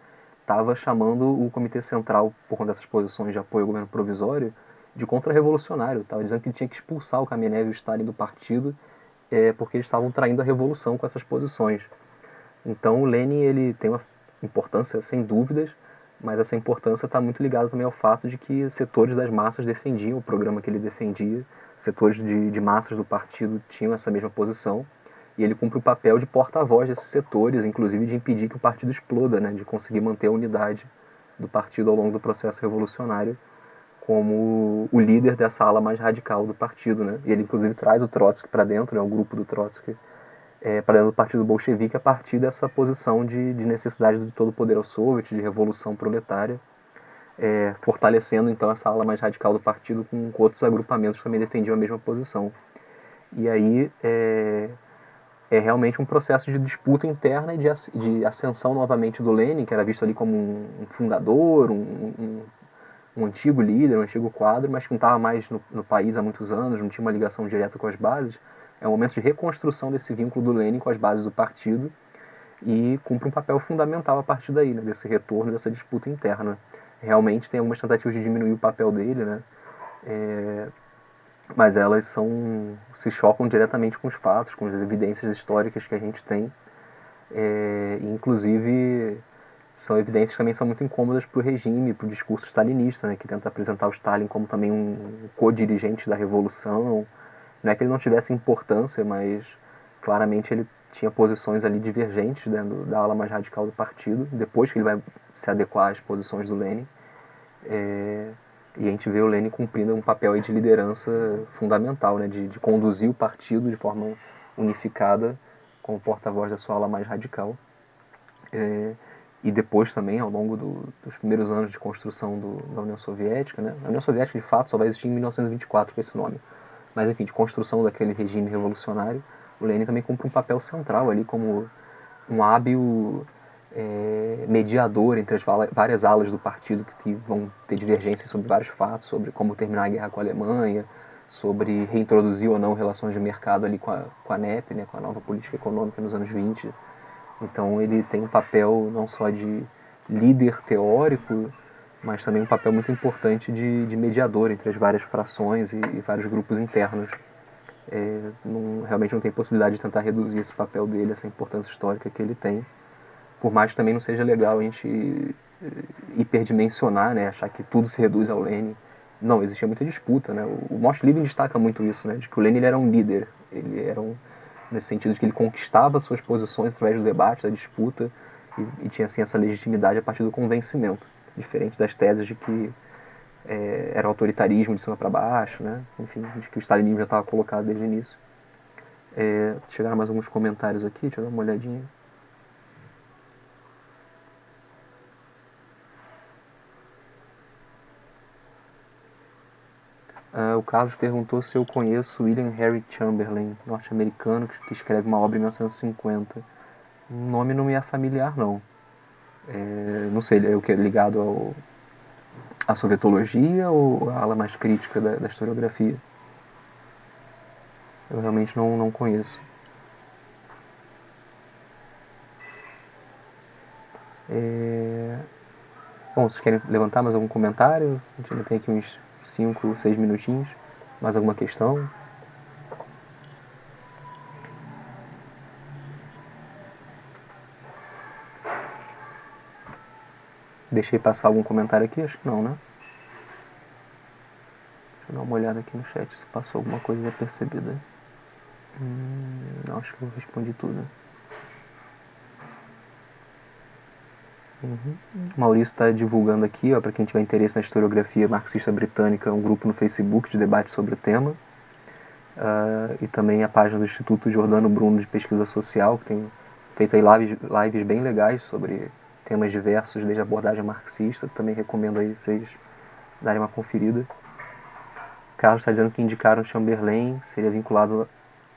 estava chamando o Comitê Central, por conta dessas posições de apoio ao governo provisório, de contra-revolucionário. Estava dizendo que ele tinha que expulsar o Kamenev e o Stalin do partido, porque eles estavam traindo a revolução com essas posições. Então o Lenin ele tem uma importância, sem dúvidas, mas essa importância está muito ligada também ao fato de que setores das massas defendiam o programa que ele defendia, setores de massas do partido tinham essa mesma posição, e ele cumpre o papel de porta-voz desses setores, inclusive de impedir que o partido exploda, né, de conseguir manter a unidade do partido ao longo do processo revolucionário, como o líder dessa ala mais radical do partido, né? E ele inclusive traz o Trotsky para dentro, né, o grupo do Trotsky, para dentro do partido bolchevique a partir dessa posição de necessidade de todo o poder ao soviet, de revolução proletária, fortalecendo então essa ala mais radical do partido com outros agrupamentos que também defendiam a mesma posição. E aí é realmente um processo de disputa interna e de ascensão novamente do Lenin, que era visto ali como um fundador, um antigo líder, um antigo quadro, mas que não estava mais no país há muitos anos, não tinha uma ligação direta com as bases. É um momento de reconstrução desse vínculo do Lenin com as bases do partido e cumpre um papel fundamental a partir daí, né, desse retorno, dessa disputa interna. Realmente tem algumas tentativas de diminuir o papel dele, né, mas elas se chocam diretamente com os fatos, com as evidências históricas que a gente tem, inclusive são evidências que também são muito incômodas para o regime, para o discurso stalinista, né, que tenta apresentar o Stalin como também um co-dirigente da revolução. Não é que ele não tivesse importância, mas claramente ele tinha posições ali divergentes dentro da ala mais radical do partido, depois que ele vai se adequar às posições do Lenin. E a gente vê o Lenin cumprindo um papel aí de liderança fundamental, né, de conduzir o partido de forma unificada como porta-voz da sua ala mais radical. E depois também, ao longo dos primeiros anos de construção da União Soviética, né? A União Soviética, de fato, só vai existir em 1924 com esse nome. Mas, enfim, de construção daquele regime revolucionário, o Lenin também cumpre um papel central ali como um hábil mediador entre as várias alas do partido que vão ter divergências sobre vários fatos, sobre como terminar a guerra com a Alemanha, sobre reintroduzir ou não relações de mercado ali com a NEP, né, com a nova política econômica nos anos 20. Então ele tem um papel não só de líder teórico, mas também um papel muito importante de mediador entre as várias frações e vários grupos internos. Realmente não tem possibilidade de tentar reduzir esse papel dele, essa importância histórica que ele tem, por mais que também não seja legal a gente hiperdimensionar, né, achar que tudo se reduz ao Lenin. Não, existia muita disputa, né? O Mosh Living destaca muito isso, né, de que o Lenin ele era um líder, ele era nesse sentido de que ele conquistava suas posições através do debate, da disputa, e tinha assim essa legitimidade a partir do convencimento, diferente das teses de que era autoritarismo de cima para baixo, né? Enfim, de que o stalinismo já estava colocado desde o início. Chegaram mais alguns comentários aqui, deixa eu dar uma olhadinha. O Carlos perguntou se eu conheço William Henry Chamberlain, norte-americano, que escreve uma obra em 1950. O nome não me é familiar, não. Não sei, ele é ligado à sovietologia ou à ala mais crítica da historiografia? Eu realmente não conheço. Bom, vocês querem levantar mais algum comentário? A gente ainda tem aqui uns 5, 6 minutinhos. Mais alguma questão? Deixei passar algum comentário aqui? Acho que não, né? Deixa eu dar uma olhada aqui no chat se passou alguma coisa desapercebida. Não, acho que eu respondi tudo. Maurício está divulgando aqui, para quem tiver interesse na historiografia marxista britânica, um grupo no Facebook de debate sobre o tema. E também a página do Instituto Giordano Bruno de Pesquisa Social, que tem feito aí lives bem legais sobre temas diversos, desde a abordagem marxista. Também recomendo aí vocês darem uma conferida. Carlos está dizendo que indicaram Chamberlain, seria vinculado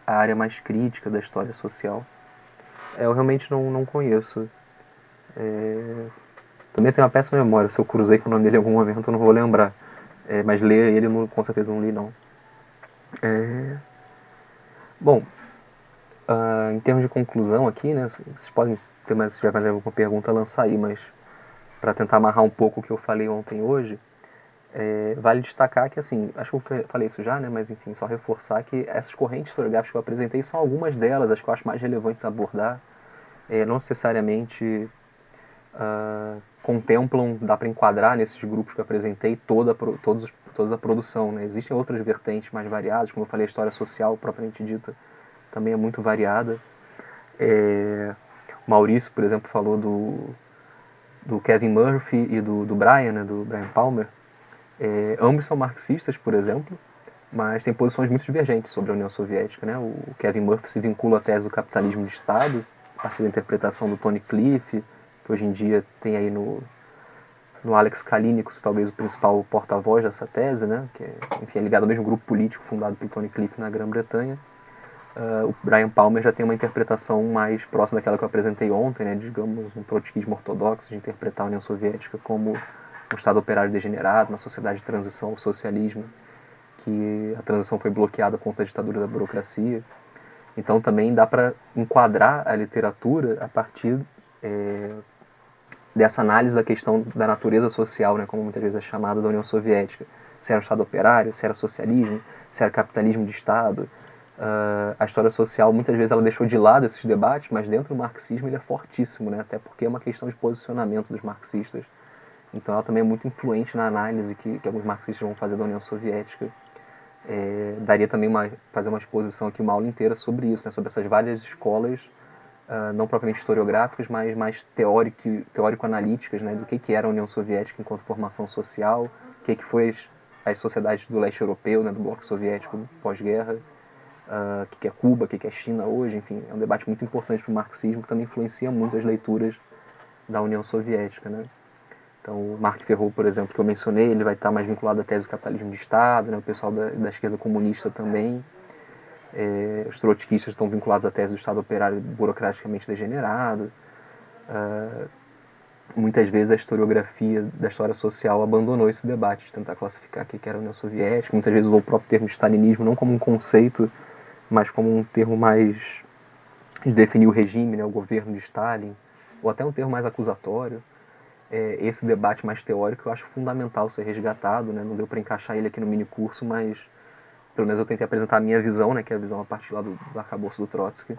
à área mais crítica da história social. Eu realmente não conheço. Também tenho uma péssima memória, se eu cruzei com o nome dele em algum momento eu não vou lembrar. Mas ler ele com certeza não li, não. Bom, em termos de conclusão aqui, né, vocês podem ter se tiver mais alguma pergunta, lançar aí, mas para tentar amarrar um pouco o que eu falei ontem e hoje, vale destacar que, assim, acho que eu falei isso já, né, mas enfim, só reforçar que essas correntes historiográficas que eu apresentei são algumas delas, as que eu acho mais relevantes a abordar, não necessariamente contemplam, dá para enquadrar nesses grupos que eu apresentei toda a produção, né? Existem outras vertentes mais variadas, como eu falei, a história social propriamente dita, também é muito variada. Maurício, por exemplo, falou do Kevin Murphy e do Brian, né, do Brian Palmer. Ambos são marxistas, por exemplo, mas têm posições muito divergentes sobre a União Soviética, né? O Kevin Murphy se vincula à tese do capitalismo de Estado, a partir da interpretação do Tony Cliff, que hoje em dia tem aí no Alex Kalinick, talvez o principal porta-voz dessa tese, né? Que enfim, é ligado ao mesmo grupo político fundado por Tony Cliff na Grã-Bretanha. O Brian Palmer já tem uma interpretação mais próxima daquela que eu apresentei ontem, né? Digamos, um trotskismo ortodoxo de interpretar a União Soviética como um Estado operário degenerado, uma sociedade de transição ao socialismo, que a transição foi bloqueada contra a ditadura da burocracia. Então também dá para enquadrar a literatura a partir dessa análise da questão da natureza social, né, como muitas vezes é chamada, da União Soviética. Se era um Estado operário, se era socialismo, se era capitalismo de Estado. A história social, muitas vezes, ela deixou de lado esses debates, mas dentro do marxismo ele é fortíssimo, né, até porque é uma questão de posicionamento dos marxistas. Então ela também é muito influente na análise que alguns marxistas vão fazer da União Soviética. Daria também fazer uma exposição aqui, uma aula inteira sobre isso, né, sobre essas várias escolas, não propriamente historiográficas, mas mais teórico-analíticas, né, do que era a União Soviética enquanto formação social, o que foi as sociedades do leste europeu, né, do bloco soviético pós-guerra, o que é Cuba, o que é China hoje, enfim, é um debate muito importante para o marxismo, que também influencia muito as leituras da União Soviética, né. Então, o Marc Ferro, por exemplo, que eu mencionei, ele vai estar mais vinculado à tese do capitalismo de Estado, né, o pessoal da esquerda comunista também. Os trotskistas estão vinculados à tese do Estado operário burocraticamente degenerado. Muitas vezes a historiografia da história social abandonou esse debate de tentar classificar o que era a União Soviética. Muitas vezes usou o próprio termo de stalinismo não como um conceito, mas como um termo mais de definir o regime, né, o governo de Stalin, ou até um termo mais acusatório. Esse debate mais teórico eu acho fundamental ser resgatado, né? Não deu para encaixar ele aqui no mini curso, mas pelo menos eu tentei apresentar a minha visão, né, que é a visão a partir lá do arcabouço do Trotsky.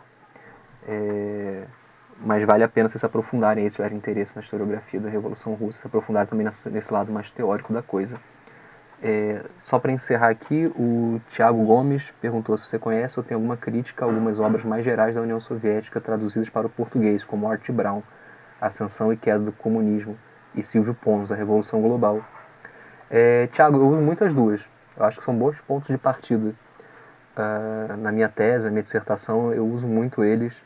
Mas vale a pena vocês se aprofundarem aí, se tiverem interesse na historiografia da Revolução Russa, se aprofundarem também nesse lado mais teórico da coisa. Só para encerrar aqui, o Tiago Gomes perguntou se você conhece ou tem alguma crítica a algumas obras mais gerais da União Soviética traduzidas para o português, como Art Brown, Ascensão e Queda do Comunismo, e Silvio Pons, A Revolução Global. Tiago, eu uso muitas duas. Eu acho que são bons pontos de partida. Na minha tese, na minha dissertação, eu uso muito eles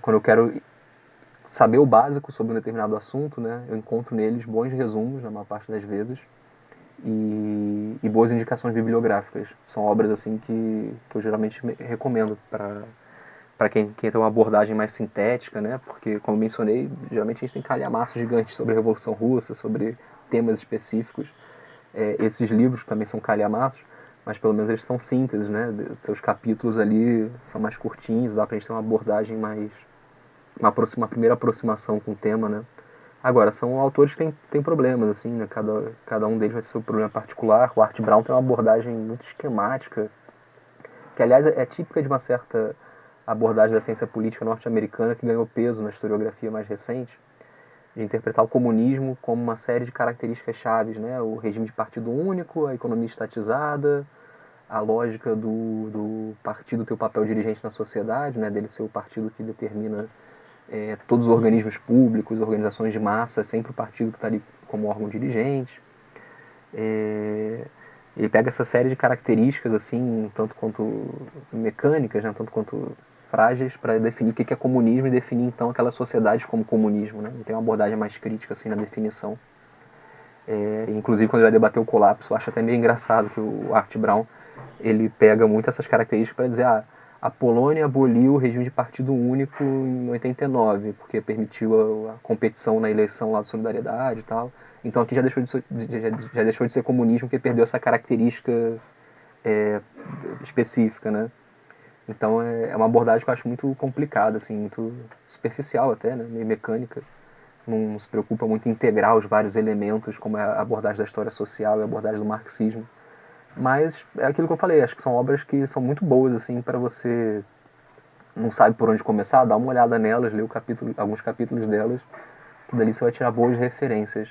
quando eu quero saber o básico sobre um determinado assunto, né? Eu encontro neles bons resumos, na maior parte das vezes, e boas indicações bibliográficas. São obras assim que eu geralmente recomendo para quem tem uma abordagem mais sintética, né? Porque, como mencionei, geralmente a gente tem calhamaços gigantes sobre a Revolução Russa, sobre temas específicos. Esses livros também são calhamaços, mas pelo menos eles são sínteses, né? Seus capítulos ali são mais curtinhos, dá pra gente ter uma abordagem mais... uma primeira aproximação com o tema, né? Agora, são autores que têm problemas, assim, né? Cada um deles vai ter seu problema particular. O Art Brown tem uma abordagem muito esquemática, que, aliás, é típica de uma certa abordagem da ciência política norte-americana que ganhou peso na historiografia mais recente, de interpretar o comunismo como uma série de características chaves, né? O regime de partido único, a economia estatizada, a lógica do partido ter o papel dirigente na sociedade, né? Dele ser o partido que determina todos os organismos públicos, organizações de massa, é sempre o partido que está ali como órgão dirigente. Ele pega essa série de características, assim, tanto quanto mecânicas, né? Tanto quanto frágeis, para definir o que é comunismo e definir então aquela sociedade como comunismo, né? Tem uma abordagem mais crítica assim na definição. Inclusive quando ele vai debater o colapso, eu acho até meio engraçado que o Art Brown ele pega muito essas características para dizer a Polônia aboliu o regime de partido único em 89, porque permitiu a competição na eleição lá de Solidariedade e tal. Então aqui já deixou de ser comunismo, porque perdeu essa característica específica, né? Então é uma abordagem que eu acho muito complicada, assim, muito superficial até, né? Meio mecânica. Não se preocupa muito em integrar os vários elementos, como é a abordagem da história social e a abordagem do marxismo. Mas é aquilo que eu falei, acho que são obras que são muito boas, assim, para você não sabe por onde começar, dá uma olhada nelas, lê alguns capítulos delas, que dali você vai tirar boas referências.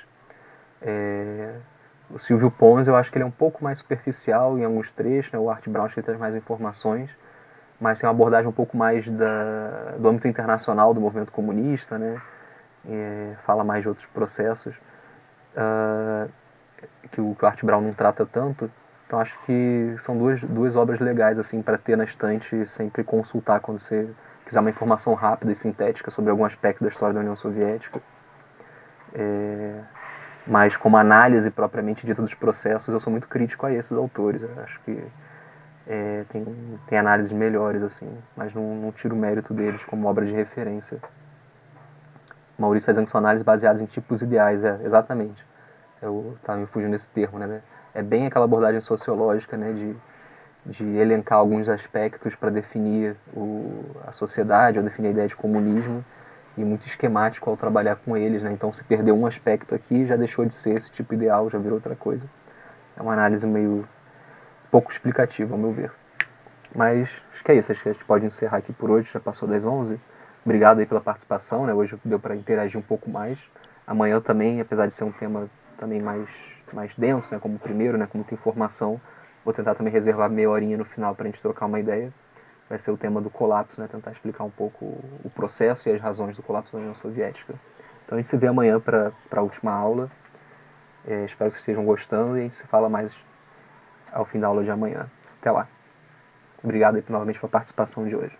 O Silvio Pons, eu acho que ele é um pouco mais superficial em alguns trechos, né? O Art Brown acho que ele traz mais informações, mas tem uma abordagem um pouco mais do âmbito internacional do movimento comunista, né? Fala mais de outros processos que o Art Brown não trata tanto. Então acho que são duas obras legais assim para ter na estante e sempre consultar quando você quiser uma informação rápida e sintética sobre algum aspecto da história da União Soviética. Mas como análise propriamente dita dos processos, eu sou muito crítico a esses autores. Eu acho que tem análises melhores, assim, mas não tiro o mérito deles como obra de referência. Maurício fazendo sua análise baseadas em tipos ideais, exatamente. Eu estava me fugindo desse termo, né? É bem aquela abordagem sociológica, né, de elencar alguns aspectos para definir a sociedade, ou definir a ideia de comunismo, e muito esquemático ao trabalhar com eles, né? Então, se perder um aspecto aqui, já deixou de ser esse tipo ideal, já virou outra coisa. É uma análise meio pouco explicativa, ao meu ver. Mas acho que é isso, acho que a gente pode encerrar aqui por hoje, já passou das 11. Obrigado aí pela participação, né? Hoje deu para interagir um pouco mais. Amanhã também, apesar de ser um tema também mais denso, né? Como o primeiro, né? Com muita informação, vou tentar também reservar meia horinha no final para a gente trocar uma ideia. Vai ser o tema do colapso, né? Tentar explicar um pouco o processo e as razões do colapso da União Soviética. Então a gente se vê amanhã para a última aula. Espero que vocês estejam gostando e a gente se fala mais ao fim da aula de amanhã. Até lá. Obrigado aí novamente pela participação de hoje.